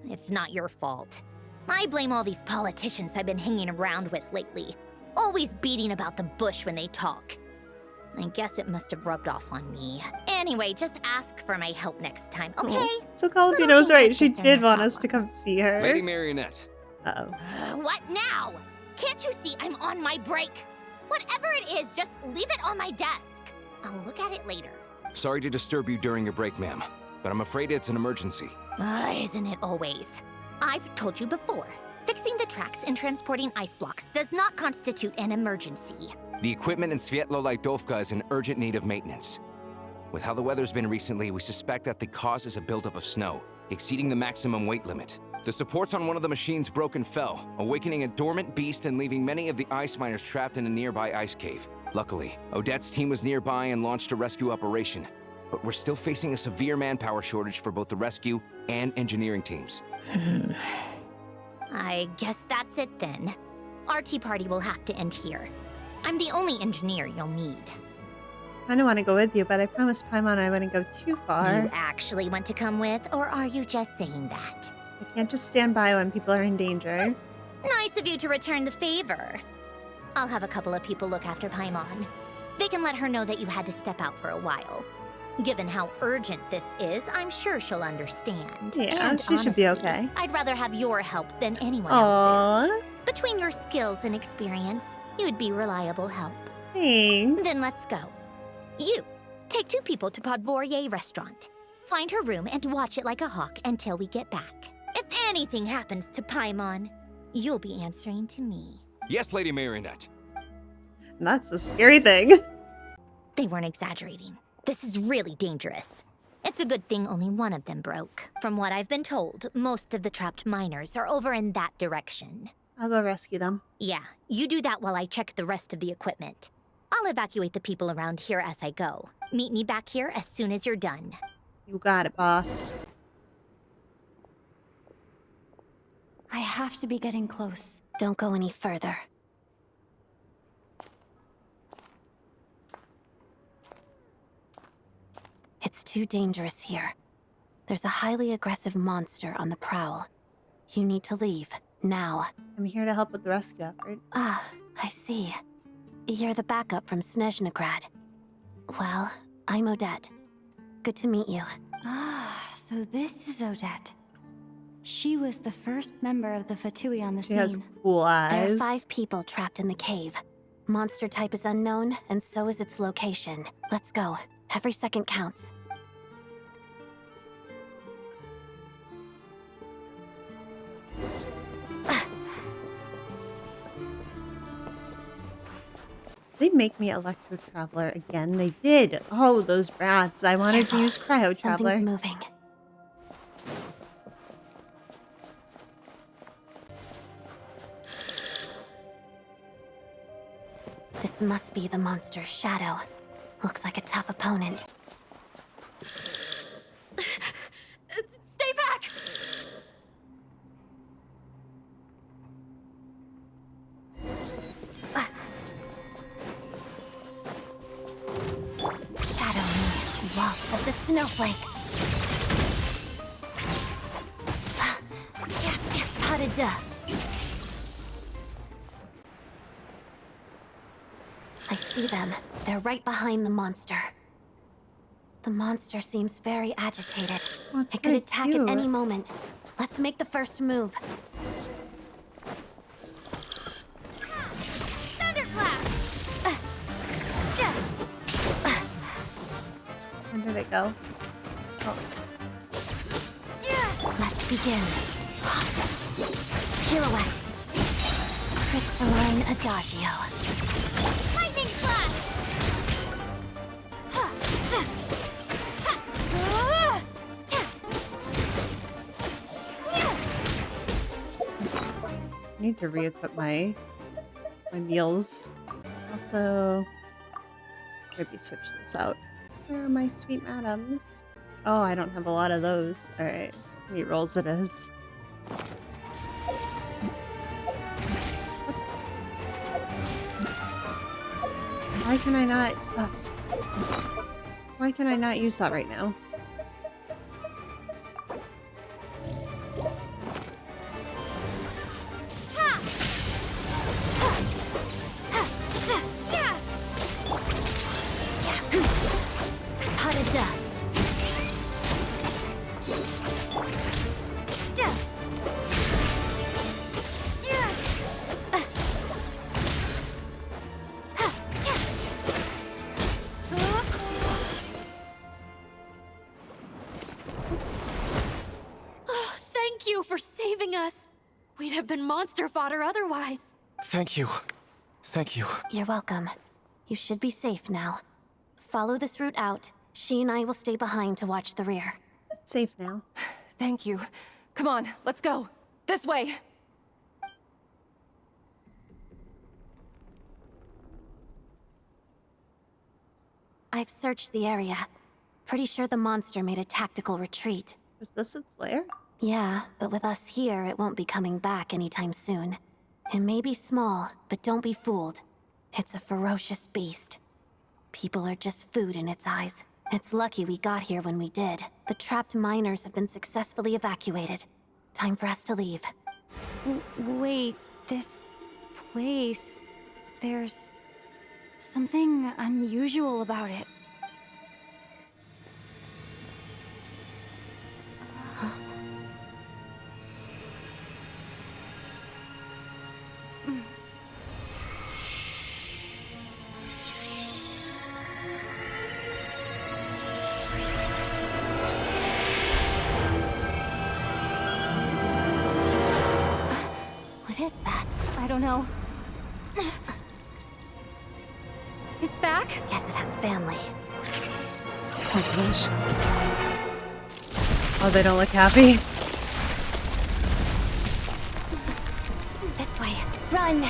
[SPEAKER 20] It's not your fault. I blame all these politicians I've been hanging around with lately. Always beating about the bush when they talk. I guess it must have rubbed off on me. Anyway, just ask for my help next time, okay?
[SPEAKER 1] Oh. So Columbino's right. She did want us to come see her.
[SPEAKER 17] Lady Marionette.
[SPEAKER 1] Uh-oh.
[SPEAKER 20] What now? Can't you see I'm on my break? Whatever it is, just leave it on my desk. I'll look at it later.
[SPEAKER 13] Sorry to disturb you during your break, ma'am, but I'm afraid it's an emergency.
[SPEAKER 20] Isn't it always? I've told you before. Fixing the tracks and transporting ice blocks does not constitute an emergency.
[SPEAKER 13] The equipment in Svietlolaitovka is in urgent need of maintenance. With how the weather's been recently, we suspect that the cause is a buildup of snow, exceeding the maximum weight limit. The supports on one of the machines broke and fell, awakening a dormant beast and leaving many of the ice miners trapped in a nearby ice cave. Luckily, Odette's team was nearby and launched a rescue operation. but we're still facing a severe manpower shortage for both the rescue and engineering teams.
[SPEAKER 20] I guess that's it then. Our tea party will have to end here. I'm the only engineer you'll need.
[SPEAKER 1] I don't want to go with you, but I promised Paimon I wouldn't go too far.
[SPEAKER 20] Do you actually want to come with, or are you just saying that?
[SPEAKER 1] I can't just stand by when people are in danger.
[SPEAKER 20] Nice of you to return the favor. I'll have a couple of people look after Paimon. They can let her know that you had to step out for a while. Given how urgent this is, I'm sure she'll understand.
[SPEAKER 1] Yeah,
[SPEAKER 20] and
[SPEAKER 1] she should be
[SPEAKER 20] honestly,
[SPEAKER 1] okay.
[SPEAKER 20] I'd rather have your help than anyone
[SPEAKER 1] Aww.
[SPEAKER 20] else's. Between your skills and experience, you'd be reliable help.
[SPEAKER 1] Thanks.
[SPEAKER 20] Then let's go. You, take 2 people to Podvorier restaurant. Find her room and watch it like a hawk until we get back. If anything happens to Paimon, you'll be answering to me.
[SPEAKER 13] Yes, Lady Marionette.
[SPEAKER 1] That's the scary thing.
[SPEAKER 20] They weren't exaggerating. This is really dangerous. It's a good thing only one of them broke. From what I've been told, most of the trapped miners are over in that direction.
[SPEAKER 1] I'll go rescue them.
[SPEAKER 20] Yeah, you do that while I check the rest of the equipment. I'll evacuate the people around here as I go. Meet me back here as soon as you're done.
[SPEAKER 1] You got it, boss.
[SPEAKER 4] I have to be getting close.
[SPEAKER 7] Don't go any further. It's too dangerous here. There's a highly aggressive monster on the prowl. You need to leave, now.
[SPEAKER 1] I'm here to help with the rescue effort.
[SPEAKER 7] Ah, I see. You're the backup from Snezhnagrad. Well, I'm Odette. Good to meet you.
[SPEAKER 4] Ah, so this is Odette. She was the first member of the Fatui on the
[SPEAKER 1] She
[SPEAKER 4] scene.
[SPEAKER 1] has cool eyes.
[SPEAKER 7] There are 5 people trapped in the cave. Monster type is unknown, and so is its location. Let's go. Every second counts.
[SPEAKER 1] They make me Electro Traveler again. They did. Oh, those brats. I wanted to use Cryo Traveler.
[SPEAKER 7] Something's moving. This must be the monster's shadow. Looks like a tough opponent.
[SPEAKER 4] Stay back!
[SPEAKER 7] Shadow me, waltz of the snowflakes. Potted duh. I see them. They're right behind the monster. The monster seems very agitated. It could attack at any moment. Let's make the first move.
[SPEAKER 1] Where did it go? Oh.
[SPEAKER 7] Let's begin. Pirouette. Crystalline Adagio.
[SPEAKER 2] Lightning Slash!
[SPEAKER 1] I need to re-equip my meals. Also, maybe switch this out. Where are my sweet madams? Oh, I don't have a lot of those. Alright, meat rolls it is. Why can I not... why can I not use that right now?
[SPEAKER 4] We'd have been monster fodder otherwise.
[SPEAKER 16] Thank you. Thank you.
[SPEAKER 7] You're welcome. You should be safe now. Follow this route out. She and I will stay behind to watch the rear.
[SPEAKER 1] It's safe now.
[SPEAKER 4] Thank you. Come on, let's go. This way.
[SPEAKER 7] I've searched the area. Pretty sure the monster made a tactical retreat.
[SPEAKER 1] Is this its lair?
[SPEAKER 7] Yeah, but with us here, it won't be coming back anytime soon. It may be small, but don't be fooled. It's a ferocious beast. People are just food in its eyes. It's lucky we got here when we did. The trapped miners have been successfully evacuated. Time for us to leave.
[SPEAKER 4] Wait, this place... There's something unusual about it.
[SPEAKER 7] What is that?
[SPEAKER 4] I don't know. It's back?
[SPEAKER 7] Guess it has family.
[SPEAKER 1] Oh gosh. Oh, they don't look happy.
[SPEAKER 7] This way. Run!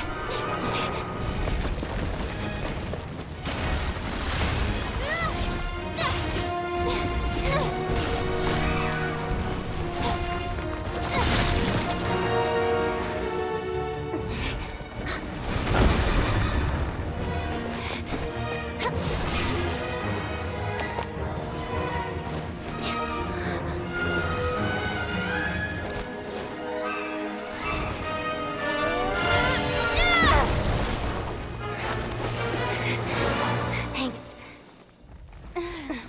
[SPEAKER 7] Thanks.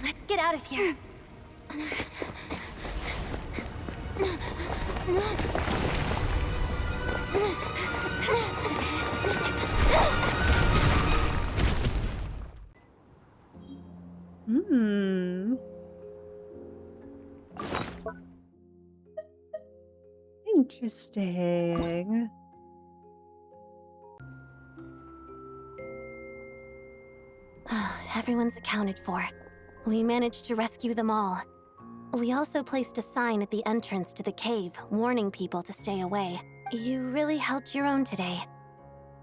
[SPEAKER 7] Let's get out of here.
[SPEAKER 1] Hmm. Interesting.
[SPEAKER 7] Everyone's accounted for. We managed to rescue them all. We also placed a sign at the entrance to the cave, warning people to stay away. You really held your own today.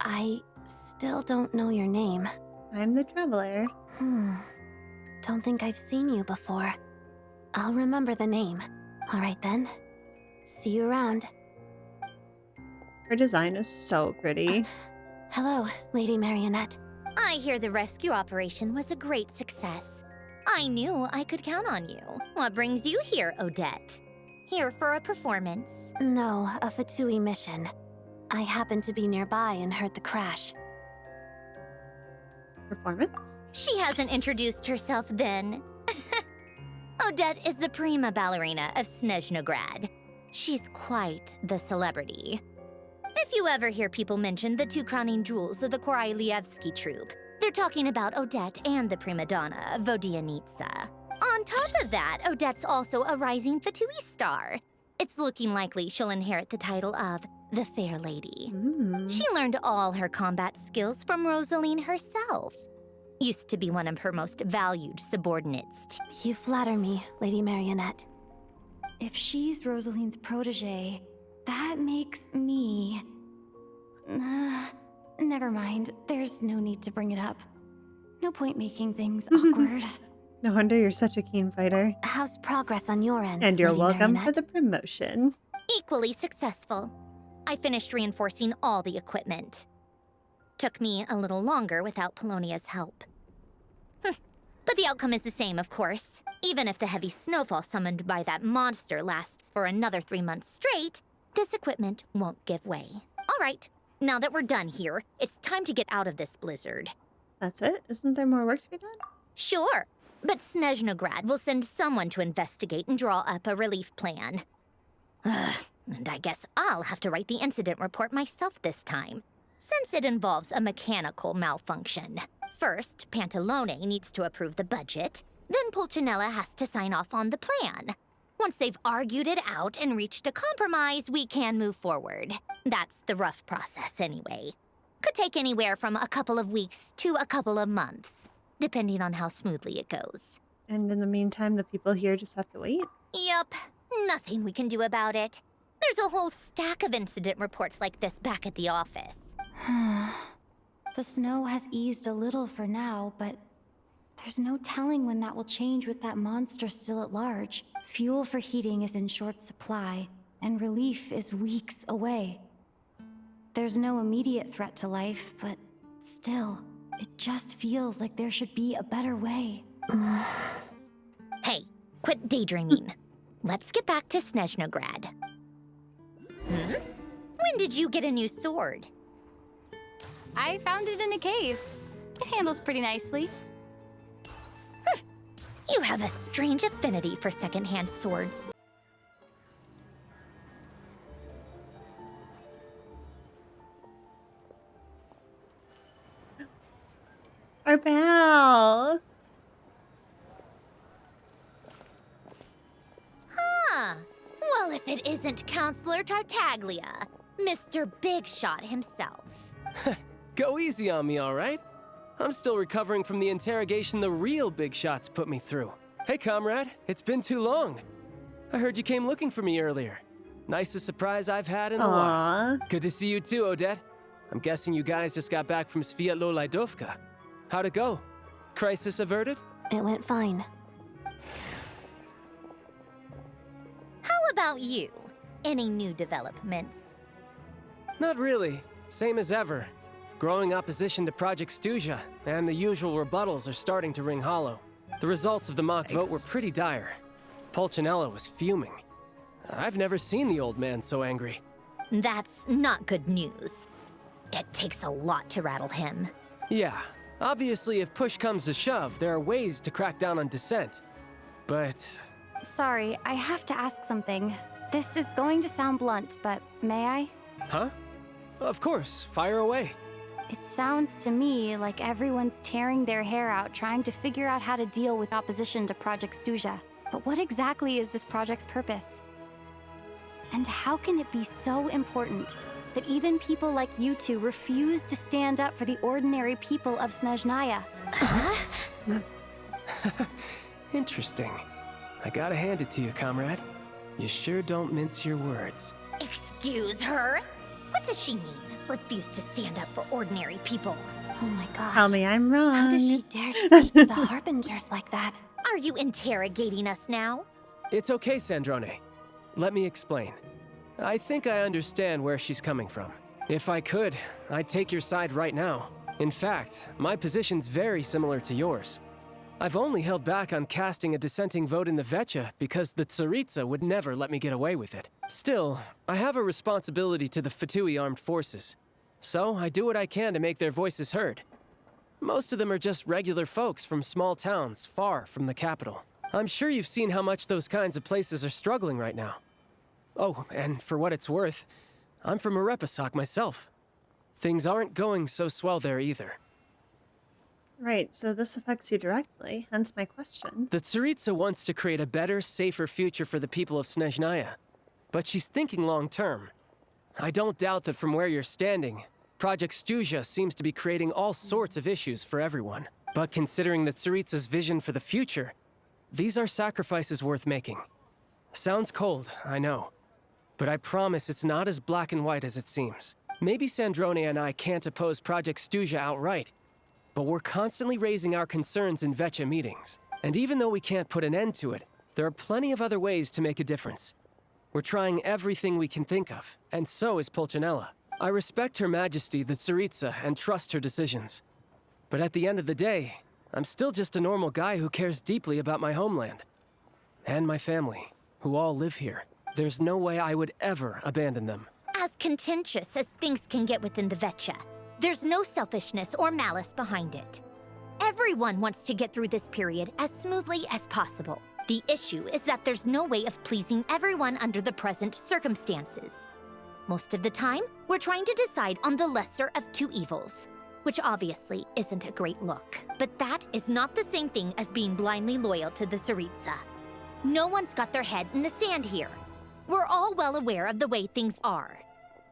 [SPEAKER 7] I still don't know your name.
[SPEAKER 1] I'm the Traveler.
[SPEAKER 7] Don't think I've seen you before. I'll remember the name. All right then. See you around.
[SPEAKER 1] Her design is so pretty.
[SPEAKER 7] Hello, Lady Marionette.
[SPEAKER 20] I hear the rescue operation was a great success. I knew I could count on you. What brings you here, Odette? Here for a performance?
[SPEAKER 7] No, a Fatui mission. I happened to be nearby and heard the crash.
[SPEAKER 1] Performance?
[SPEAKER 20] She hasn't introduced herself then. Odette is the prima ballerina of Snezhnograd. She's quite the celebrity. If you ever hear people mention the two crowning jewels of the Korailievsky troupe, they're talking about Odette and the prima donna, Vodianitsa. On top of that, Odette's also a rising Fatui star. It's looking likely she'll inherit the title of the Fair Lady. She learned all her combat skills from Rosaline herself. Used to be one of her most valued subordinates.
[SPEAKER 7] You flatter me, Lady Marionette.
[SPEAKER 4] If she's Rosaline's protege, that makes me... never mind. There's no need to bring it up. No point making things awkward.
[SPEAKER 1] No wonder you're such a keen fighter.
[SPEAKER 7] How's progress on your end,
[SPEAKER 1] And you're
[SPEAKER 7] Lady
[SPEAKER 1] welcome
[SPEAKER 7] Marionette?
[SPEAKER 1] for the promotion.
[SPEAKER 20] Equally successful. I finished reinforcing all the equipment. Took me a little longer without Polonia's help. But the outcome is the same, of course. Even if the heavy snowfall summoned by that monster lasts for another 3 months straight, this equipment won't give way. All right, now that we're done here, it's time to get out of this blizzard.
[SPEAKER 1] That's it? Isn't there more work to be done?
[SPEAKER 20] Sure, but Snezhnograd will send someone to investigate and draw up a relief plan. And I guess I'll have to write the incident report myself this time, since it involves a mechanical malfunction. First, Pantalone needs to approve the budget, then Pulcinella has to sign off on the plan. Once they've argued it out and reached a compromise, we can move forward. That's the rough process anyway. Could take anywhere from a couple of weeks to a couple of months, depending on how smoothly it goes.
[SPEAKER 1] And in the meantime, the people here just have to wait?
[SPEAKER 20] Yup, nothing we can do about it. There's a whole stack of incident reports like this back at the office.
[SPEAKER 4] The snow has eased a little for now, but There's no telling when that will change with that monster still at large. Fuel for heating is in short supply, and relief is weeks away. There's no immediate threat to life, but still, it just feels like there should be a better way.
[SPEAKER 20] Hey, quit daydreaming. Let's get back to Snezhnograd. When did you get a new sword?
[SPEAKER 4] I found it in a cave. It handles pretty nicely.
[SPEAKER 20] You have a strange affinity for secondhand swords.
[SPEAKER 1] Our pal.
[SPEAKER 20] Huh. Well, if it isn't Counselor Tartaglia, Mr. Big Shot himself.
[SPEAKER 21] Go easy on me, all right? I'm still recovering from the interrogation the real Big Shots put me through. Hey, comrade, it's been too long. I heard you came looking for me earlier. Nicest surprise I've had in a while. Good to see you too, Odette. I'm guessing you guys just got back from Sviatlo-Laidovka. How'd it go? Crisis averted?
[SPEAKER 7] It went fine.
[SPEAKER 20] How about you? Any new developments?
[SPEAKER 21] Not really. Same as ever. Growing opposition to Project Stuzha, and the usual rebuttals are starting to ring hollow. The results of the mock vote were pretty dire. Pulcinella was fuming. I've never seen the old man so angry.
[SPEAKER 20] That's not good news. It takes a lot to rattle him.
[SPEAKER 21] Yeah, obviously if push comes to shove, there are ways to crack down on dissent. But...
[SPEAKER 4] Sorry, I have to ask something. This is going to sound blunt, but may I?
[SPEAKER 21] Huh? Of course, fire away.
[SPEAKER 4] It sounds to me like everyone's tearing their hair out trying to figure out how to deal with opposition to Project Stuzha. But what exactly is this project's purpose? And how can it be so important that even people like you two refuse to stand up for the ordinary people of Snezhnaya?
[SPEAKER 21] Interesting. I gotta hand it to you, comrade. You sure don't mince your words.
[SPEAKER 20] Excuse her? What does she mean? Refuse to stand up for ordinary people.
[SPEAKER 7] Oh my gosh.
[SPEAKER 1] Tell me I'm wrong.
[SPEAKER 7] How does she dare speak to the Harbingers like that?
[SPEAKER 20] Are you interrogating us now?
[SPEAKER 21] It's okay, Sandrone. Let me explain. I think I understand where she's coming from. If I could, I'd take your side right now. In fact, my position's very similar to yours. I've only held back on casting a dissenting vote in the Vecha because the Tsaritsa would never let me get away with it. Still, I have a responsibility to the Fatui armed forces, so I do what I can to make their voices heard. Most of them are just regular folks from small towns far from the capital. I'm sure you've seen how much those kinds of places are struggling right now. Oh, and for what it's worth, I'm from Arepasak myself. Things aren't going so swell there either.
[SPEAKER 1] Right, so this affects you directly, hence my question.
[SPEAKER 21] The Tsaritsa wants to create a better, safer future for the people of Snezhnaya, but she's thinking long-term. I don't doubt that from where you're standing, Project Stuzha seems to be creating all sorts of issues for everyone. But considering the Tsaritsa's vision for the future, these are sacrifices worth making. Sounds cold, I know, but I promise it's not as black and white as it seems. Maybe Sandrone and I can't oppose Project Stuzha outright, but we're constantly raising our concerns in Vecha meetings. And even though we can't put an end to it, there are plenty of other ways to make a difference. We're trying everything we can think of, and so is Pulcinella. I respect Her Majesty, the Tsaritsa, and trust her decisions. But at the end of the day, I'm still just a normal guy who cares deeply about my homeland. And my family, who all live here. There's no way I would ever abandon them.
[SPEAKER 20] As contentious as things can get within the Vecha, there's no selfishness or malice behind it. Everyone wants to get through this period as smoothly as possible. The issue is that there's no way of pleasing everyone under the present circumstances. Most of the time, we're trying to decide on the lesser of two evils, which obviously isn't a great look. But that is not the same thing as being blindly loyal to the Tsaritsa. No one's got their head in the sand here. We're all well aware of the way things are.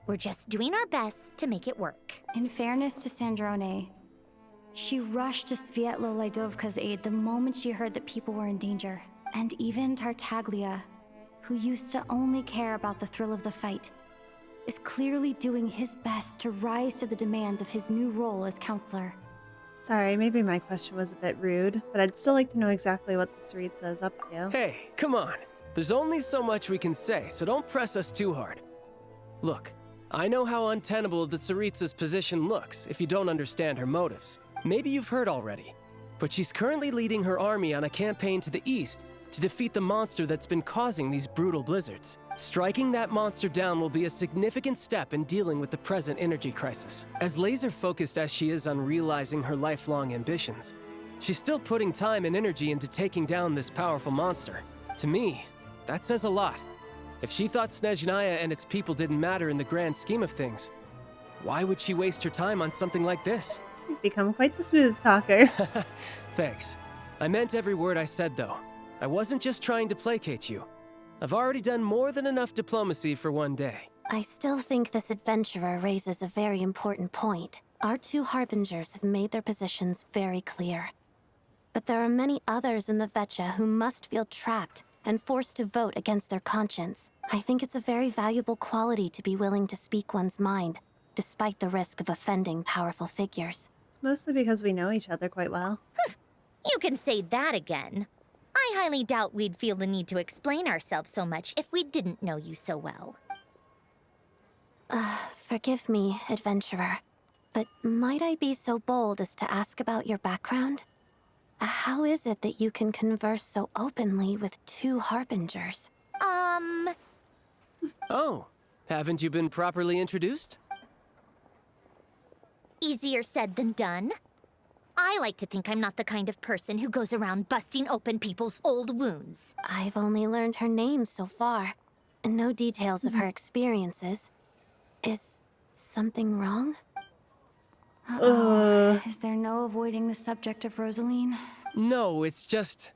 [SPEAKER 20] We're just doing our best to make it work.
[SPEAKER 4] In fairness to Sandrone, she rushed to Sviatlo-Laidovka's aid the moment she heard that people were in danger. And even Tartaglia, who used to only care about the thrill of the fight, is clearly doing his best to rise to the demands of his new role as counselor.
[SPEAKER 1] Sorry, maybe my question was a bit rude, but I'd still like to know exactly what the Tsaritsa is up to.
[SPEAKER 21] Hey, come on. There's only so much we can say, so don't press us too hard. Look, I know how untenable the Tsaritsa's position looks if you don't understand her motives. Maybe you've heard already, but she's currently leading her army on a campaign to the east to defeat the monster that's been causing these brutal blizzards. Striking that monster down will be a significant step in dealing with the present energy crisis. As laser-focused as she is on realizing her lifelong ambitions, she's still putting time and energy into taking down this powerful monster. To me, that says a lot. If she thought Snezhnaya and its people didn't matter in the grand scheme of things, why would she waste her time on something like this?
[SPEAKER 1] He's become quite the smooth talker.
[SPEAKER 21] Thanks. I meant every word I said, though. I wasn't just trying to placate you. I've already done more than enough diplomacy for one day.
[SPEAKER 7] I still think this adventurer raises a very important point. Our two harbingers have made their positions very clear. But there are many others in the Vetcha who must feel trapped and forced to vote against their conscience. I think it's a very valuable quality to be willing to speak one's mind, despite the risk of offending powerful figures.
[SPEAKER 1] It's mostly because we know each other quite well.
[SPEAKER 20] You can say that again. I highly doubt we'd feel the need to explain ourselves so much if we didn't know you so well.
[SPEAKER 7] Forgive me, adventurer, but might I be so bold as to ask about your background? How is it that you can converse so openly with two harbingers?
[SPEAKER 21] Oh, haven't you been properly introduced?
[SPEAKER 20] Easier said than done. I like to think I'm not the kind of person who goes around busting open people's old wounds.
[SPEAKER 7] I've only learned her name so far, and no details of her experiences. Is something wrong?
[SPEAKER 4] Is there no avoiding the subject of Rosaline?
[SPEAKER 21] No, it's just...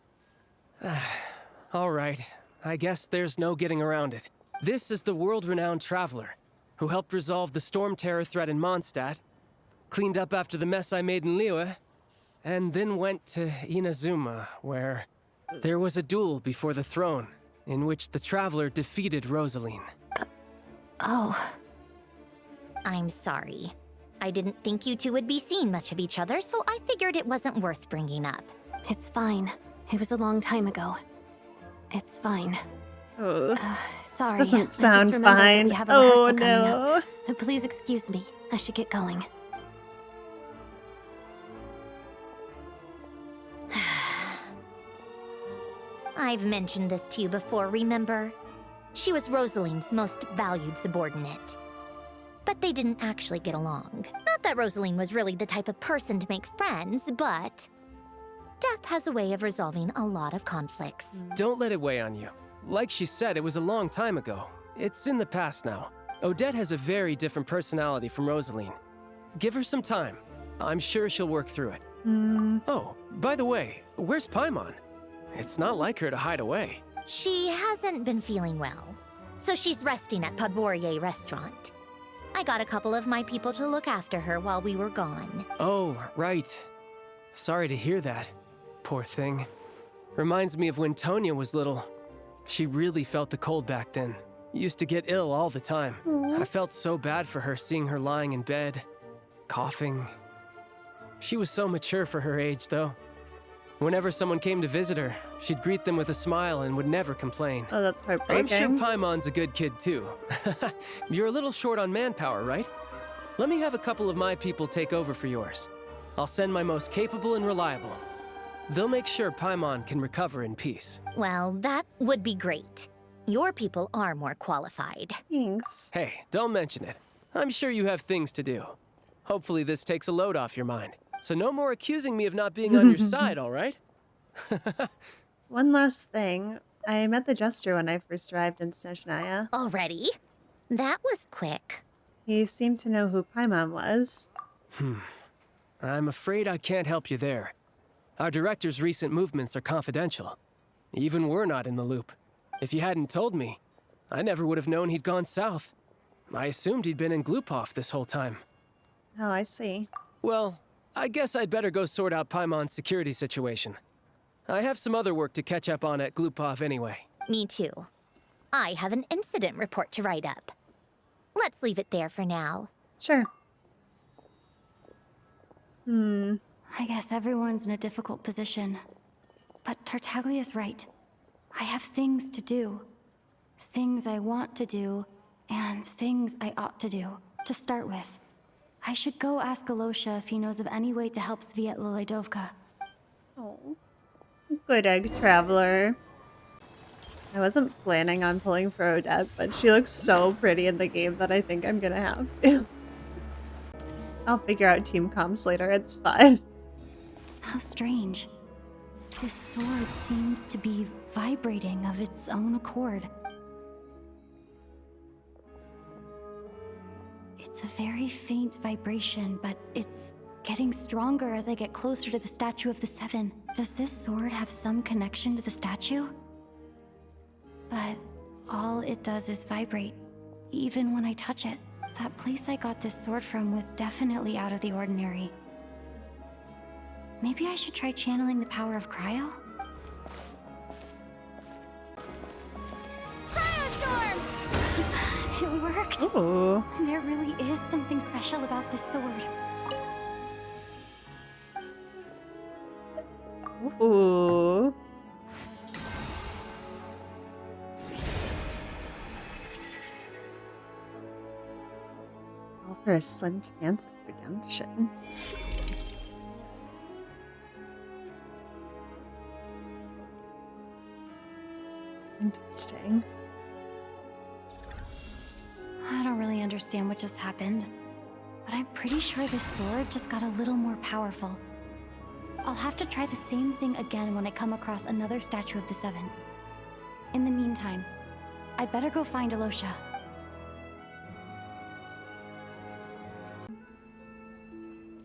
[SPEAKER 21] All right, I guess there's no getting around it. This is the world-renowned traveler, who helped resolve the storm terror threat in Mondstadt, cleaned up after the mess I made in Liyue, and then went to Inazuma, where there was a duel before the throne, in which the traveler defeated Rosaline.
[SPEAKER 7] Oh.
[SPEAKER 20] I'm sorry. I didn't think you two would be seeing much of each other, so I figured it wasn't worth bringing up.
[SPEAKER 7] It's fine. It was a long time ago. It's fine. Sorry.
[SPEAKER 1] Doesn't
[SPEAKER 7] I
[SPEAKER 1] sound
[SPEAKER 7] just remembered that
[SPEAKER 1] fine.
[SPEAKER 7] we have a
[SPEAKER 1] Oh
[SPEAKER 7] rehearsal coming
[SPEAKER 1] no.
[SPEAKER 7] up. Please excuse me. I should get going.
[SPEAKER 20] I've mentioned this to you before, remember? She was Rosaline's most valued subordinate. But they didn't actually get along. Not that Rosaline was really the type of person to make friends, but... death has a way of resolving a lot of conflicts.
[SPEAKER 21] Don't let it weigh on you. Like she said, it was a long time ago. It's in the past now. Odette has a very different personality from Rosaline. Give her some time. I'm sure she'll work through it. Oh, by the way, where's Paimon? It's not like her to hide away.
[SPEAKER 20] She hasn't been feeling well, so she's resting at Podvorier Restaurant. I got a couple of my people to look after her while we were gone.
[SPEAKER 21] Oh, right. Sorry to hear that. Poor thing. Reminds me of when Tonya was little. She really felt the cold back then. Used to get ill all the time. I felt so bad for her seeing her lying in bed, coughing. She was so mature for her age, though. Whenever someone came to visit her, she'd greet them with a smile and would never complain.
[SPEAKER 1] Oh, that's heartbreaking.
[SPEAKER 21] I'm sure Paimon's a good kid, too. You're a little short on manpower, right? Let me have a couple of my people take over for yours. I'll send my most capable and reliable. They'll make sure Paimon can recover in peace.
[SPEAKER 20] Well, that would be great. Your people are more qualified.
[SPEAKER 1] Thanks.
[SPEAKER 21] Hey, don't mention it. I'm sure you have things to do. Hopefully this takes a load off your mind. So no more accusing me of not being on your side, all right?
[SPEAKER 1] One last thing. I met the Jester when I first arrived in Snezhnaya.
[SPEAKER 20] Already? That was quick.
[SPEAKER 1] He seemed to know who Paimon was.
[SPEAKER 21] I'm afraid I can't help you there. Our director's recent movements are confidential. Even we're not in the loop. If you hadn't told me, I never would have known he'd gone south. I assumed he'd been in Glupov this whole time.
[SPEAKER 1] Oh, I see.
[SPEAKER 21] Well, I guess I'd better go sort out Paimon's security situation. I have some other work to catch up on at Glupov anyway.
[SPEAKER 20] Me too. I have an incident report to write up. Let's leave it there for now.
[SPEAKER 1] Sure.
[SPEAKER 4] I guess everyone's in a difficult position. But Tartaglia's right. I have things to do. Things I want to do, and things I ought to do. To start with, I should go ask Alosha if he knows of any way to help Svietla Ledovka.
[SPEAKER 1] Oh, good egg traveler. I wasn't planning on pulling for Odette, but she looks so pretty in the game that I think I'm gonna have to. I'll figure out team comps later, it's fine.
[SPEAKER 4] How strange. This sword seems to be vibrating of its own accord. It's a very faint vibration, but it's getting stronger as I get closer to the Statue of the Seven. Does this sword have some connection to the statue? But all it does is vibrate, even when I touch it. That place I got this sword from was definitely out of the ordinary. Maybe I should try channeling the power of Cryo? It worked!
[SPEAKER 1] Ooh.
[SPEAKER 4] There really is something special about this sword.
[SPEAKER 1] Ooh. All for a slim chance of redemption. Interesting.
[SPEAKER 4] I don't really understand what just happened, but I'm pretty sure this sword just got a little more powerful. I'll have to try the same thing again when I come across another Statue of the Seven. In the meantime, I'd better go find Alosha.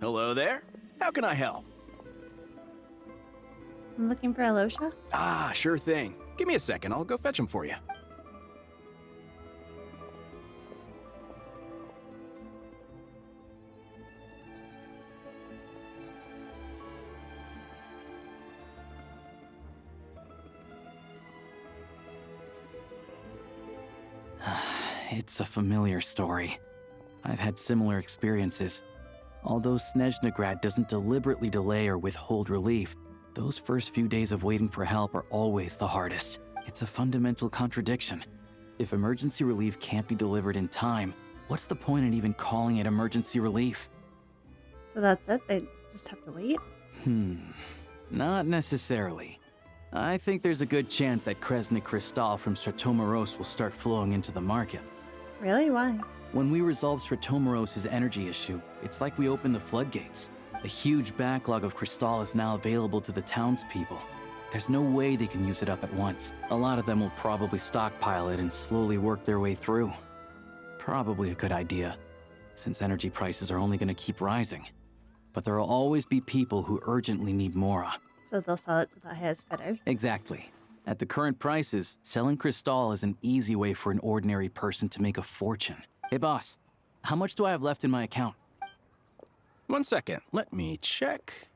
[SPEAKER 11] Hello there. How can I help?
[SPEAKER 1] I'm looking for Alosha.
[SPEAKER 11] Ah, sure thing. Give me a second. I'll go fetch him for you. It's a familiar story. I've had similar experiences. Although Snezhnagrad doesn't deliberately delay or withhold relief, those first few days of waiting for help are always the hardest. It's a fundamental contradiction. If emergency relief can't be delivered in time, what's the point in even calling it emergency relief?
[SPEAKER 1] So that's it? They just have to wait?
[SPEAKER 11] Not necessarily. I think there's a good chance that Kresnik Crystal from Stratomaros will start flowing into the market.
[SPEAKER 1] Really? Why?
[SPEAKER 11] When we resolve Stratomaros' energy issue, it's like we open the floodgates. A huge backlog of crystal is now available to the townspeople. There's no way they can use it up at once. A lot of them will probably stockpile it and slowly work their way through. Probably a good idea, since energy prices are only going to keep rising. But there will always be people who urgently need Mora.
[SPEAKER 1] So they'll sell it to the highest bidder.
[SPEAKER 11] Exactly. At the current prices, selling crystal is an easy way for an ordinary person to make a fortune. Hey boss, how much do I have left in my account?
[SPEAKER 6] 1 second, let me check.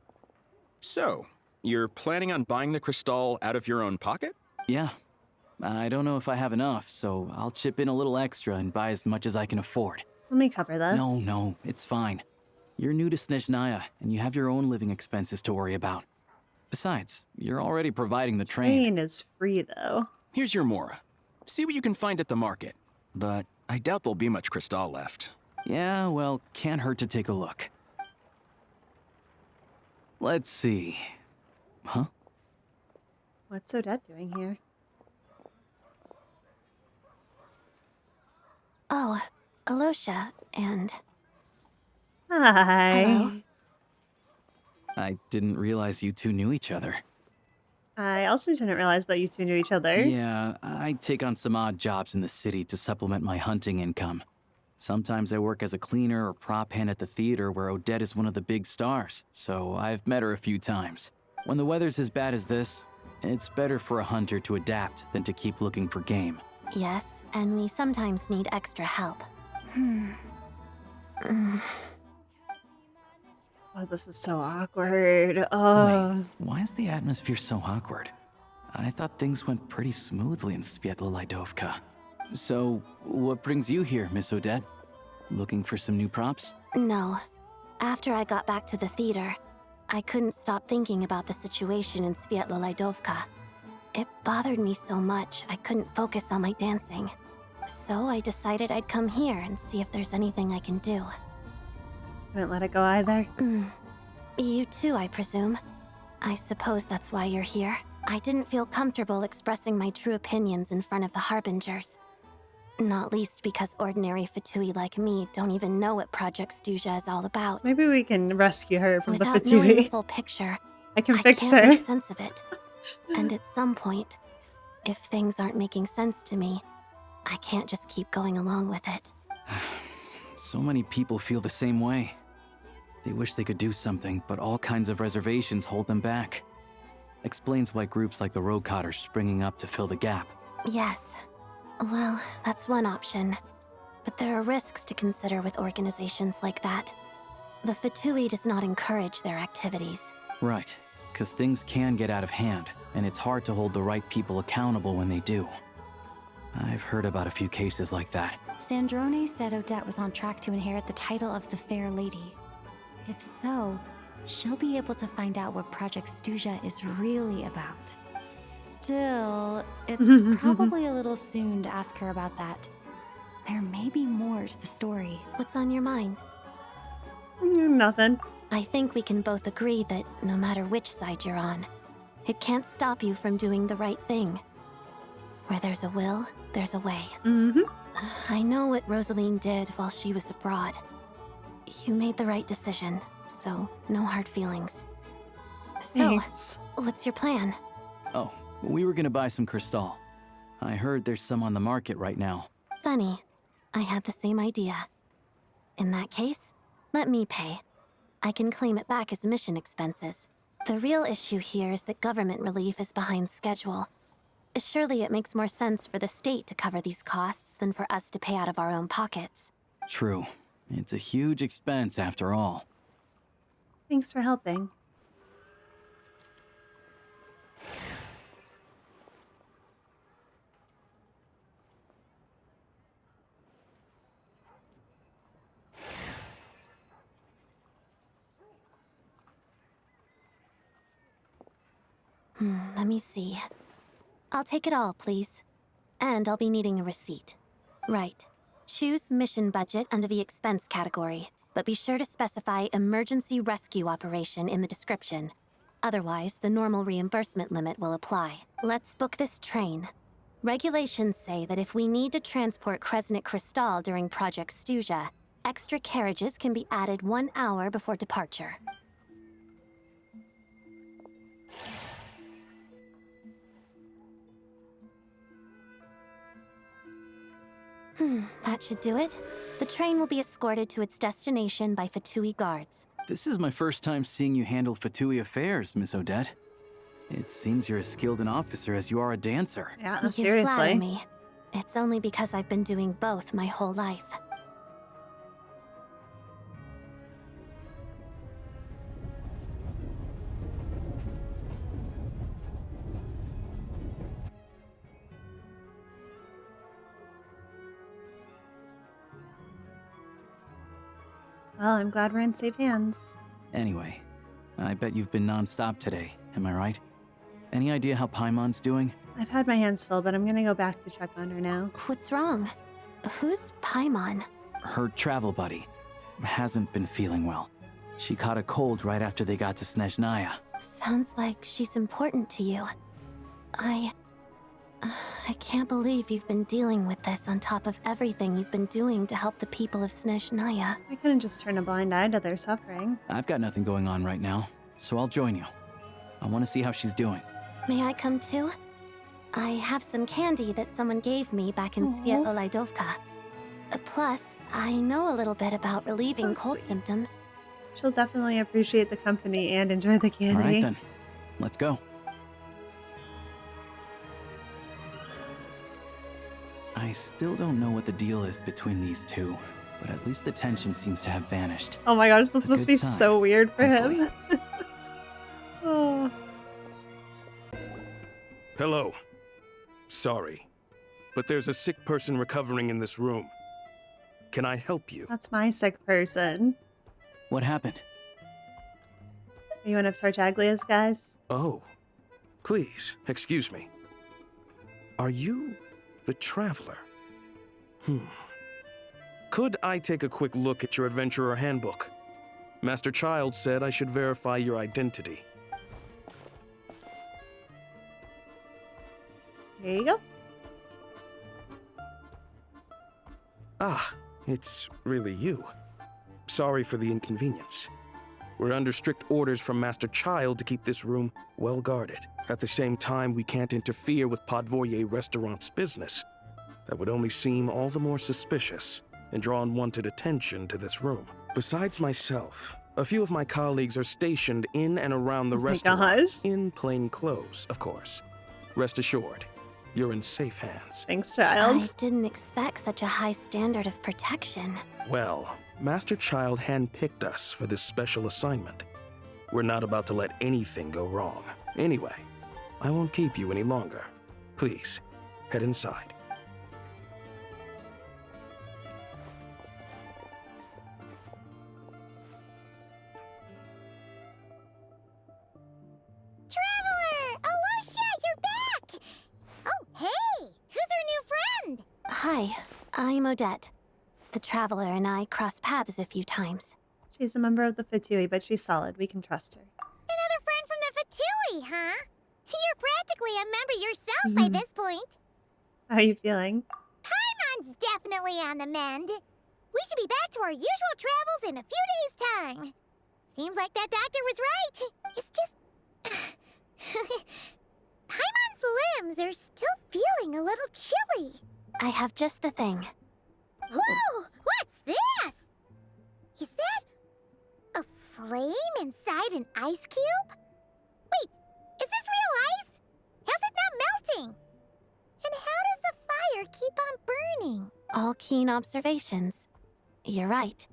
[SPEAKER 6] So, you're planning on buying the crystal out of your own pocket?
[SPEAKER 11] Yeah. I don't know if I have enough, so I'll chip in a little extra and buy as much as I can afford.
[SPEAKER 1] Let me cover this.
[SPEAKER 11] No, it's fine. You're new to Snezhnaya, and you have your own living expenses to worry about. Besides, you're already providing the train.
[SPEAKER 1] Train is free, though.
[SPEAKER 6] Here's your Mora. See what you can find at the market. But I doubt there'll be much crystal left.
[SPEAKER 11] Yeah, well, can't hurt to take a look. Let's see. Huh?
[SPEAKER 1] What's Odette doing here?
[SPEAKER 7] Oh, Alosha, and...
[SPEAKER 1] Hi.
[SPEAKER 7] Hello.
[SPEAKER 11] I didn't realize you two knew each other.
[SPEAKER 1] I also didn't realize that you two knew each other.
[SPEAKER 11] Yeah, I take on some odd jobs in the city to supplement my hunting income. Sometimes I work as a cleaner or prop hand at the theater where Odette is one of the big stars, so I've met her a few times. When the weather's as bad as this, it's better for a hunter to adapt than to keep looking for game.
[SPEAKER 7] Yes, and we sometimes need extra help.
[SPEAKER 1] Oh, this is so awkward. Oh.
[SPEAKER 11] Wait, why is the atmosphere so awkward? I thought things went pretty smoothly in Svietla Ledovka. So, what brings you here, Miss Odette? Looking for some new props?
[SPEAKER 7] No. After I got back to the theater, I couldn't stop thinking about the situation in Svietlolaidovka. It bothered me so much, I couldn't focus on my dancing. So I decided I'd come here and see if there's anything I can do.
[SPEAKER 1] Couldn't let it go either.
[SPEAKER 7] You too, I presume. I suppose that's why you're here. I didn't feel comfortable expressing my true opinions in front of the Harbingers. Not least because ordinary Fatui like me don't even know what Project Stuzha is all about.
[SPEAKER 1] Maybe we can rescue her from
[SPEAKER 7] Without
[SPEAKER 1] the
[SPEAKER 7] knowing the
[SPEAKER 1] Fatui.
[SPEAKER 7] full picture,
[SPEAKER 1] I can
[SPEAKER 7] I
[SPEAKER 1] fix
[SPEAKER 7] can't
[SPEAKER 1] her.
[SPEAKER 7] make sense of it. And at some point, if things aren't making sense to me, I can't just keep going along with it.
[SPEAKER 11] So many people feel the same way. They wish they could do something, but all kinds of reservations hold them back. Explains why groups like the Roadcott are springing up to fill the gap.
[SPEAKER 7] Yes. Well, that's one option. But there are risks to consider with organizations like that. The Fatui does not encourage their activities.
[SPEAKER 11] Right, because things can get out of hand, and it's hard to hold the right people accountable when they do. I've heard about a few cases like that.
[SPEAKER 4] Sandrone said Odette was on track to inherit the title of the Fair Lady. If so, she'll be able to find out what Project Stuzha is really about. Still, it's probably a little soon to ask her about that. There may be more to the story.
[SPEAKER 7] What's on your mind?
[SPEAKER 1] Nothing.
[SPEAKER 7] I think we can both agree that no matter which side you're on, it can't stop you from doing the right thing. Where there's a will, there's a way. I know what Rosaline did while she was abroad. You made the right decision, so no hard feelings. So, what's your plan?
[SPEAKER 11] Oh, we were gonna buy some Crystal. I heard there's some on the market right now.
[SPEAKER 7] Funny. I had the same idea. In that case, let me pay. I can claim it back as mission expenses. The real issue here is that government relief is behind schedule. Surely it makes more sense for the state to cover these costs than for us to pay out of our own pockets.
[SPEAKER 11] True. It's a huge expense after all.
[SPEAKER 1] Thanks for helping.
[SPEAKER 7] Let me see. I'll take it all, please. And I'll be needing a receipt. Right. Choose mission budget under the expense category, but be sure to specify emergency rescue operation in the description. Otherwise, the normal reimbursement limit will apply. Let's book this train. Regulations say that if we need to transport Kresnik Crystal during Project Stuzha, extra carriages can be added 1 hour before departure. That should do it. The train will be escorted to its destination by Fatui guards.
[SPEAKER 11] This is my first time seeing you handle Fatui affairs, Miss Odette. It seems you're as skilled an officer as you are a dancer.
[SPEAKER 1] Yeah,
[SPEAKER 7] You
[SPEAKER 1] seriously.
[SPEAKER 7] flatter me. It's only because I've been doing both my whole life.
[SPEAKER 1] Well, I'm glad we're in safe hands.
[SPEAKER 11] Anyway, I bet you've been non-stop today, am I right? Any idea how Paimon's doing?
[SPEAKER 1] I've had my hands full, but I'm gonna go back to check on her now.
[SPEAKER 7] What's wrong? Who's Paimon?
[SPEAKER 11] Her travel buddy hasn't been feeling well. She caught a cold right after they got to Snezhnaya.
[SPEAKER 7] Sounds like she's important to you. I can't believe you've been dealing with this on top of everything you've been doing to help the people of Snezhnaya.
[SPEAKER 1] I couldn't just turn a blind eye to their suffering.
[SPEAKER 11] I've got nothing going on right now, so I'll join you. I want to see how she's doing.
[SPEAKER 7] May I come too? I have some candy that someone gave me back in Svietlolaidovka. Plus, I know a little bit about relieving cold symptoms.
[SPEAKER 1] She'll definitely appreciate the company and enjoy the candy.
[SPEAKER 11] All right then, let's go. I still don't know what the deal is between these two, but at least the tension seems to have vanished.
[SPEAKER 1] Oh my gosh, this
[SPEAKER 11] A
[SPEAKER 1] must
[SPEAKER 11] good
[SPEAKER 1] be
[SPEAKER 11] sign,
[SPEAKER 1] so weird for
[SPEAKER 11] hopefully.
[SPEAKER 1] him. Oh.
[SPEAKER 14] Hello. Sorry, but there's a sick person recovering in this room. Can I help you?
[SPEAKER 1] That's my sick person.
[SPEAKER 11] What happened?
[SPEAKER 1] Are you one of Tartaglia's guys?
[SPEAKER 14] Oh, please, excuse me. Are you the Traveler? Could I take a quick look at your Adventurer Handbook? Master Child said I should verify your identity.
[SPEAKER 1] Here you go.
[SPEAKER 14] Ah, it's really you. Sorry for the inconvenience. We're under strict orders from Master Child to keep this room well guarded. At the same time, we can't interfere with Podvoye Restaurant's business. That would only seem all the more suspicious and draw unwanted attention to this room. Besides myself, a few of my colleagues are stationed in and around the restaurant, in plain clothes, of course. Rest assured, you're in safe hands.
[SPEAKER 1] Thanks, child.
[SPEAKER 7] I didn't expect such a high standard of protection.
[SPEAKER 14] Well, Master Child handpicked us for this special assignment. We're not about to let anything go wrong. Anyway, I won't keep you any longer. Please, head inside.
[SPEAKER 2] Traveler! Alosha, you're back! Oh, hey! Who's our new friend?
[SPEAKER 7] Hi, I'm Odette. The Traveler and I crossed paths a few times.
[SPEAKER 1] She's a member of the Fatui, but she's solid. We can trust her.
[SPEAKER 2] Another friend from the Fatui, huh? You're practically a member yourself by this point.
[SPEAKER 1] How are you feeling?
[SPEAKER 2] Paimon's definitely on the mend. We should be back to our usual travels in a few days' time. Seems like that doctor was right. It's just... Paimon's limbs are still feeling a little chilly.
[SPEAKER 7] I have just the thing.
[SPEAKER 2] Whoa! What's this? Is that a flame inside an ice cube? Wait, is this real ice? How's it not melting? And how does the fire keep on burning?
[SPEAKER 7] All keen observations. You're right.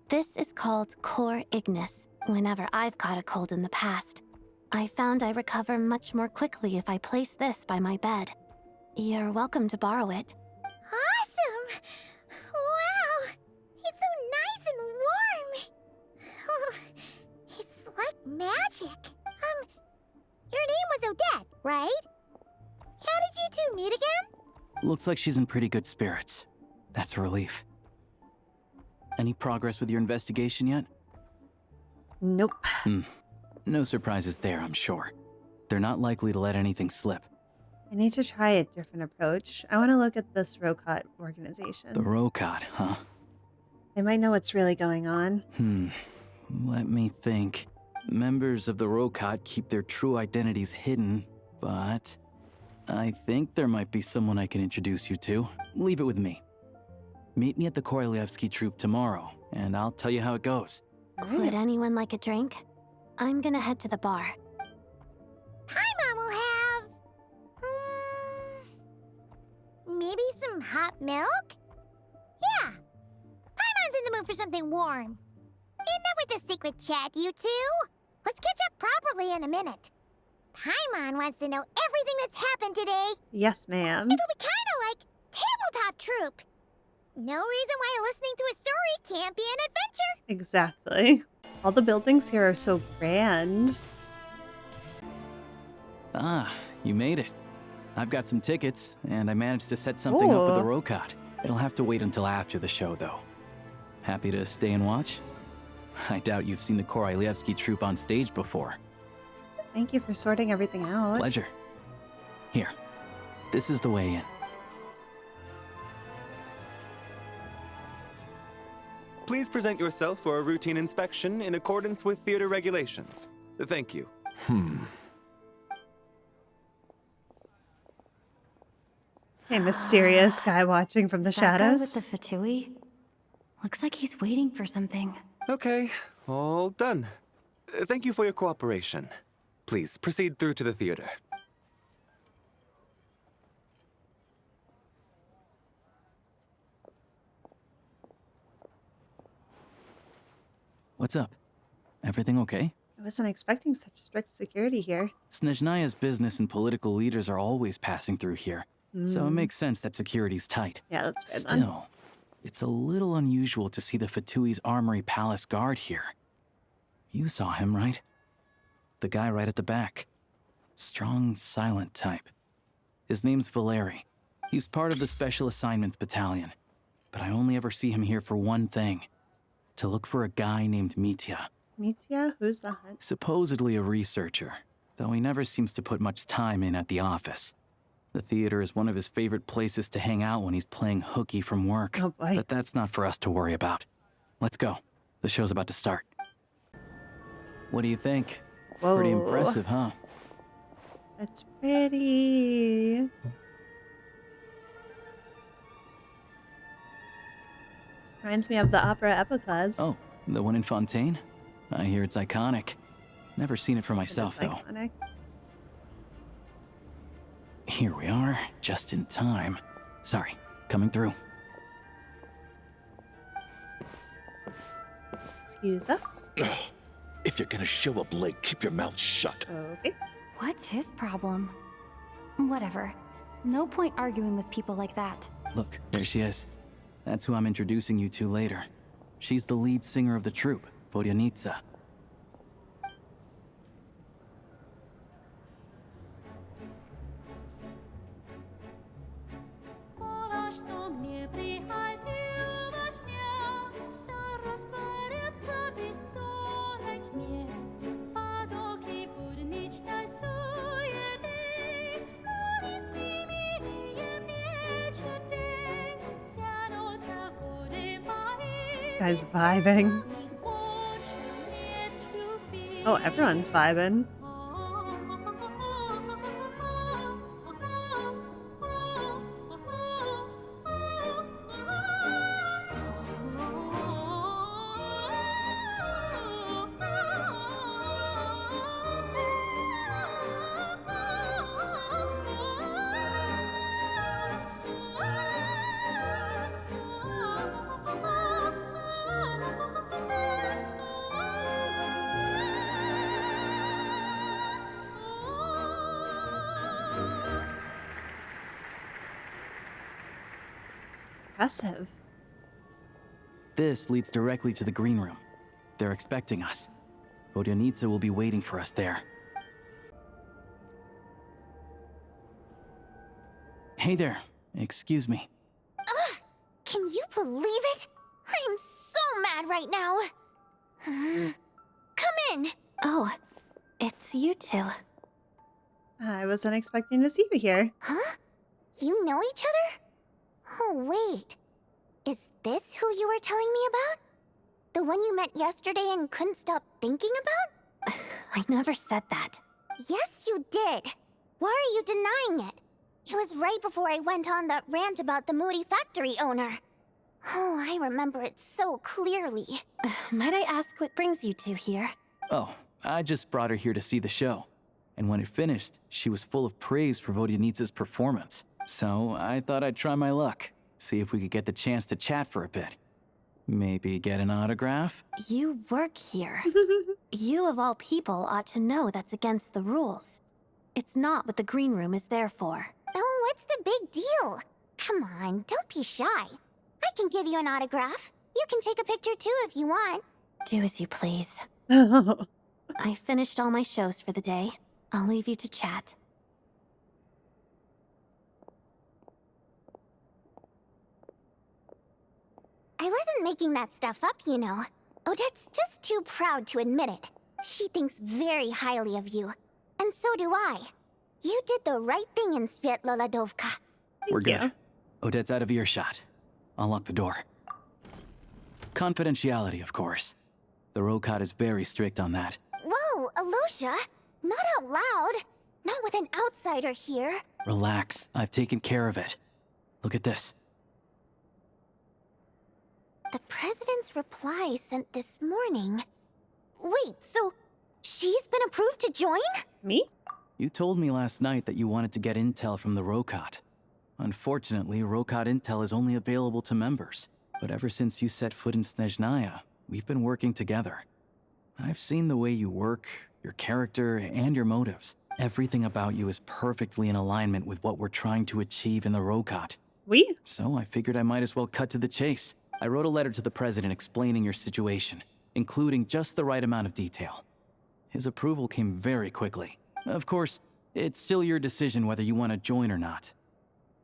[SPEAKER 7] This is called core ignis. Whenever I've caught a cold in the past, I found I recover much more quickly if I place this by my bed. You're welcome to borrow it.
[SPEAKER 2] Awesome! Wow! It's so nice and warm! Oh, it's like magic. Your name was Odette, right? How did you two meet again?
[SPEAKER 11] Looks like she's in pretty good spirits. That's a relief. Any progress with your investigation yet?
[SPEAKER 1] Nope.
[SPEAKER 11] No surprises there, I'm sure. They're not likely to let anything slip.
[SPEAKER 1] I need to try a different approach. I want to look at this Rokot organization.
[SPEAKER 11] The Rokot, huh?
[SPEAKER 1] They might know what's really going on.
[SPEAKER 11] Let me think. Members of the Rokot keep their true identities hidden, but I think there might be someone I can introduce you to. Leave it with me. Meet me at the Korolyevsky troop tomorrow, and I'll tell you how it goes.
[SPEAKER 7] Would anyone like a drink? I'm gonna head to the bar.
[SPEAKER 2] Paimon will have... maybe some hot milk? Yeah. Paimon's in the mood for something warm. Enough with the secret chat, you two. Let's catch up properly in a minute. Paimon wants to know everything that's happened today.
[SPEAKER 1] Yes, ma'am.
[SPEAKER 2] It'll be kind of like Tabletop Troop. No reason why listening to a story can't be an adventure.
[SPEAKER 1] Exactly. All the buildings here are so grand.
[SPEAKER 11] Ah, you made it. I've got some tickets, and I managed to set something up with the Rokot. It'll have to wait until after the show, though. Happy to stay and watch? I doubt you've seen the Korolyevsky troupe on stage before.
[SPEAKER 1] Thank you for sorting everything out.
[SPEAKER 11] Pleasure. Here, this is the way in.
[SPEAKER 17] Please present yourself for a routine inspection in accordance with theater regulations. Thank you.
[SPEAKER 1] A mysterious guy watching from the shadows.
[SPEAKER 4] With the Fatui? Looks like he's waiting for something.
[SPEAKER 17] Okay, all done. Thank you for your cooperation. Please proceed through to the theater.
[SPEAKER 11] What's up? Everything okay?
[SPEAKER 1] I wasn't expecting such strict security here.
[SPEAKER 11] Snezhnaya's business and political leaders are always passing through here, so it makes sense that security's tight.
[SPEAKER 1] Yeah, that's fair.
[SPEAKER 11] Still, it's a little unusual to see the Fatui's Armory Palace guard here. You saw him, right? the guy right at the back. Strong, silent type. His name's Valeri. He's part of the Special Assignments Battalion. But I only ever see him here for one thing. To look for a guy named Mitya.
[SPEAKER 1] Mitya? Who's that?
[SPEAKER 11] Supposedly a researcher, though he never seems to put much time in at the office. The theater is one of his favorite places to hang out when he's playing hooky from work.
[SPEAKER 1] Oh boy.
[SPEAKER 11] But that's not for us to worry about. Let's go. The show's about to start. What do you think?
[SPEAKER 1] Whoa.
[SPEAKER 11] Pretty impressive, huh?
[SPEAKER 1] That's pretty. Reminds me of the opera Epicles.
[SPEAKER 11] Oh, the one in Fontaine? I hear it's iconic. Never seen it for myself, though.
[SPEAKER 1] Iconic.
[SPEAKER 11] Here we are, just in time. Sorry, coming through.
[SPEAKER 1] Excuse us.
[SPEAKER 8] If you're gonna show up late, keep your mouth shut.
[SPEAKER 1] Okay.
[SPEAKER 4] What's his problem? Whatever. No point arguing with people like that.
[SPEAKER 11] Look, there she is. That's who I'm introducing you to later. She's the lead singer of the troupe, Vodyanitsa.
[SPEAKER 1] Guys vibing. Oh, everyone's vibing. Impressive.
[SPEAKER 11] This leads directly to the green room. They're expecting us. Vodyanitsa will be waiting for us there. Hey there. Excuse me.
[SPEAKER 2] Can you believe it? I am so mad right now. Come in.
[SPEAKER 7] Oh, it's you two.
[SPEAKER 1] I wasn't expecting to see you here.
[SPEAKER 2] Huh? You know each other? Oh, wait. Is this who you were telling me about? The one you met yesterday and couldn't stop thinking about?
[SPEAKER 7] I never said that.
[SPEAKER 2] Yes, you did. Why are you denying it? It was right before I went on that rant about the moody factory owner. Oh, I remember it so clearly.
[SPEAKER 7] Might I ask what brings you two here?
[SPEAKER 11] Oh, I just brought her here to see the show. And when it finished, she was full of praise for Vodyanitsa's performance. So I thought I'd try my luck, see if we could get the chance to chat for a bit. Maybe get an autograph?
[SPEAKER 7] You work here. You of all people ought to know that's against the rules. It's not what the green room is there for.
[SPEAKER 2] Oh, what's the big deal? Come on, don't be shy. I can give you an autograph. You can take a picture too if you want.
[SPEAKER 7] Do as you please. I finished all my shows for the day. I'll leave you to chat.
[SPEAKER 2] I wasn't making that stuff up, you know. Odette's just too proud to admit it. She thinks very highly of you. And so do I. You did the right thing in Svietloladovka.
[SPEAKER 11] We're good. Odette's out of earshot. I'll lock the door. Confidentiality, of course. The Rokat is very strict on that.
[SPEAKER 2] Whoa, Alosha! Not out loud! Not with an outsider here.
[SPEAKER 11] Relax. I've taken care of it. Look at this.
[SPEAKER 2] The President's reply sent this morning. Wait, so she's been approved to join?
[SPEAKER 1] Me?
[SPEAKER 11] You told me last night that you wanted to get intel from the Rokat. Unfortunately, Rokat intel is only available to members. But ever since you set foot in Snezhnaya, we've been working together. I've seen the way you work, your character, and your motives. Everything about you is perfectly in alignment with what we're trying to achieve in the Rokat. So I figured I might as well cut to the chase. I wrote a letter to the President explaining your situation, including just the right amount of detail. his approval came very quickly. Of course, it's still your decision whether you want to join or not.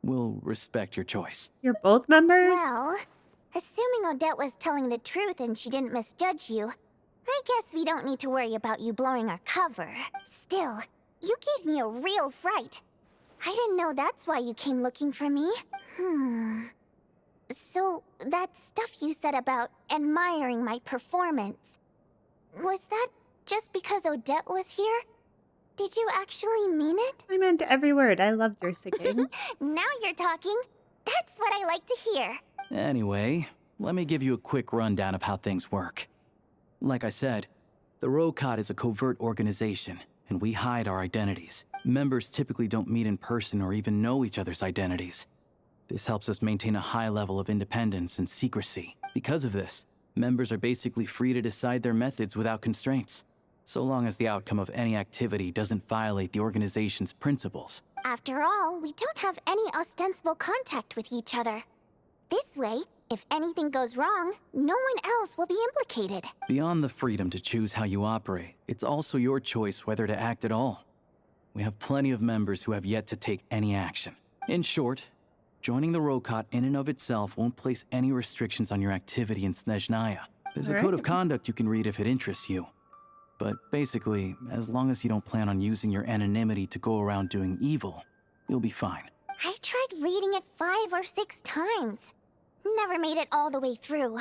[SPEAKER 11] We'll respect your choice.
[SPEAKER 1] You're both members?
[SPEAKER 2] Well, assuming Odette was telling the truth and she didn't misjudge you, I guess we don't need to worry about you blowing our cover. Still, you gave me a real fright. I didn't know that's why you came looking for me. So, that stuff you said about admiring my performance, was that just because Odette was here? Did you actually mean it?
[SPEAKER 1] I meant every word. I loved your singing.
[SPEAKER 2] Now you're talking. That's what I like to hear.
[SPEAKER 11] Anyway, let me give you a quick rundown of how things work. Like I said, the Rokot is a covert organization, and we hide our identities. Members typically don't meet in person or even know each other's identities. This helps us maintain a high level of independence and secrecy. Because of this, members are basically free to decide their methods without constraints, so long as the outcome of any activity doesn't violate the organization's principles.
[SPEAKER 2] After all, we don't have any ostensible contact with each other. This way, if anything goes wrong, no one else will be implicated.
[SPEAKER 11] Beyond the freedom to choose how you operate, it's also your choice whether to act at all. We have plenty of members who have yet to take any action. In short, joining the Rokot in and of itself won't place any restrictions on your activity in Snezhnaya. There's a code of conduct you can read if it interests you. But basically, as long as you don't plan on using your anonymity to go around doing evil, you'll be fine.
[SPEAKER 2] I tried reading it 5 or 6 times. Never made it all the way through.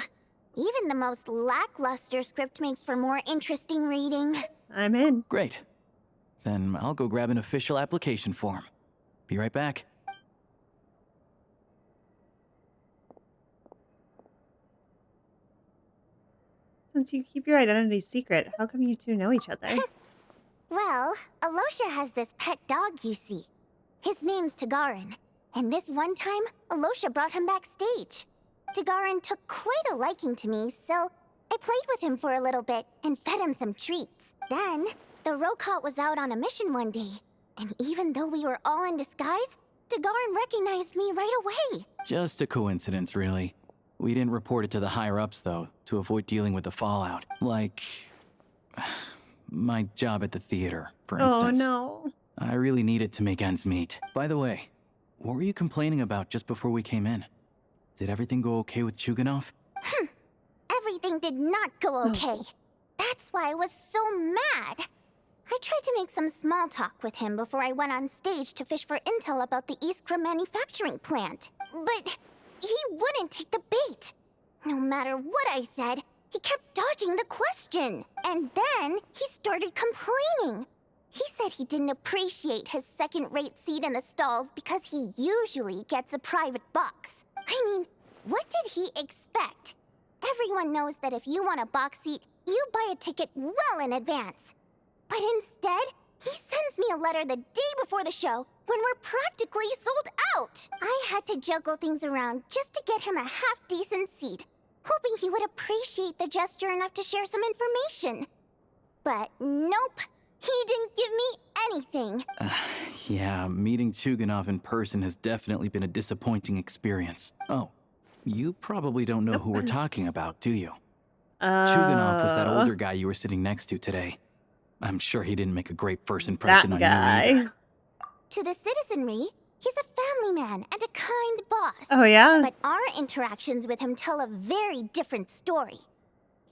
[SPEAKER 2] Even the most lackluster script makes for more interesting reading.
[SPEAKER 1] I'm in.
[SPEAKER 11] Great. Then I'll go grab an official application form. Be right back.
[SPEAKER 1] Since you keep your identity secret, how come you two know each other?
[SPEAKER 2] Well, Alosha has this pet dog, you see. His name's Tagarin. And this one time, Alosha brought him backstage. Tagarin took quite a liking to me, so I played with him for a little bit and fed him some treats. Then, the Rokot was out on a mission one day, and even though we were all in disguise, Tagarin recognized me right away.
[SPEAKER 11] Just a coincidence, really. We didn't report it to the higher-ups, though, to avoid dealing with the fallout. Like, my job at the theater, for instance.
[SPEAKER 1] Oh, no.
[SPEAKER 11] I really needed to make ends meet. By the way, what were you complaining about just before we came in? Did everything go okay with Chuganov?
[SPEAKER 2] Everything did not go okay. That's why I was so mad. I tried to make some small talk with him before I went on stage to fish for intel about the Iskra manufacturing plant. But he wouldn't take the bait. No matter what I said, he kept dodging the question. And then he started complaining. He said he didn't appreciate his second-rate seat in the stalls because he usually gets a private box. I mean, what did he expect? Everyone knows that if you want a box seat, you buy a ticket well in advance. But instead, he sends me a letter the day before the show when we're practically sold out. I had to juggle things around just to get him a half-decent seat, hoping he would appreciate the gesture enough to share some information. But nope, he didn't give me anything.
[SPEAKER 11] Yeah, meeting Chuganov in person has definitely been a disappointing experience. Oh, you probably don't know who we're talking about, do you? Chuganov was that older guy you were sitting next to today. I'm sure he didn't make a great first impression on you either.
[SPEAKER 2] To the citizenry, he's a family man and a kind boss.
[SPEAKER 1] Oh, yeah?
[SPEAKER 2] But our interactions with him tell a very different story.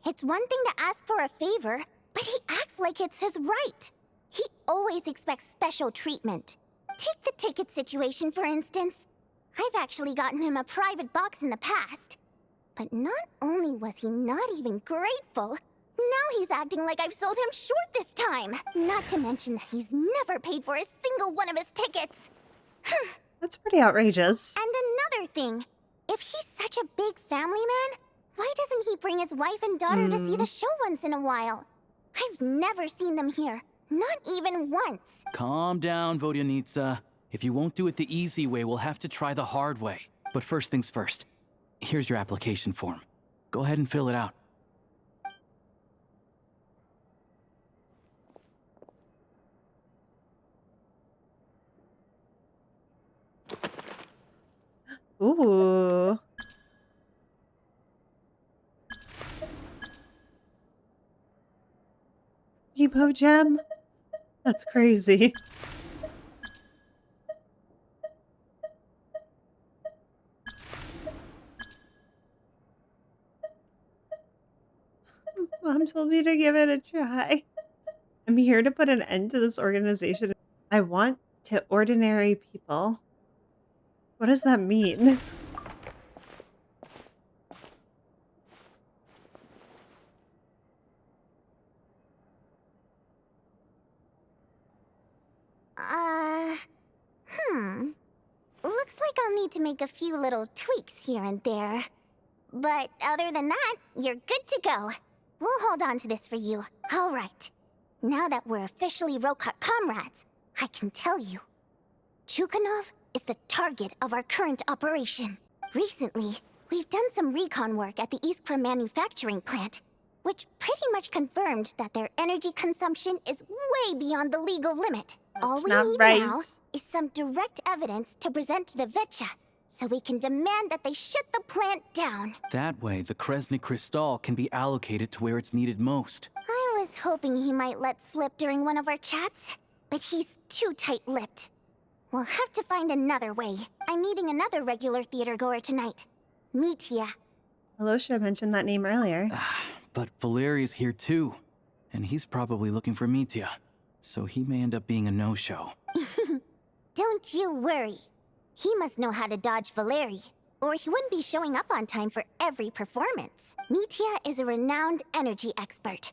[SPEAKER 2] It's one thing to ask for a favor, but he acts like it's his right. He always expects special treatment. Take the ticket situation, for instance. I've actually gotten him a private box in the past. But not only was he not even grateful, now he's acting like I've sold him short this time. Not to mention that he's never paid for a single one of his tickets.
[SPEAKER 1] That's pretty outrageous.
[SPEAKER 2] And another thing, if he's such a big family man, why doesn't he bring his wife and daughter to see the show once in a while? I've never seen them here, not even once.
[SPEAKER 11] Calm down, Vodyanitsa. If you won't do it the easy way, we'll have to try the hard way. But first things first. Here's your application form. Go ahead and fill it out.
[SPEAKER 1] Ooh. He depot gem? That's crazy. Mom told me to give it a try. I'm here to put an end to this organization. I want to ordinary people. What does that mean?
[SPEAKER 2] Looks like I'll need to make a few little tweaks here and there. But other than that, you're good to go. We'll hold on to this for you. All right. Now that we're officially Rokot comrades, I can tell you. Chukhanov is the target of our current operation. Recently, we've done some recon work at the Iskra manufacturing plant, which pretty much confirmed that their energy consumption is way beyond the legal limit. All we need now is some direct evidence to present to the Vetcha, so we can demand that they shut the plant down.
[SPEAKER 11] That way, the Kresnik Crystal can be allocated to where it's needed most.
[SPEAKER 2] I was hoping he might let slip during one of our chats, but he's too tight-lipped. We'll have to find another way. I'm meeting another regular theater goer tonight, Mitya.
[SPEAKER 1] Alosha mentioned that name earlier.
[SPEAKER 11] But Valeri's here too, and he's probably looking for Mitya, so he may end up being a no-show.
[SPEAKER 2] Don't you worry. He must know how to dodge Valeri, or he wouldn't be showing up on time for every performance. Mitya is a renowned energy expert.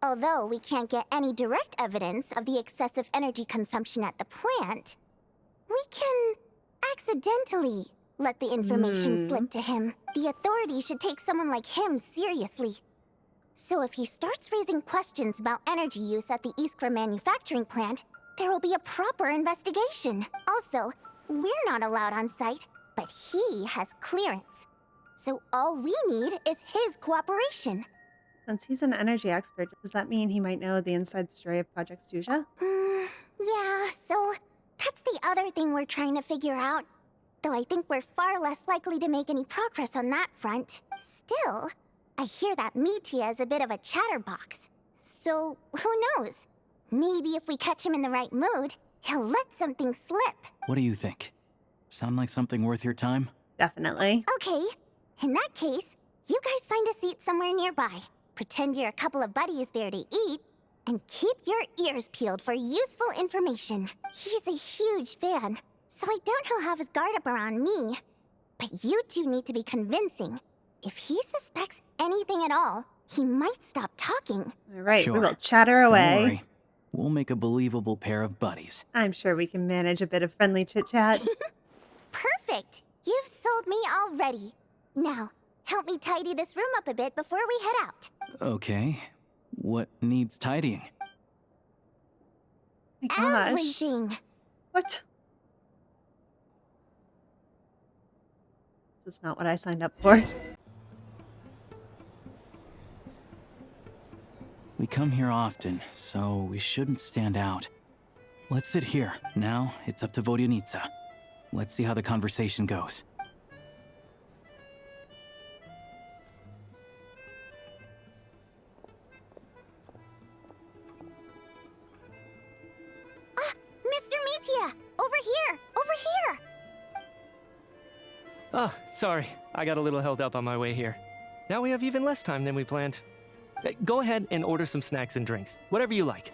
[SPEAKER 2] Although we can't get any direct evidence of the excessive energy consumption at the plant, we can accidentally let the information slip to him. The authorities should take someone like him seriously. So if he starts raising questions about energy use at the Iskra manufacturing plant, there will be a proper investigation. Also, we're not allowed on site, but he has clearance. So all we need is his cooperation.
[SPEAKER 1] Since he's an energy expert, does that mean he might know the inside story of Project Stuja?
[SPEAKER 2] Yeah, so that's the other thing we're trying to figure out. Though I think we're far less likely to make any progress on that front. Still, I hear that Mitya is a bit of a chatterbox. So, who knows? Maybe if we catch him in the right mood, he'll let something slip.
[SPEAKER 11] What do you think? Sound like something worth your time?
[SPEAKER 1] Definitely.
[SPEAKER 2] Okay, in that case, you guys find a seat somewhere nearby. Pretend you're a couple of buddies there to eat, and keep your ears peeled for useful information. He's a huge fan, so I doubt he'll have his guard up around me. But you two need to be convincing. If he suspects anything at all, he might stop talking.
[SPEAKER 1] All right,
[SPEAKER 11] Sure.
[SPEAKER 1] we will chatter away.
[SPEAKER 11] Don't worry. We'll make a believable pair of buddies.
[SPEAKER 1] I'm sure we can manage a bit of friendly chit-chat.
[SPEAKER 2] Perfect! You've sold me already. Now, help me tidy this room up a bit before we head out.
[SPEAKER 11] Okay. What needs tidying?
[SPEAKER 1] My gosh.
[SPEAKER 2] Everything!
[SPEAKER 1] What? This is not what I signed up for.
[SPEAKER 11] We come here often, so we shouldn't stand out. Let's sit here. Now, it's up to Vodyanitsa. Let's see how the conversation goes.
[SPEAKER 2] Mr. Mitya! Over here! Over here!
[SPEAKER 10] Oh, sorry. I got a little held up on my way here. Now we have even less time than we planned. Go ahead and order some snacks and drinks. Whatever you like.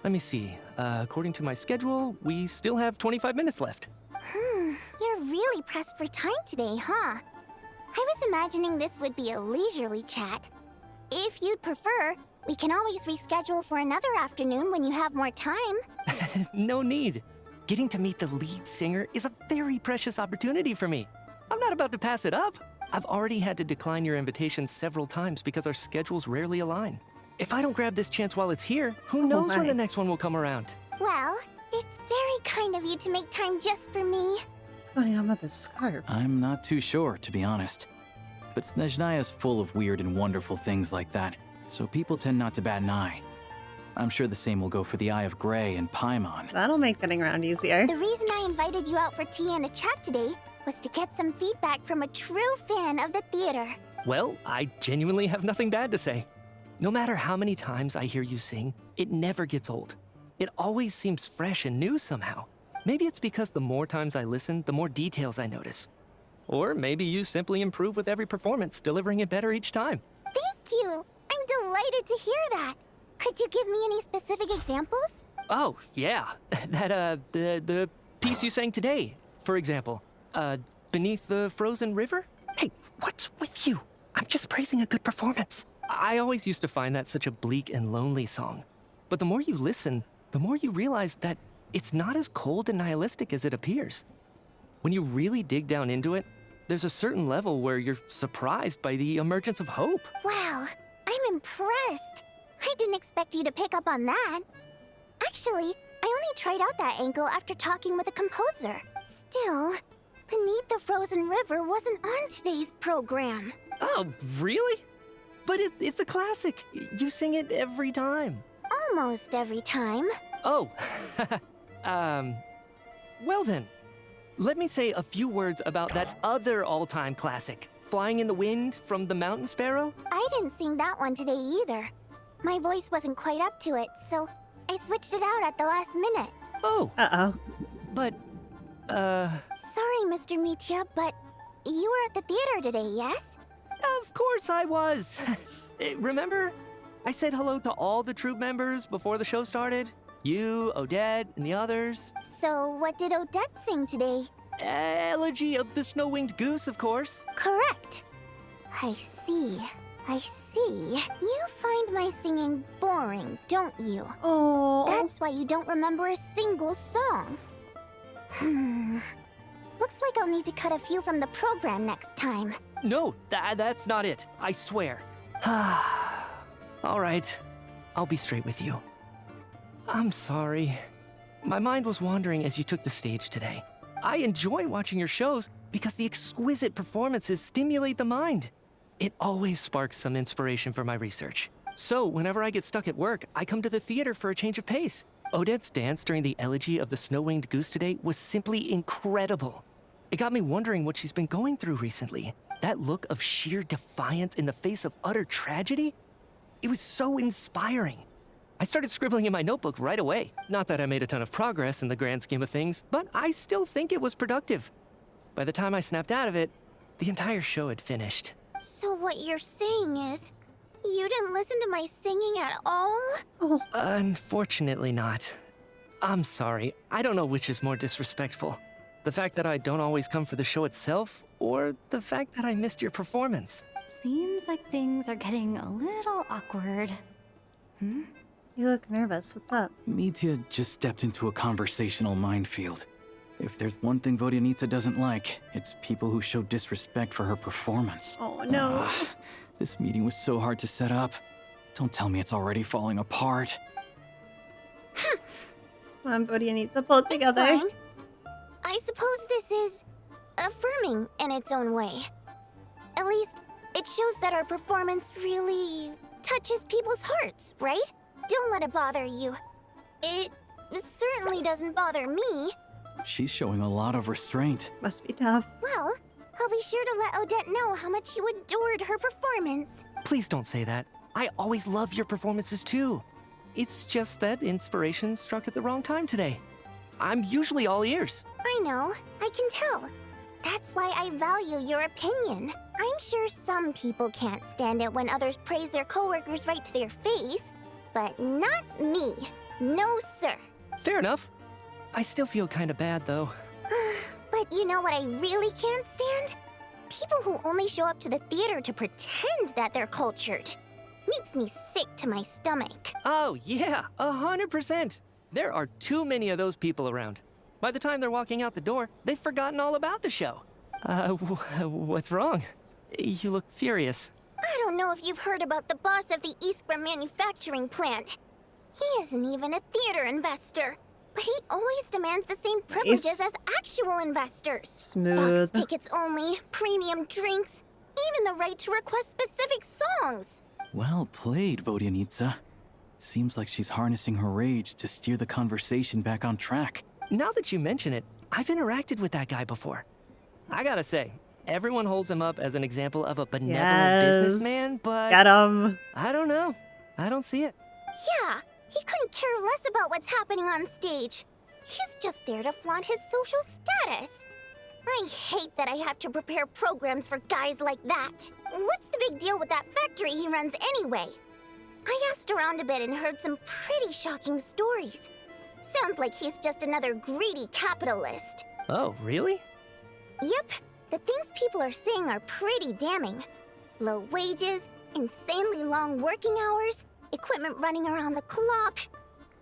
[SPEAKER 10] Let me see. According to my schedule, we still have 25 minutes left.
[SPEAKER 2] You're really pressed for time today, huh? I was imagining this would be a leisurely chat. If you'd prefer, we can always reschedule for another afternoon when you have more time.
[SPEAKER 10] No need. Getting to meet the lead singer is a very precious opportunity for me. I'm not about to pass it up. I've already had to decline your invitation several times because our schedules rarely align. If I don't grab this chance while it's here, who knows when the next one will come around?
[SPEAKER 2] Well, it's very kind of you to make time just for me.
[SPEAKER 1] What's going on with this scarf?
[SPEAKER 11] I'm not too sure, to be honest. But Snezhnaya's full of weird and wonderful things like that, so people tend not to bat an eye. I'm sure the same will go for the Eye of Grey and Paimon.
[SPEAKER 1] That'll make getting around easier.
[SPEAKER 2] The reason I invited you out for tea and a chat today was to get some feedback from a true fan of the theater.
[SPEAKER 10] Well, I genuinely have nothing bad to say. No matter how many times I hear you sing, it never gets old. It always seems fresh and new somehow. Maybe it's because the more times I listen, the more details I notice. Or maybe you simply improve with every performance, delivering it better each time.
[SPEAKER 2] Thank you! I'm delighted to hear that! Could you give me any specific examples?
[SPEAKER 10] Oh, yeah. The piece you sang today, for example. Beneath the Frozen River? Hey, what's with you? I'm just praising a good performance. I always used to find that such a bleak and lonely song. But the more you listen, the more you realize that it's not as cold and nihilistic as it appears. When you really dig down into it, there's a certain level where you're surprised by the emergence of hope.
[SPEAKER 2] Wow, I'm impressed. I didn't expect you to pick up on that. Actually, I only tried out that angle after talking with a composer. Still, Beneath the Frozen River wasn't on today's program.
[SPEAKER 10] Oh, really? But it's a classic. You sing it every time.
[SPEAKER 2] Almost every time.
[SPEAKER 10] Oh, well then. Let me say a few words about that other all-time classic, Flying in the Wind from the Mountain Sparrow.
[SPEAKER 2] I didn't sing that one today either. My voice wasn't quite up to it, so I switched it out at the last minute.
[SPEAKER 10] Oh.
[SPEAKER 1] Uh-oh.
[SPEAKER 10] But,
[SPEAKER 2] Sorry, Mr. Mitya, but you were at the theater today, yes?
[SPEAKER 10] Of course I was. Remember? I said hello to all the troupe members before the show started. You, Odette, and the others.
[SPEAKER 2] So what did Odette sing today?
[SPEAKER 10] Elegy of the Snow-Winged Goose, of course.
[SPEAKER 2] Correct. I see. You find my singing boring, don't you?
[SPEAKER 1] Oh.
[SPEAKER 2] That's why you don't remember a single song. Looks like I'll need to cut a few from the program next time.
[SPEAKER 10] No, that's not it. I swear. All right. I'll be straight with you. I'm sorry. My mind was wandering as you took the stage today. I enjoy watching your shows because the exquisite performances stimulate the mind. It always sparks some inspiration for my research. So whenever I get stuck at work, I come to the theater for a change of pace. Odette's dance during the elegy of the Snow-Winged Goose today was simply incredible. It got me wondering what she's been going through recently. That look of sheer defiance in the face of utter tragedy? It was so inspiring. I started scribbling in my notebook right away. Not that I made a ton of progress in the grand scheme of things, but I still think it was productive. By the time I snapped out of it, the entire show had finished.
[SPEAKER 2] So what you're saying is, you didn't listen to my singing at all?
[SPEAKER 1] Oh.
[SPEAKER 10] Unfortunately not. I'm sorry. I don't know which is more disrespectful. The fact that I don't always come for the show itself, or the fact that I missed your performance.
[SPEAKER 4] Seems like things are getting a little awkward.
[SPEAKER 1] You look nervous. What's up?
[SPEAKER 11] Mitya just stepped into a conversational minefield. If there's one thing Vodyanitsa doesn't like, it's people who show disrespect for her performance.
[SPEAKER 1] Oh, no.
[SPEAKER 11] This meeting was so hard to set up. Don't tell me it's already falling apart.
[SPEAKER 1] Come on, Vodyanitsa, pull it together.
[SPEAKER 2] It's fine. I suppose this is affirming in its own way. At least, it shows that our performance really touches people's hearts, right? Don't let it bother you. It certainly doesn't bother me.
[SPEAKER 11] She's showing a lot of restraint.
[SPEAKER 1] Must be tough.
[SPEAKER 2] Well, I'll be sure to let Odette know how much you adored her performance.
[SPEAKER 10] Please don't say that. I always love your performances too. It's just that inspiration struck at the wrong time today. I'm usually all ears.
[SPEAKER 2] I know, I can tell. That's why I value your opinion. I'm sure some people can't stand it when others praise their coworkers right to their face, but not me. No, sir.
[SPEAKER 10] Fair enough. I still feel kind of bad, though.
[SPEAKER 2] But you know what I really can't stand? People who only show up to the theater to pretend that they're cultured. Makes me sick to my stomach.
[SPEAKER 10] Oh, yeah, 100%. There are too many of those people around. By the time they're walking out the door, they've forgotten all about the show. What's wrong? You look furious.
[SPEAKER 2] I don't know if you've heard about the boss of the Iskra manufacturing plant. He isn't even a theater investor. But he always demands the same privileges as actual investors.
[SPEAKER 1] Smooth.
[SPEAKER 2] Box tickets only, premium drinks, even the right to request specific songs.
[SPEAKER 11] Well played, Vodyanitsa. Seems like she's harnessing her rage to steer the conversation back on track.
[SPEAKER 10] Now that you mention it, I've interacted with that guy before. I gotta say, everyone holds him up as an example of a benevolent businessman, but...
[SPEAKER 1] Got him.
[SPEAKER 10] I don't know. I don't see it.
[SPEAKER 2] Yeah, he couldn't care less about what's happening on stage. He's just there to flaunt his social status. I hate that I have to prepare programs for guys like that. What's the big deal with that factory he runs anyway? I asked around a bit and heard some pretty shocking stories. Sounds like he's just another greedy capitalist.
[SPEAKER 10] Oh, really?
[SPEAKER 2] Yep, the things people are saying are pretty damning. Low wages, insanely long working hours, equipment running around the clock.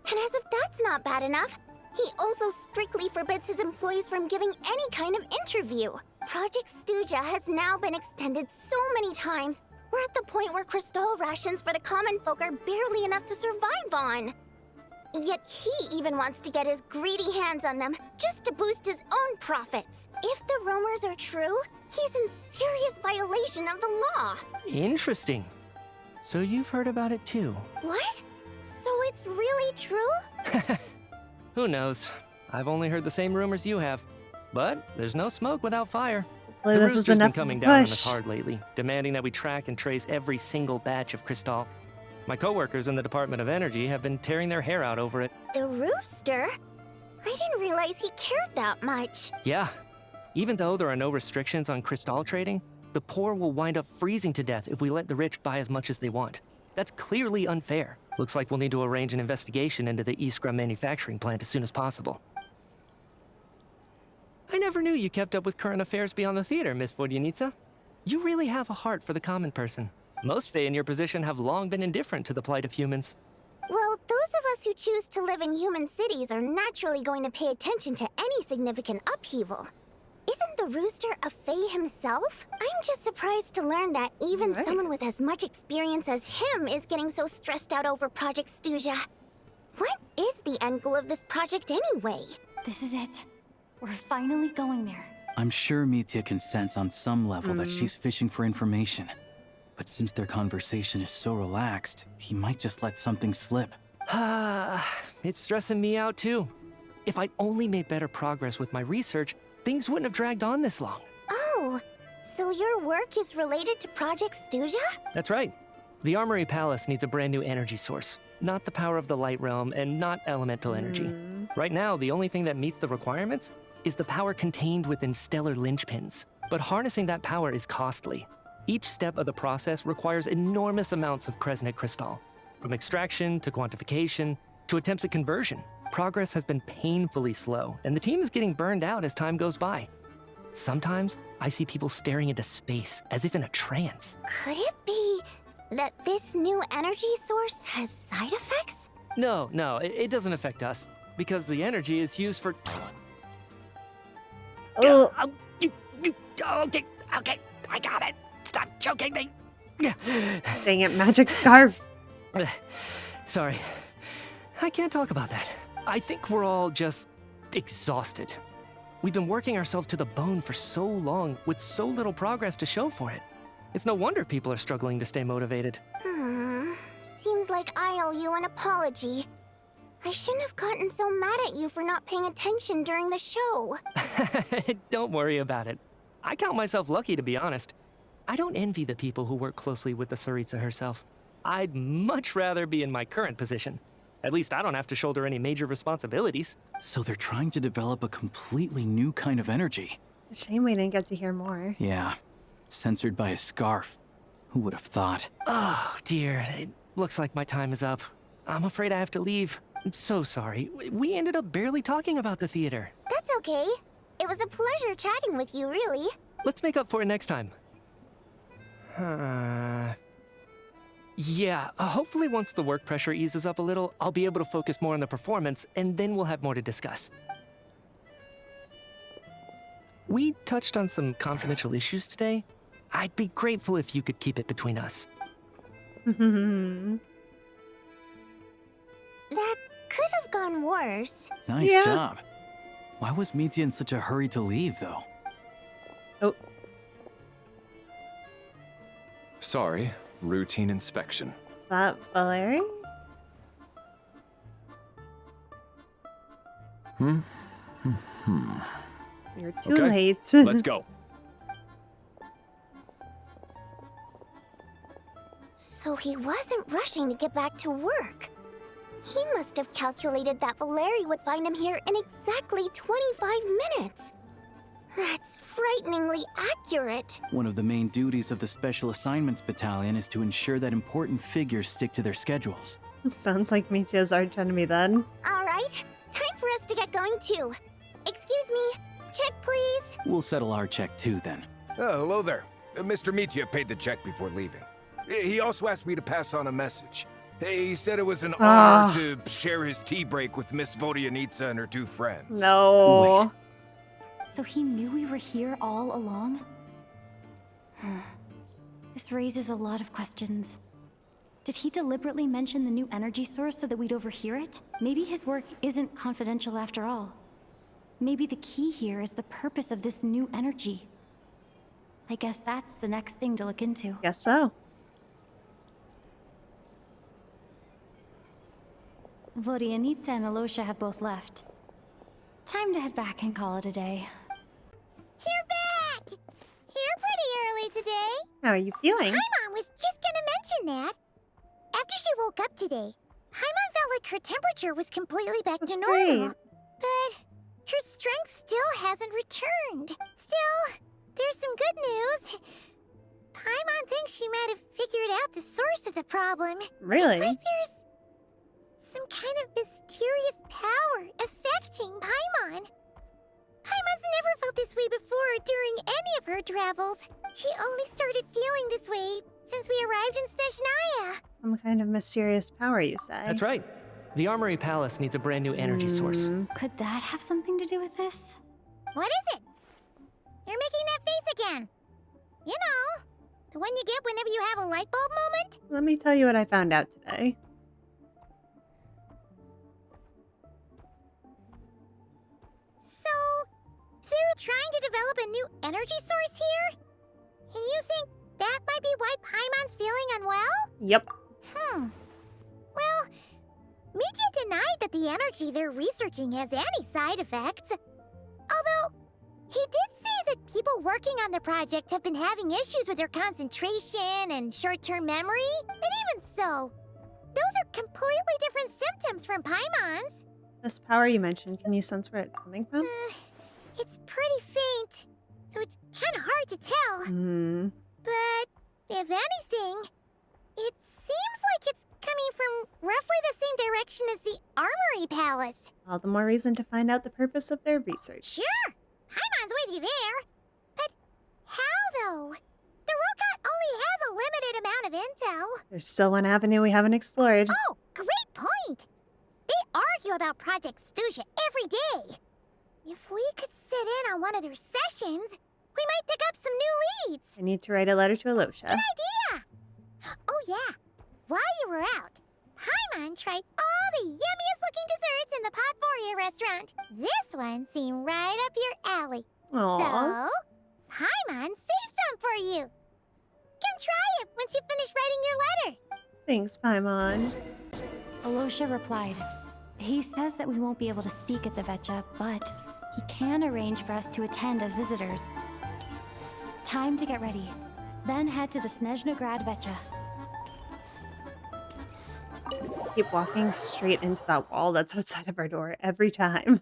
[SPEAKER 2] And as if that's not bad enough, he also strictly forbids his employees from giving any kind of interview. Project Stuja has now been extended so many times, we're at the point where crystal rations for the common folk are barely enough to survive on. Yet he even wants to get his greedy hands on them just to boost his own profits. If the rumors are true, he's in serious violation of the law.
[SPEAKER 10] Interesting. So you've heard about it too?
[SPEAKER 2] What? So it's really true?
[SPEAKER 10] Who knows? I've only heard the same rumors you have. But there's no smoke without fire.
[SPEAKER 1] Well,
[SPEAKER 10] The
[SPEAKER 1] this is
[SPEAKER 10] Rooster's been
[SPEAKER 1] enough
[SPEAKER 10] coming
[SPEAKER 1] of a
[SPEAKER 10] down on
[SPEAKER 1] push.
[SPEAKER 10] us hard lately, demanding that we track and trace every single batch of Crystal. My coworkers in the Department of Energy have been tearing their hair out over it.
[SPEAKER 2] The rooster? I didn't realize he cared that much.
[SPEAKER 10] Yeah. Even though there are no restrictions on Crystal trading, the poor will wind up freezing to death if we let the rich buy as much as they want. That's clearly unfair. Looks like we'll need to arrange an investigation into the Iskra manufacturing plant as soon as possible. I never knew you kept up with current affairs beyond the theater, Miss Vodyanica. You really have a heart for the common person. Most Fae in your position have long been indifferent to the plight of humans.
[SPEAKER 2] Well, those of us who choose to live in human cities are naturally going to pay attention to any significant upheaval. Isn't the rooster a Fae himself? I'm just surprised to learn that even someone with as much experience as him is getting so stressed out over Project Stuja. What is the end goal of this project anyway?
[SPEAKER 4] This is it. We're finally going there.
[SPEAKER 11] I'm sure Mitya can sense on some level that she's fishing for information. But since their conversation is so relaxed, he might just let something slip.
[SPEAKER 10] It's stressing me out too. If I'd only made better progress with my research, things wouldn't have dragged on this long.
[SPEAKER 2] Oh, so your work is related to Project Stuja?
[SPEAKER 10] That's right. The Armory Palace needs a brand new energy source. Not the power of the Light Realm and not elemental energy. Right now, the only thing that meets the requirements is the power contained within stellar linchpins. But harnessing that power is costly. Each step of the process requires enormous amounts of Kresnik crystal. From extraction to quantification to attempts at conversion, progress has been painfully slow, and the team is getting burned out as time goes by. Sometimes, I see people staring into space as if in a trance.
[SPEAKER 2] Could it be that this new energy source has side effects?
[SPEAKER 10] No, it doesn't affect us, because the energy is used for...
[SPEAKER 1] Oh.
[SPEAKER 10] Okay, I got it. Stop choking me.
[SPEAKER 1] Dang it, magic scarf.
[SPEAKER 10] Sorry. I can't talk about that. I think we're all just exhausted. We've been working ourselves to the bone for so long with so little progress to show for it. It's no wonder people are struggling to stay motivated.
[SPEAKER 2] Seems like I owe you an apology. I shouldn't have gotten so mad at you for not paying attention during the show.
[SPEAKER 10] Don't worry about it. I count myself lucky, to be honest. I don't envy the people who work closely with the Tsaritsa herself. I'd much rather be in my current position. At least I don't have to shoulder any major responsibilities.
[SPEAKER 11] So they're trying to develop a completely new kind of energy.
[SPEAKER 1] Shame we didn't get to hear more.
[SPEAKER 11] Yeah, censored by a scarf. Who would have thought?
[SPEAKER 10] Oh, dear. It looks like my time is up. I'm afraid I have to leave. I'm so sorry. We ended up barely talking about the theater.
[SPEAKER 2] That's okay. It was a pleasure chatting with you, really.
[SPEAKER 10] Let's make up for it next time. Yeah, hopefully once the work pressure eases up a little, I'll be able to focus more on the performance, and then we'll have more to discuss. We touched on some confidential issues today. I'd be grateful if you could keep it between us.
[SPEAKER 2] That could have gone worse.
[SPEAKER 11] Nice job. Why was Mitya in such a hurry to leave, though?
[SPEAKER 1] Oh.
[SPEAKER 16] Sorry, routine inspection.
[SPEAKER 1] Is that Valeri? You're too late.
[SPEAKER 16] Let's go.
[SPEAKER 2] So he wasn't rushing to get back to work. He must have calculated that Valeri would find him here in exactly 25 minutes. That's frighteningly accurate.
[SPEAKER 11] One of the main duties of the Special Assignments Battalion is to ensure that important figures stick to their schedules.
[SPEAKER 1] Sounds like Mitya's archenemy then.
[SPEAKER 2] All right, time for us to get going too. Excuse me, check please.
[SPEAKER 11] We'll settle our check too then.
[SPEAKER 12] Oh, hello there. Mr. Mitya paid the check before leaving. He also asked me to pass on a message. He said it was an honor to share his tea break with Miss Vodyanitsa and her two friends.
[SPEAKER 1] No.
[SPEAKER 4] Wait. So he knew we were here all along? This raises a lot of questions. Did he deliberately mention the new energy source so that we'd overhear it? Maybe his work isn't confidential after all. Maybe the key here is the purpose of this new energy. I guess that's the next thing to look into.
[SPEAKER 1] Guess so.
[SPEAKER 4] Vodyanitsa and Alosha have both left. Time to head back and call it a day.
[SPEAKER 2] You're back! Here pretty early today.
[SPEAKER 1] How are you feeling?
[SPEAKER 2] Paimon was just gonna mention that. After she woke up today, Paimon felt like her temperature was completely back to normal.
[SPEAKER 1] great.
[SPEAKER 2] But her strength still hasn't returned. Still, there's some good news. Paimon thinks she might have figured out the source of the problem.
[SPEAKER 1] Really?
[SPEAKER 2] It's like there's some kind of mysterious power affecting Paimon. Paimon's never felt this way before during any of her travels. She only started feeling this way since we arrived in Snezhnaya.
[SPEAKER 1] Some kind of mysterious power, you say?
[SPEAKER 10] That's right. The Armory Palace needs a brand new energy source.
[SPEAKER 4] Could that have something to do with this?
[SPEAKER 2] What is it? You're making that face again. You know, the one you get whenever you have a light bulb moment?
[SPEAKER 1] Let me tell you what I found out today.
[SPEAKER 2] So, they're trying to develop a new energy source here? And you think that might be why Paimon's feeling unwell?
[SPEAKER 1] Yep.
[SPEAKER 2] Well, Mitya denied that the energy they're researching has any side effects. Although, he did say that people working on the project have been having issues with their concentration and short-term memory. And even so, those are completely different symptoms from Paimon's.
[SPEAKER 1] This power you mentioned, can you sense where it's coming from?
[SPEAKER 2] It's pretty faint, so it's kind of hard to tell. But, if anything, it seems like it's coming from roughly the same direction as the Armory Palace.
[SPEAKER 1] All the more reason to find out the purpose of their research.
[SPEAKER 2] Sure, Paimon's with you there. But how, though? The Rokat only has a limited amount of intel.
[SPEAKER 1] There's still one avenue we haven't explored.
[SPEAKER 2] Oh, great point! They argue about Project Stuja every day. If we could sit in on one of their sessions, we might pick up some new leads.
[SPEAKER 1] I need to write a letter to Alosha.
[SPEAKER 2] Good idea! Oh yeah, while you were out, Paimon tried all the yummiest looking desserts in the Potvoria restaurant. This one seemed right up your alley.
[SPEAKER 1] Aww.
[SPEAKER 2] So, Paimon saved some for you. Come try it once you finish writing your letter.
[SPEAKER 1] Thanks, Paimon.
[SPEAKER 4] Alosha replied. He says that we won't be able to speak at the Vetcha, but he can arrange for us to attend as visitors. Time to get ready. Then head to the Snezhnaya Vetcha.
[SPEAKER 1] Keep walking straight into that wall that's outside of our door every time.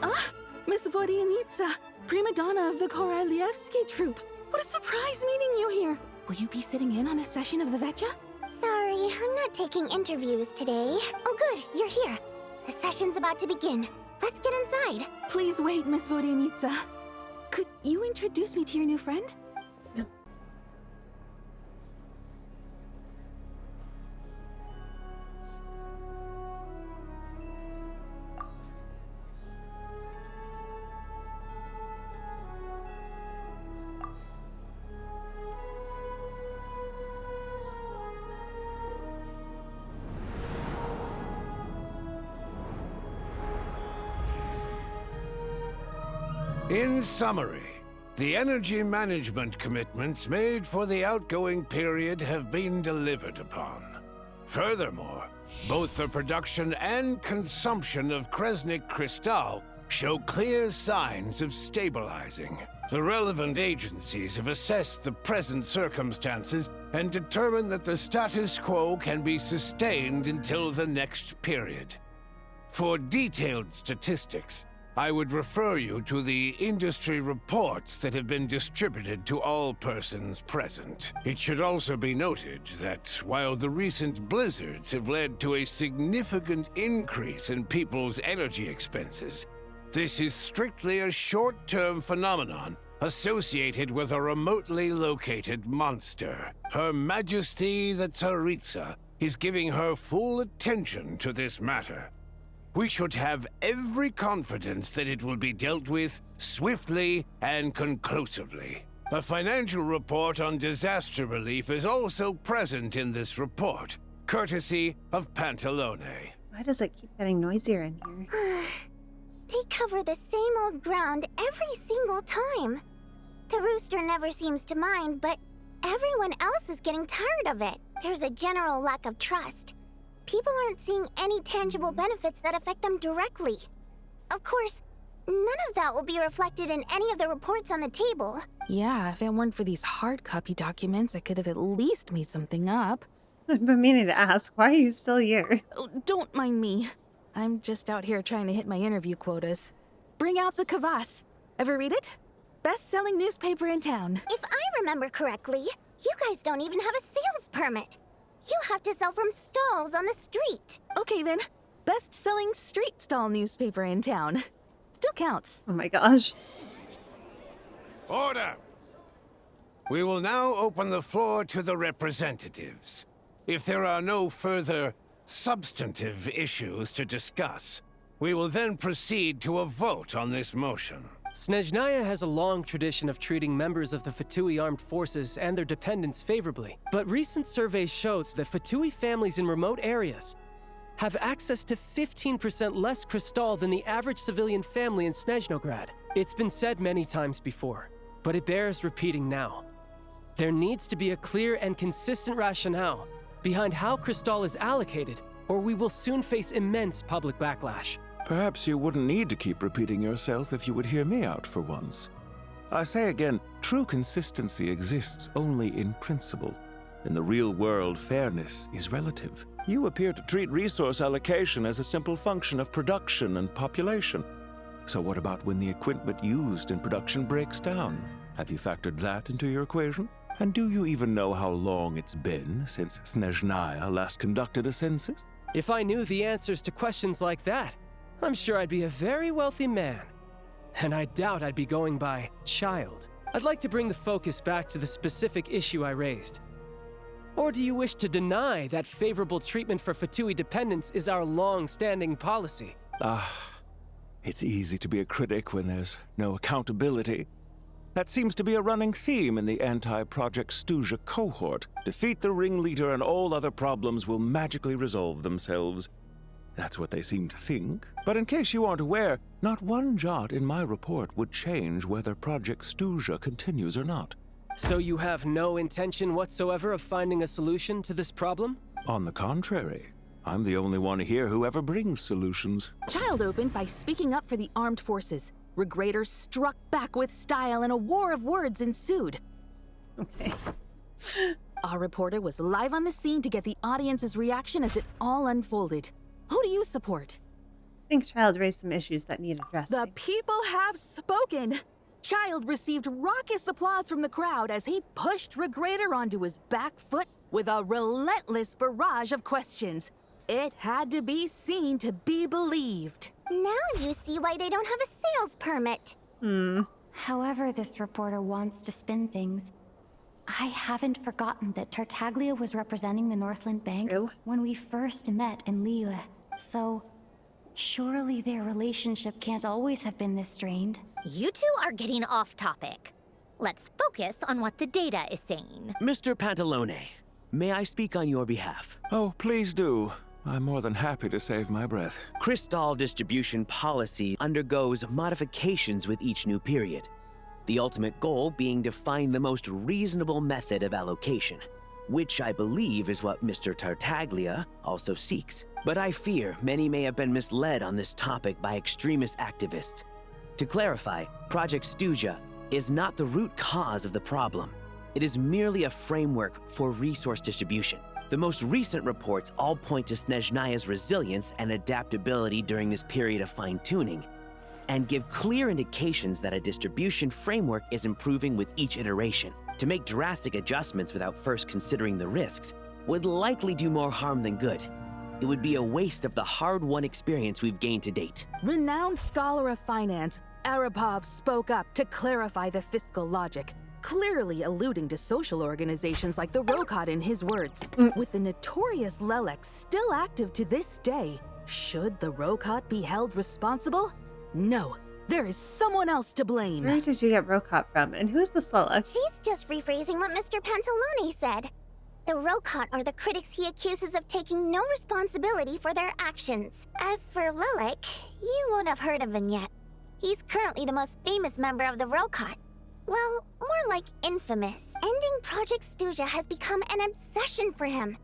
[SPEAKER 15] Ah, Miss Vodyanitsa, prima donna of the Korolievsky troupe. What a surprise meeting you here. Will you be sitting in on a session of the Vetcha?
[SPEAKER 2] Sorry, I'm not taking interviews today. Oh good, you're here. The session's about to begin. Let's get inside.
[SPEAKER 15] Please wait, Miss Vodyanitsa. Could you introduce me to your new friend?
[SPEAKER 22] In summary, the energy management commitments made for the outgoing period have been delivered upon. Furthermore, both the production and consumption of Kresnik Crystal show clear signs of stabilizing. The relevant agencies have assessed the present circumstances and determined that the status quo can be sustained until the next period. For detailed statistics, I would refer you to the industry reports that have been distributed to all persons present. It should also be noted that while the recent blizzards have led to a significant increase in people's energy expenses, this is strictly a short-term phenomenon associated with a remotely located monster. Her Majesty the Tsaritsa is giving her full attention to this matter. We should have every confidence that it will be dealt with swiftly and conclusively. A financial report on disaster relief is also present in this report, courtesy of Pantalone.
[SPEAKER 1] Why does it keep getting noisier in here?
[SPEAKER 2] They cover the same old ground every single time. The rooster never seems to mind, but everyone else is getting tired of it. There's a general lack of trust. People aren't seeing any tangible benefits that affect them directly. Of course, none of that will be reflected in any of the reports on the table.
[SPEAKER 9] Yeah, if it weren't for these hard copy documents, I could have at least made something up.
[SPEAKER 1] I've been meaning to ask, why are you still here?
[SPEAKER 9] Oh, don't mind me. I'm just out here trying to hit my interview quotas. Bring out the kvass. Ever read it? Best-selling newspaper in town.
[SPEAKER 2] If I remember correctly, you guys don't even have a sales permit. You have to sell from stalls on the street.
[SPEAKER 9] Okay then, best-selling street stall newspaper in town. Still counts.
[SPEAKER 1] Oh my gosh.
[SPEAKER 22] Order! We will now open the floor to the representatives. If there are no further substantive issues to discuss, we will then proceed to a vote on this motion.
[SPEAKER 21] Snezhnaya has a long tradition of treating members of the Fatui armed forces and their dependents favorably, but recent surveys shows that Fatui families in remote areas have access to 15% less crystal than the average civilian family in Snezhnograd. It's been said many times before, but it bears repeating now. There needs to be a clear and consistent rationale behind how crystal is allocated, or we will soon face immense public backlash.
[SPEAKER 6] Perhaps you wouldn't need to keep repeating yourself if you would hear me out for once. I say again, true consistency exists only in principle. In the real world, fairness is relative. You appear to treat resource allocation as a simple function of production and population. So what about when the equipment used in production breaks down? Have you factored that into your equation? And do you even know how long it's been since Snezhnaya last conducted a census?
[SPEAKER 21] If I knew the answers to questions like that, I'm sure I'd be a very wealthy man. And I doubt I'd be going by child. I'd like to bring the focus back to the specific issue I raised. Or do you wish to deny that favorable treatment for Fatui dependents is our long-standing policy?
[SPEAKER 6] It's easy to be a critic when there's no accountability. That seems to be a running theme in the anti-Project Stuja cohort. Defeat the ringleader and all other problems will magically resolve themselves. That's what they seem to think. But in case you aren't aware, not one jot in my report would change whether Project Stuja continues or not.
[SPEAKER 21] So you have no intention whatsoever of finding a solution to this problem?
[SPEAKER 6] On the contrary, I'm the only one here who ever brings solutions.
[SPEAKER 9] Child opened by speaking up for the armed forces. Regraders struck back with style and a war of words ensued.
[SPEAKER 1] Okay.
[SPEAKER 9] Our reporter was live on the scene to get the audience's reaction as it all unfolded. Who do you support?
[SPEAKER 1] I think Child raised some issues that need addressing.
[SPEAKER 9] The people have spoken! Child received raucous applause from the crowd as he pushed Regrader onto his back foot with a relentless barrage of questions. It had to be seen to be believed.
[SPEAKER 2] Now you see why they don't have a sales permit.
[SPEAKER 4] However this reporter wants to spin things, I haven't forgotten that Tartaglia was representing the Northland Bank when we first met in Liyue. So, surely their relationship can't always have been this strained.
[SPEAKER 20] You two are getting off topic. Let's focus on what the data is saying.
[SPEAKER 18] Mr. Pantalone, may I speak on your behalf?
[SPEAKER 6] Oh, please do. I'm more than happy to save my breath.
[SPEAKER 18] Crystal distribution policy undergoes modifications with each new period. The ultimate goal being to find the most reasonable method of allocation, which I believe is what Mr. Tartaglia also seeks. But I fear many may have been misled on this topic by extremist activists. To clarify, Project Stuja is not the root cause of the problem. It is merely a framework for resource distribution. The most recent reports all point to Snezhnaya's resilience and adaptability during this period of fine-tuning, and give clear indications that a distribution framework is improving with each iteration. To make drastic adjustments without first considering the risks would likely do more harm than good. It would be a waste of the hard-won experience we've gained to date.
[SPEAKER 9] Renowned scholar of finance, Arapov spoke up to clarify the fiscal logic, clearly alluding to social organizations like the Rokot in his words. With the notorious Lelex still active to this day, should the Rokot be held responsible? No, there is someone else to blame.
[SPEAKER 1] Where did you get Rokot from, and who's the Lelex?
[SPEAKER 2] She's just rephrasing what Mr. Pantalone said. The Rokot are the critics he accuses of taking no responsibility for their actions. As for Lilac, you won't have heard of him yet. He's currently the most famous member of the Rokot. Well, more like infamous. Ending Project Stuja has become an obsession for him.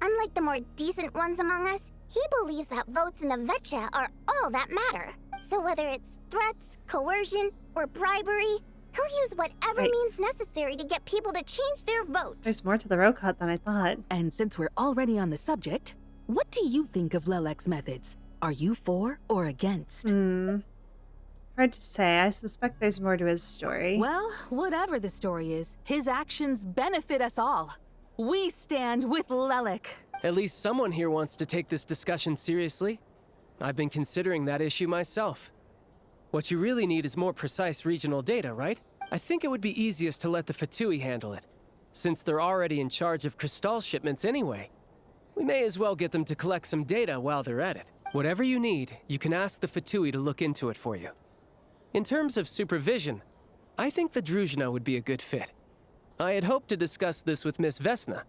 [SPEAKER 2] Unlike the more decent ones among us, he believes that votes in the Vetcha are all that matter. So whether it's threats, coercion, or bribery, he'll use whatever means necessary to get people to change their vote.
[SPEAKER 1] There's more to the Rokot than I thought.
[SPEAKER 9] And since we're already on the subject, what do you think of Lelec's methods? Are you for or against?
[SPEAKER 1] Hard to say. I suspect there's more to his story.
[SPEAKER 9] Well, whatever the story is, his actions benefit us all. We stand with Lelec.
[SPEAKER 21] At least someone here wants to take this discussion seriously. I've been considering that issue myself. What you really need is more precise regional data, right? I think it would be easiest to let the Fatui handle it, since they're already in charge of Crystal shipments anyway. We may as well get them to collect some data while they're at it. Whatever you need, you can ask the Fatui to look into it for you. In terms of supervision, I think the Druzhna would be a good fit. I had hoped to discuss this with Miss Vesna,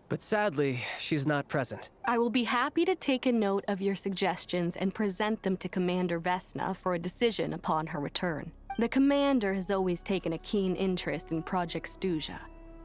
[SPEAKER 21] but sadly, she's not present.
[SPEAKER 15] I will be happy to take a note of your suggestions and present them to Commander Vesna for a decision upon her return. The Commander has always taken a keen interest in Project Stuja.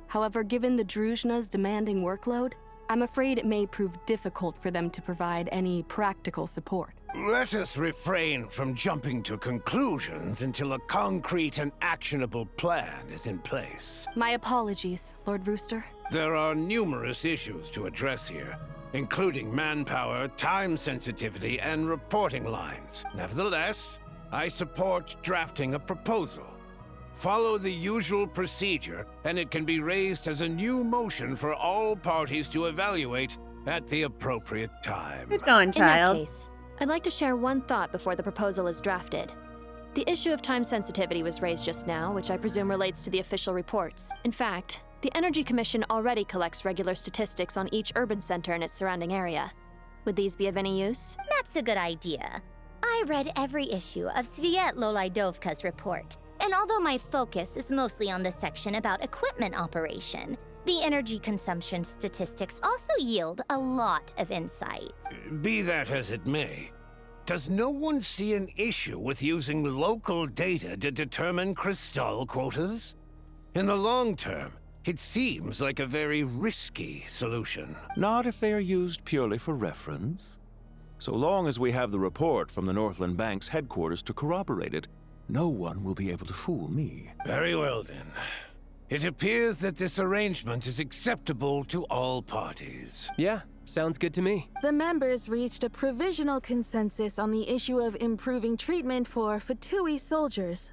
[SPEAKER 15] However, given the Druzhna's demanding workload, I'm afraid it may prove difficult for them to provide any practical support.
[SPEAKER 22] Let us refrain from jumping to conclusions until a concrete and actionable plan is in place.
[SPEAKER 15] My apologies, Lord Rooster.
[SPEAKER 22] There are numerous issues to address here, including manpower, time sensitivity, and reporting lines. Nevertheless, I support drafting a proposal. Follow the usual procedure, and it can be raised as a new motion for all parties to evaluate at the appropriate time.
[SPEAKER 1] Good going, child.
[SPEAKER 3] In that case, I'd like to share one thought before the proposal is drafted. The issue of time sensitivity was raised just now, which I presume relates to the official reports. In fact, the Energy Commission already collects regular statistics on each urban center and its surrounding area. Would these be of any use?
[SPEAKER 20] That's a good idea. I read every issue of Sviet-Lolaidovka's report, and although my focus is mostly on the section about equipment operation, the energy consumption statistics also yield a lot of insights.
[SPEAKER 22] Be that as it may, does no one see an issue with using local data to determine Crystal quotas? In the long term, it seems like a very risky solution.
[SPEAKER 6] Not if they are used purely for reference. So long as we have the report from the Northland Bank's headquarters to corroborate it, no one will be able to fool me.
[SPEAKER 22] Very well then. It appears that this arrangement is acceptable to all parties.
[SPEAKER 21] Yeah, sounds good to me.
[SPEAKER 9] The members reached a provisional consensus on the issue of improving treatment for Fatui soldiers.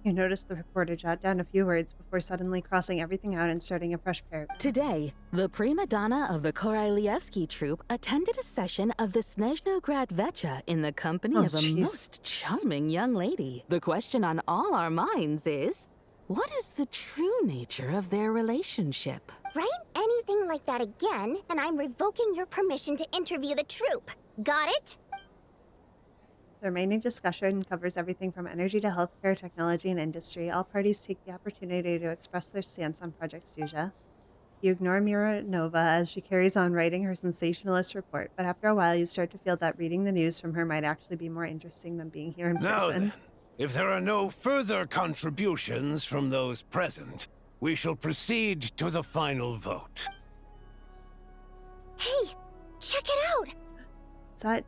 [SPEAKER 1] You noticed the reporter jot down a few words before suddenly crossing everything out and starting a fresh paragraph.
[SPEAKER 9] Today, the prima donna of the Korailievsky troupe attended a session of the Snezhnograd Vetcha in the company of a most charming young lady. The question on all our minds is, what is the true nature of their relationship?
[SPEAKER 2] Write anything like that again, and I'm revoking your permission to interview the troupe. Got it?
[SPEAKER 1] The remaining discussion covers everything from energy to healthcare, technology, and industry. All parties take the opportunity to express their stance on Project Stuja. You ignore Mironova as she carries on writing her sensationalist report, but after a while you start to feel that reading the news from her might actually be more interesting than being here in
[SPEAKER 22] Now
[SPEAKER 1] person.
[SPEAKER 22] then, if there are no further contributions from those present, we shall proceed to the final vote.
[SPEAKER 2] Hey, check it out!
[SPEAKER 1] Is that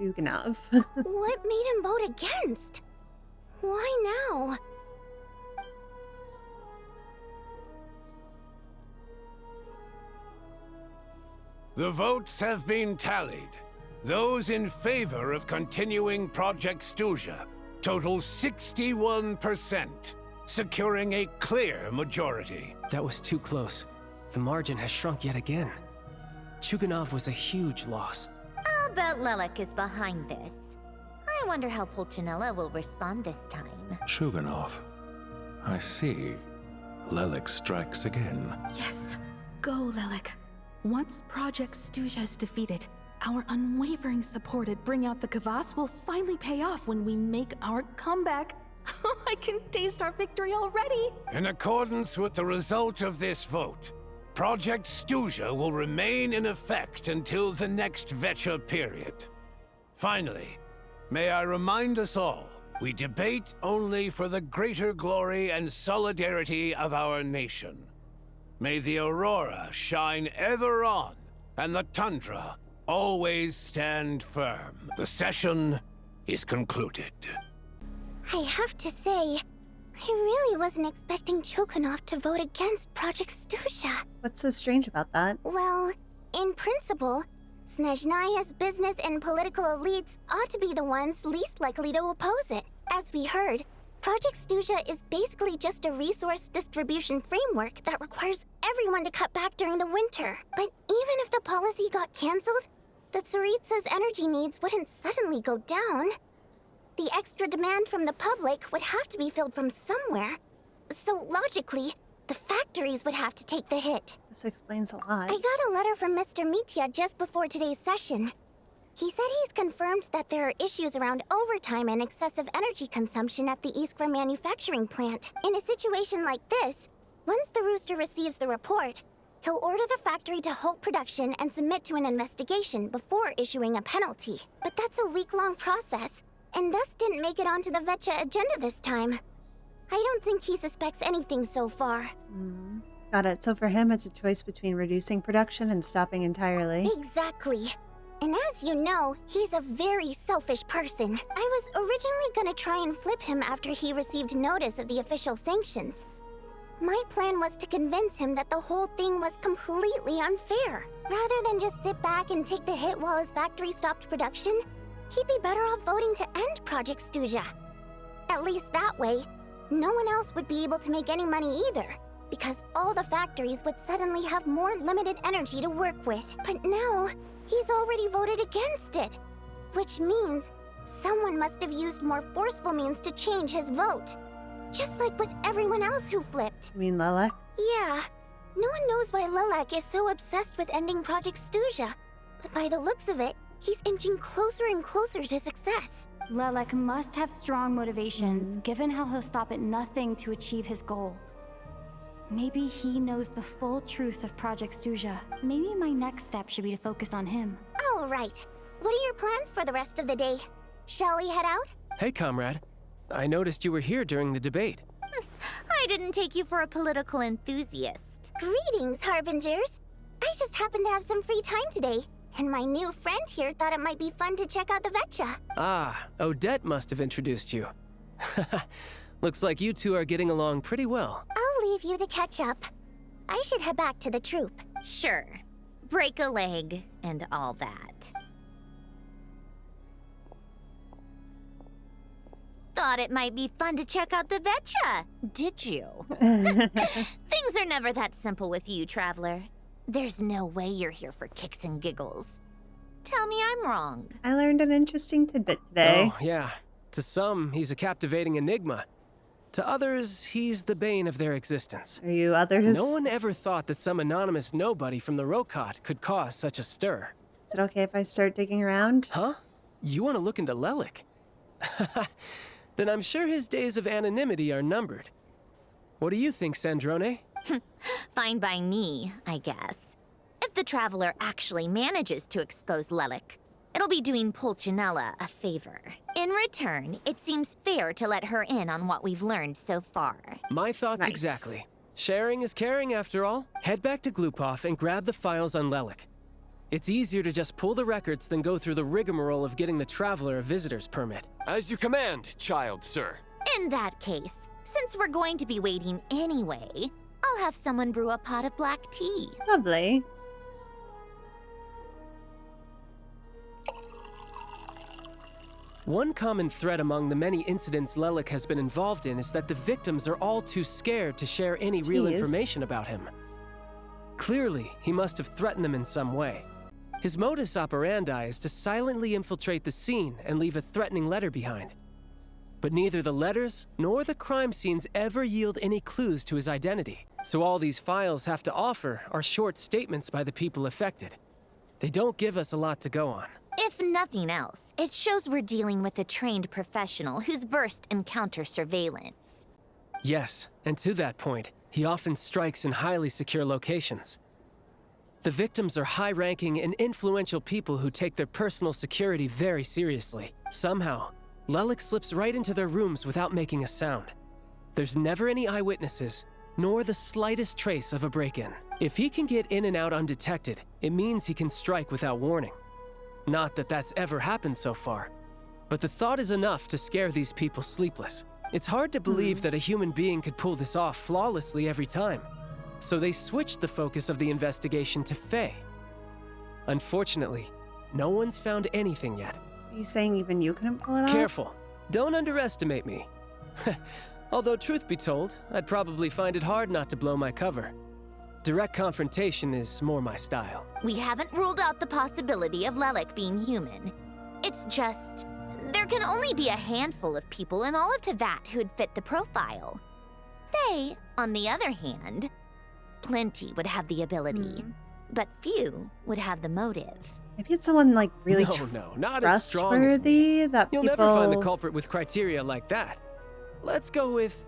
[SPEAKER 1] Yuganov.
[SPEAKER 2] What made him vote against? Why now?
[SPEAKER 22] The votes have been tallied. Those in favor of continuing Project Stuzha total 61%, securing a clear majority.
[SPEAKER 21] That was too close. The margin has shrunk yet again. Chuganov was a huge loss.
[SPEAKER 20] I'll bet Lelek is behind this. I wonder how Pulcinella will respond this time.
[SPEAKER 6] Chuganov. I see. Lelek strikes again.
[SPEAKER 9] Yes. Go, Lelek. Once Project Stuzha is defeated, our unwavering support at Bring Out the Kvass will finally pay off when we make our comeback. I can taste our victory already!
[SPEAKER 22] In accordance with the result of this vote, Project Stuzha will remain in effect until the next Vecha period. Finally, may I remind us all, we debate only for the greater glory and solidarity of our nation. May the aurora shine ever on, and the tundra always stand firm. The session is concluded.
[SPEAKER 2] I have to say, I really wasn't expecting Chuganov to vote against Project Stuzha.
[SPEAKER 1] What's so strange about that?
[SPEAKER 2] Well, in principle, Snezhnaya's business and political elites ought to be the ones least likely to oppose it. As we heard, Project Stuzha is basically just a resource distribution framework that requires everyone to cut back during the winter. But even if the policy got cancelled, the Tsaritsa's energy needs wouldn't suddenly go down. The extra demand from the public would have to be filled from somewhere. So logically, the factories would have to take the hit.
[SPEAKER 1] This explains a lot.
[SPEAKER 2] I got a letter from Mr. Mitya just before today's session. He said he's confirmed that there are issues around overtime and excessive energy consumption at the Iskra manufacturing plant. In a situation like this, once the Rooster receives the report, he'll order the factory to halt production and submit to an investigation before issuing a penalty. But that's a week-long process, and thus didn't make it onto the Vecha agenda this time. I don't think he suspects anything so far.
[SPEAKER 1] Got it. So for him, it's a choice between reducing production and stopping entirely.
[SPEAKER 2] Exactly. And as you know, he's a very selfish person. I was originally gonna try and flip him after he received notice of the official sanctions. My plan was to convince him that the whole thing was completely unfair. Rather than just sit back and take the hit while his factory stopped production, he'd be better off voting to end Project Stuzha. At least that way, no one else would be able to make any money either, because all the factories would suddenly have more limited energy to work with. But now, he's already voted against it, which means someone must have used more forceful means to change his vote. Just like with everyone else who flipped.
[SPEAKER 1] You mean Lelek?
[SPEAKER 2] Yeah. No one knows why Lelek is so obsessed with ending Project Stuzha, but by the looks of it, he's inching closer and closer to success.
[SPEAKER 4] Lelek must have strong motivations, given how he'll stop at nothing to achieve his goal. Maybe he knows the full truth of Project Stuzha. Maybe my next step should be to focus on him.
[SPEAKER 2] All right. What are your plans for the rest of the day? Shall we head out?
[SPEAKER 21] Hey, comrade. I noticed you were here during the debate.
[SPEAKER 20] I didn't take you for a political enthusiast.
[SPEAKER 2] Greetings, Harbingers. I just happened to have some free time today, and my new friend here thought it might be fun to check out the Vecha.
[SPEAKER 21] Ah, Odette must have introduced you. Looks like you two are getting along pretty well.
[SPEAKER 2] I'll leave you to catch up. I should head back to the troop.
[SPEAKER 20] Sure. Break a leg and all that. Thought it might be fun to check out the Vecha, did you? Things are never that simple with you, Traveler. There's no way you're here for kicks and giggles. Tell me I'm wrong.
[SPEAKER 1] I learned an interesting tidbit today.
[SPEAKER 21] Oh, yeah. To some, he's a captivating enigma. To others, he's the bane of their existence.
[SPEAKER 1] Are you others?
[SPEAKER 21] No one ever thought that some anonymous nobody from the Rokot could cause such a stir.
[SPEAKER 1] Is it okay if I start digging around?
[SPEAKER 21] Huh? You want to look into Lelek? Then I'm sure his days of anonymity are numbered. What do you think, Sandrone?
[SPEAKER 20] Fine by me, I guess. If the Traveler actually manages to expose Lelek, it'll be doing Pulcinella a favor. In return, it seems fair to let her in on what we've learned so far.
[SPEAKER 21] My thoughts exactly. Sharing is caring, after all. Head back to Glupov and grab the files on Lelek. It's easier to just pull the records than go through the rigmarole of getting the traveler a visitor's permit.
[SPEAKER 16] As you command, child, sir.
[SPEAKER 20] In that case, since we're going to be waiting anyway, I'll have someone brew a pot of black tea.
[SPEAKER 1] Lovely.
[SPEAKER 21] One common thread among the many incidents Lelik has been involved in is that the victims are all too scared to share any real information about him. Clearly, he must have threatened them in some way. His modus operandi is to silently infiltrate the scene and leave a threatening letter behind. But neither the letters nor the crime scenes ever yield any clues to his identity. So all these files have to offer are short statements by the people affected. They don't give us a lot to go on.
[SPEAKER 20] If nothing else, it shows we're dealing with a trained professional who's versed in counter-surveillance.
[SPEAKER 21] Yes, and to that point, he often strikes in highly secure locations. The victims are high-ranking and influential people who take their personal security very seriously. Somehow, Lelik slips right into their rooms without making a sound. There's never any eyewitnesses, nor the slightest trace of a break-in. If he can get in and out undetected, it means he can strike without warning. Not that that's ever happened so far, but the thought is enough to scare these people sleepless. It's hard to believe that a human being could pull this off flawlessly every time, so they switched the focus of the investigation to Faye. Unfortunately, no one's found anything yet.
[SPEAKER 1] Are you saying even you couldn't pull it off?
[SPEAKER 21] Careful. Don't underestimate me. Although truth be told, I'd probably find it hard not to blow my cover. Direct confrontation is more my style.
[SPEAKER 20] We haven't ruled out the possibility of Lelik being human. It's just, there can only be a handful of people in all of Teyvat who'd fit the profile. Faye, on the other hand, plenty would have the ability, but few would have the motive.
[SPEAKER 1] Maybe it's someone like really
[SPEAKER 21] not as strong as
[SPEAKER 1] trustworthy that
[SPEAKER 21] You'll
[SPEAKER 1] people...
[SPEAKER 21] never find a culprit with criteria like that. Let's go with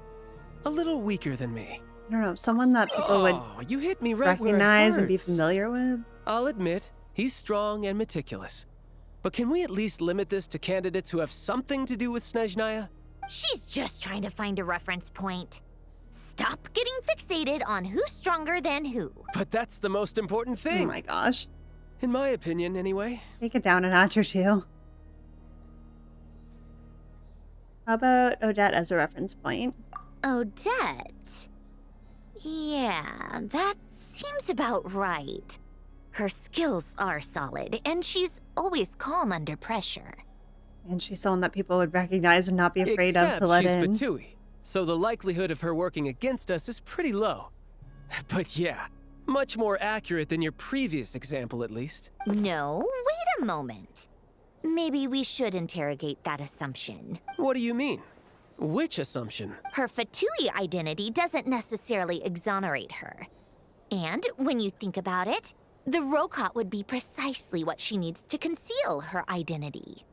[SPEAKER 21] a little weaker than me.
[SPEAKER 1] I don't know, someone that people would
[SPEAKER 21] you hit me right where it
[SPEAKER 1] recognize and be
[SPEAKER 21] hurts.
[SPEAKER 1] familiar with.
[SPEAKER 21] I'll admit, he's strong and meticulous. But can we at least limit this to candidates who have something to do with Snezhnaya?
[SPEAKER 20] She's just trying to find a reference point. Stop getting fixated on who's stronger than who.
[SPEAKER 21] But that's the most important thing.
[SPEAKER 1] Oh my gosh.
[SPEAKER 21] In my opinion, anyway.
[SPEAKER 1] Take it down a notch or two. How about Odette as a reference point?
[SPEAKER 20] Odette? Yeah, that seems about right. Her skills are solid, and she's always calm under pressure.
[SPEAKER 1] And she's someone that people would recognize and not be afraid of to let
[SPEAKER 21] she's
[SPEAKER 1] in.
[SPEAKER 21] Fatui, so the likelihood of her working against us is pretty low. But yeah, much more accurate than your previous example, at least.
[SPEAKER 20] No, wait a moment. Maybe we should interrogate that assumption.
[SPEAKER 21] What do you mean? Which assumption?
[SPEAKER 20] Her Fatui identity doesn't necessarily exonerate her. And when you think about it, the Rokot would be precisely what she needs to conceal her identity.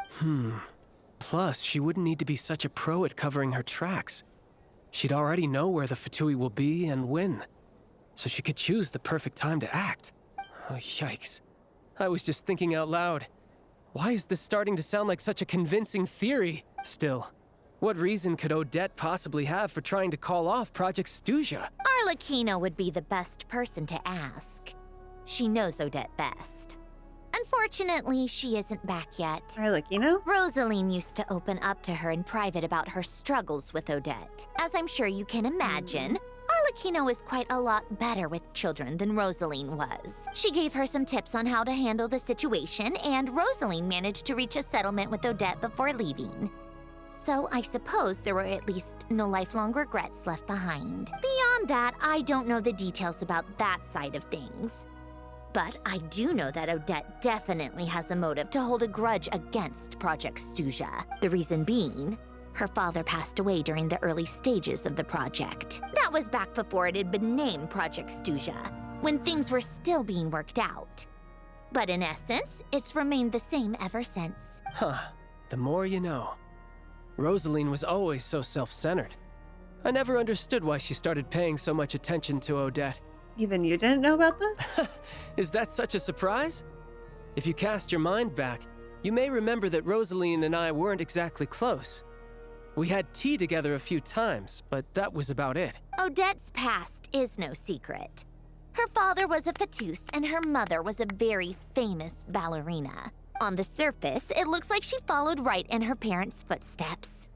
[SPEAKER 21] Plus, she wouldn't need to be such a pro at covering her tracks. She'd already know where the Fatui will be and when. So she could choose the perfect time to act. Oh, yikes. I was just thinking out loud. Why is this starting to sound like such a convincing theory? Still, what reason could Odette possibly have for trying to call off Project Stuzha?
[SPEAKER 20] Arlecchino would be the best person to ask. She knows Odette best. Unfortunately, she isn't back yet.
[SPEAKER 1] Arlecchino?
[SPEAKER 20] Rosaline used to open up to her in private about her struggles with Odette. As I'm sure you can imagine, Arlecchino is quite a lot better with children than Rosaline was. She gave her some tips on how to handle the situation, and Rosaline managed to reach a settlement with Odette before leaving. So I suppose there were at least no lifelong regrets left behind. Beyond that, I don't know the details about that side of things. But I do know that Odette definitely has a motive to hold a grudge against Project Stuzha. The reason being, her father passed away during the early stages of the project. That was back before it had been named Project Stuzha, when things were still being worked out. But in essence, it's remained the same ever since.
[SPEAKER 21] Huh. The more you know. Rosaline was always so self-centered. I never understood why she started paying so much attention to Odette.
[SPEAKER 1] Even you didn't know about this?
[SPEAKER 21] Is that such a surprise? If you cast your mind back, you may remember that Rosaline and I weren't exactly close. We had tea together a few times, but that was about it.
[SPEAKER 20] Odette's past is no secret. Her father was a Fatus and her mother was a very famous ballerina. On the surface, it looks like she followed right in her parents' footsteps.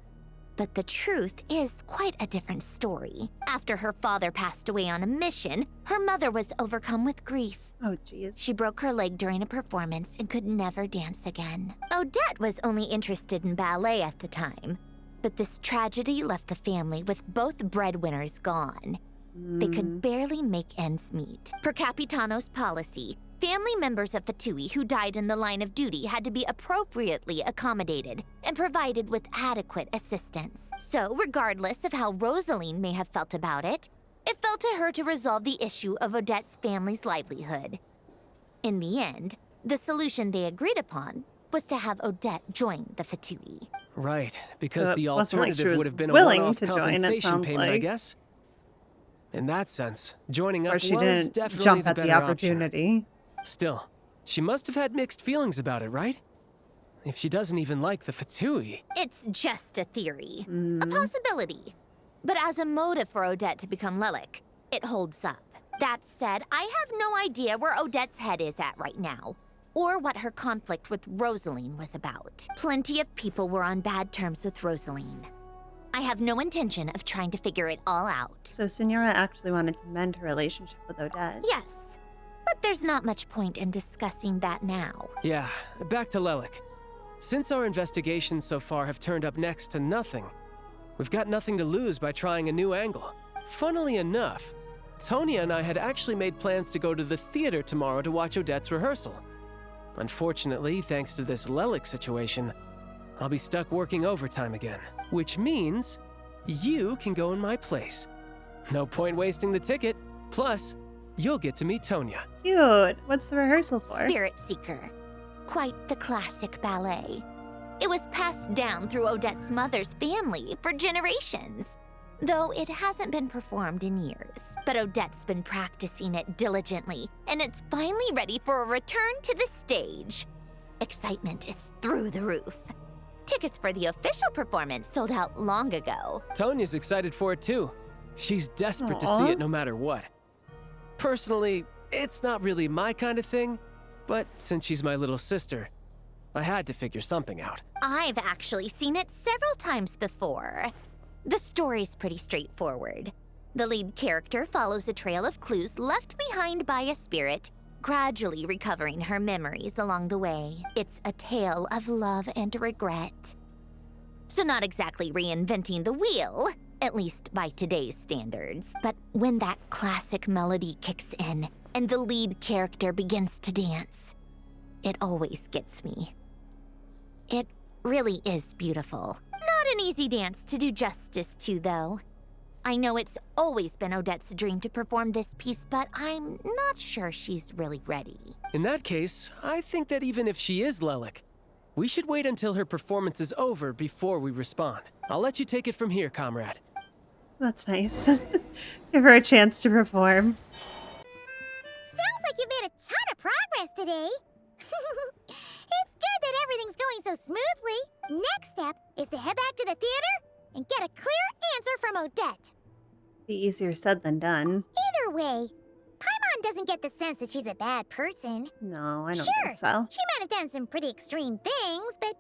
[SPEAKER 20] But the truth is quite a different story. After her father passed away on a mission, her mother was overcome with grief.
[SPEAKER 1] Oh, jeez.
[SPEAKER 20] She broke her leg during a performance and could never dance again. Odette was only interested in ballet at the time, but this tragedy left the family with both breadwinners gone. They could barely make ends meet. Per Capitano's policy, family members of Fatui who died in the line of duty had to be appropriately accommodated and provided with adequate assistance. So, regardless of how Rosaline may have felt about it, it fell to her to resolve the issue of Odette's family's livelihood. In the end, the solution they agreed upon was to have Odette join the Fatui.
[SPEAKER 21] Right, because
[SPEAKER 1] So it
[SPEAKER 21] the
[SPEAKER 1] wasn't like she
[SPEAKER 21] alternative
[SPEAKER 1] was
[SPEAKER 21] would have been a
[SPEAKER 1] willing
[SPEAKER 21] one-off
[SPEAKER 1] to join, it
[SPEAKER 21] compensation
[SPEAKER 1] sounds
[SPEAKER 21] payment, I
[SPEAKER 1] like.
[SPEAKER 21] guess. In that sense, joining up
[SPEAKER 1] Or she
[SPEAKER 21] was
[SPEAKER 1] didn't
[SPEAKER 21] definitely
[SPEAKER 1] jump
[SPEAKER 21] the
[SPEAKER 1] at
[SPEAKER 21] better
[SPEAKER 1] the
[SPEAKER 21] option.
[SPEAKER 1] opportunity.
[SPEAKER 21] Still, she must have had mixed feelings about it, right? If she doesn't even like the Fatui.
[SPEAKER 20] It's just a theory, a possibility. But as a motive for Odette to become Lelik, it holds up. That said, I have no idea where Odette's head is at right now, or what her conflict with Rosaline was about. Plenty of people were on bad terms with Rosaline. I have no intention of trying to figure it all out.
[SPEAKER 1] So Signora actually wanted to mend her relationship with Odette.
[SPEAKER 20] Yes, but there's not much point in discussing that now.
[SPEAKER 21] Yeah, back to Lelik. Since our investigations so far have turned up next to nothing, we've got nothing to lose by trying a new angle. Funnily enough, Tonya and I had actually made plans to go to the theater tomorrow to watch Odette's rehearsal. Unfortunately, thanks to this Lelik situation, I'll be stuck working overtime again. Which means you can go in my place. No point wasting the ticket. Plus, you'll get to meet Tonya.
[SPEAKER 1] Cute. What's the rehearsal for?
[SPEAKER 20] Spirit Seeker. Quite the classic ballet. It was passed down through Odette's mother's family for generations, though it hasn't been performed in years. But Odette's been practicing it diligently, and it's finally ready for a return to the stage. Excitement is through the roof. Tickets for the official performance sold out long ago.
[SPEAKER 21] Tonya's excited for it too. She's desperate to
[SPEAKER 1] Aw.
[SPEAKER 21] see it no matter what. Personally, it's not really my kind of thing, but since she's my little sister, I had to figure something out.
[SPEAKER 20] I've actually seen it several times before. The story's pretty straightforward. The lead character follows a trail of clues left behind by a spirit, gradually recovering her memories along the way. It's a tale of love and regret. So not exactly reinventing the wheel, at least by today's standards. But when that classic melody kicks in and the lead character begins to dance, it always gets me. It really is beautiful. Not an easy dance to do justice to, though. I know it's always been Odette's dream to perform this piece, but I'm not sure she's really ready.
[SPEAKER 21] In that case, I think that even if she is Lelik, we should wait until her performance is over before we respond. I'll let you take it from here, comrade.
[SPEAKER 1] That's nice. Give her a chance to perform.
[SPEAKER 2] Sounds like you've made a ton of progress today. It's good that everything's going so smoothly. Next step is to head back to the theater and get a clear answer from Odette.
[SPEAKER 1] Be easier said than done.
[SPEAKER 2] Either way, Paimon doesn't get the sense that she's a bad person.
[SPEAKER 1] No, I don't
[SPEAKER 2] Sure,
[SPEAKER 1] think so.
[SPEAKER 2] she might have done some pretty extreme things, but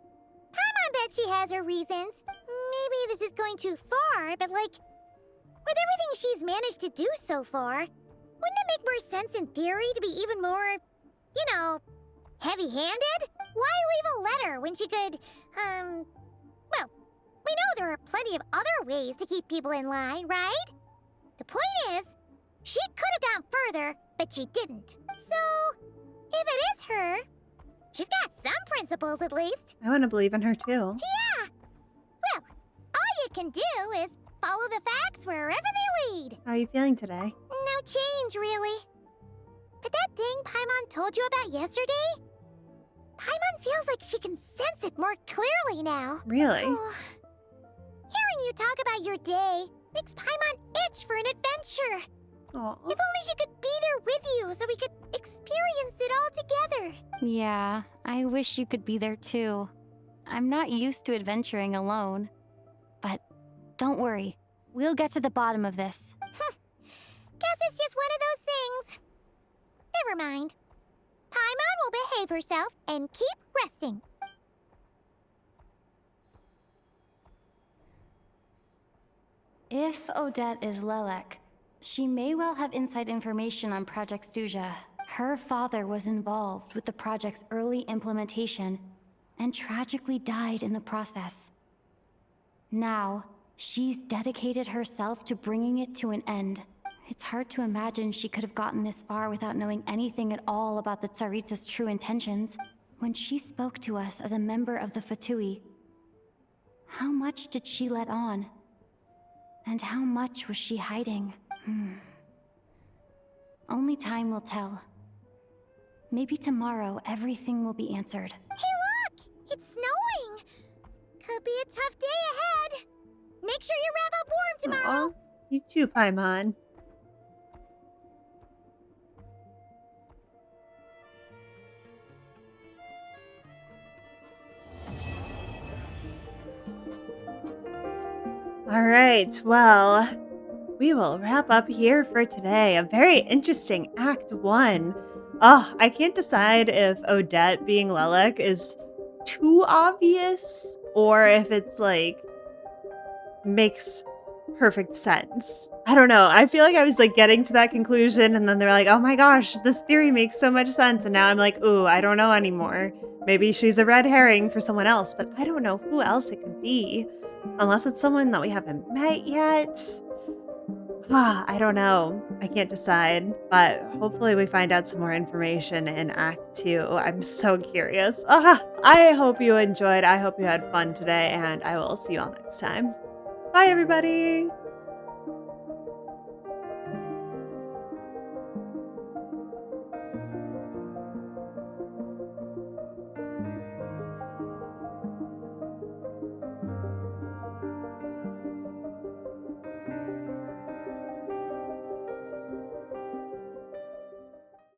[SPEAKER 2] Paimon bet she has her reasons. Maybe this is going too far, but like, with everything she's managed to do so far, wouldn't it make more sense in theory to be even more, you know, heavy-handed? Why leave a letter when she could, well, we know there are plenty of other ways to keep people in line, right? The point is, she could have gone further, but she didn't. So, if it is her, she's got some principles at least.
[SPEAKER 1] I want to believe in her too.
[SPEAKER 2] Yeah! Well, all you can do is follow the facts wherever they lead.
[SPEAKER 1] How are you feeling today?
[SPEAKER 2] No change, really. But that thing Paimon told you about yesterday? Paimon feels like she can sense it more clearly now.
[SPEAKER 1] Really?
[SPEAKER 2] Hearing you talk about your day makes Paimon itch for an adventure.
[SPEAKER 1] Aww.
[SPEAKER 2] If only she could be there with you so we could experience it all together.
[SPEAKER 4] Yeah, I wish you could be there too. I'm not used to adventuring alone. But don't worry, we'll get to the bottom of this.
[SPEAKER 2] Guess it's just one of those things. never mind. Paimon will behave herself and keep resting.
[SPEAKER 4] If Odette is Lelek, she may well have inside information on Project Stuja. Her father was involved with the project's early implementation and tragically died in the process. Now, she's dedicated herself to bringing it to an end. It's hard to imagine she could have gotten this far without knowing anything at all about the Tsaritsa's true intentions. When she spoke to us as a member of the Fatui, how much did she let on? And how much was she hiding? Only time will tell. Maybe tomorrow everything will be answered.
[SPEAKER 2] Hey look! It's snowing! Could be a tough day ahead. Make sure you wrap up warm tomorrow.
[SPEAKER 1] You too, Paimon. All right, well, we will wrap up here for today. A very interesting Act 1. Oh, I can't decide if Odette being Lelek is too obvious or if it's like makes perfect sense. I don't know. I feel like I was like getting to that conclusion and then they're like, oh my gosh, this theory makes so much sense. And now I'm like, ooh, I don't know anymore. Maybe she's a red herring for someone else, but I don't know who else it could be. Unless it's someone that we haven't met yet. I don't know. I can't decide. But hopefully we find out some more information in Act 2. I'm so curious. I hope you enjoyed. I hope you had fun today. And I will see you all next time. Bye, everybody.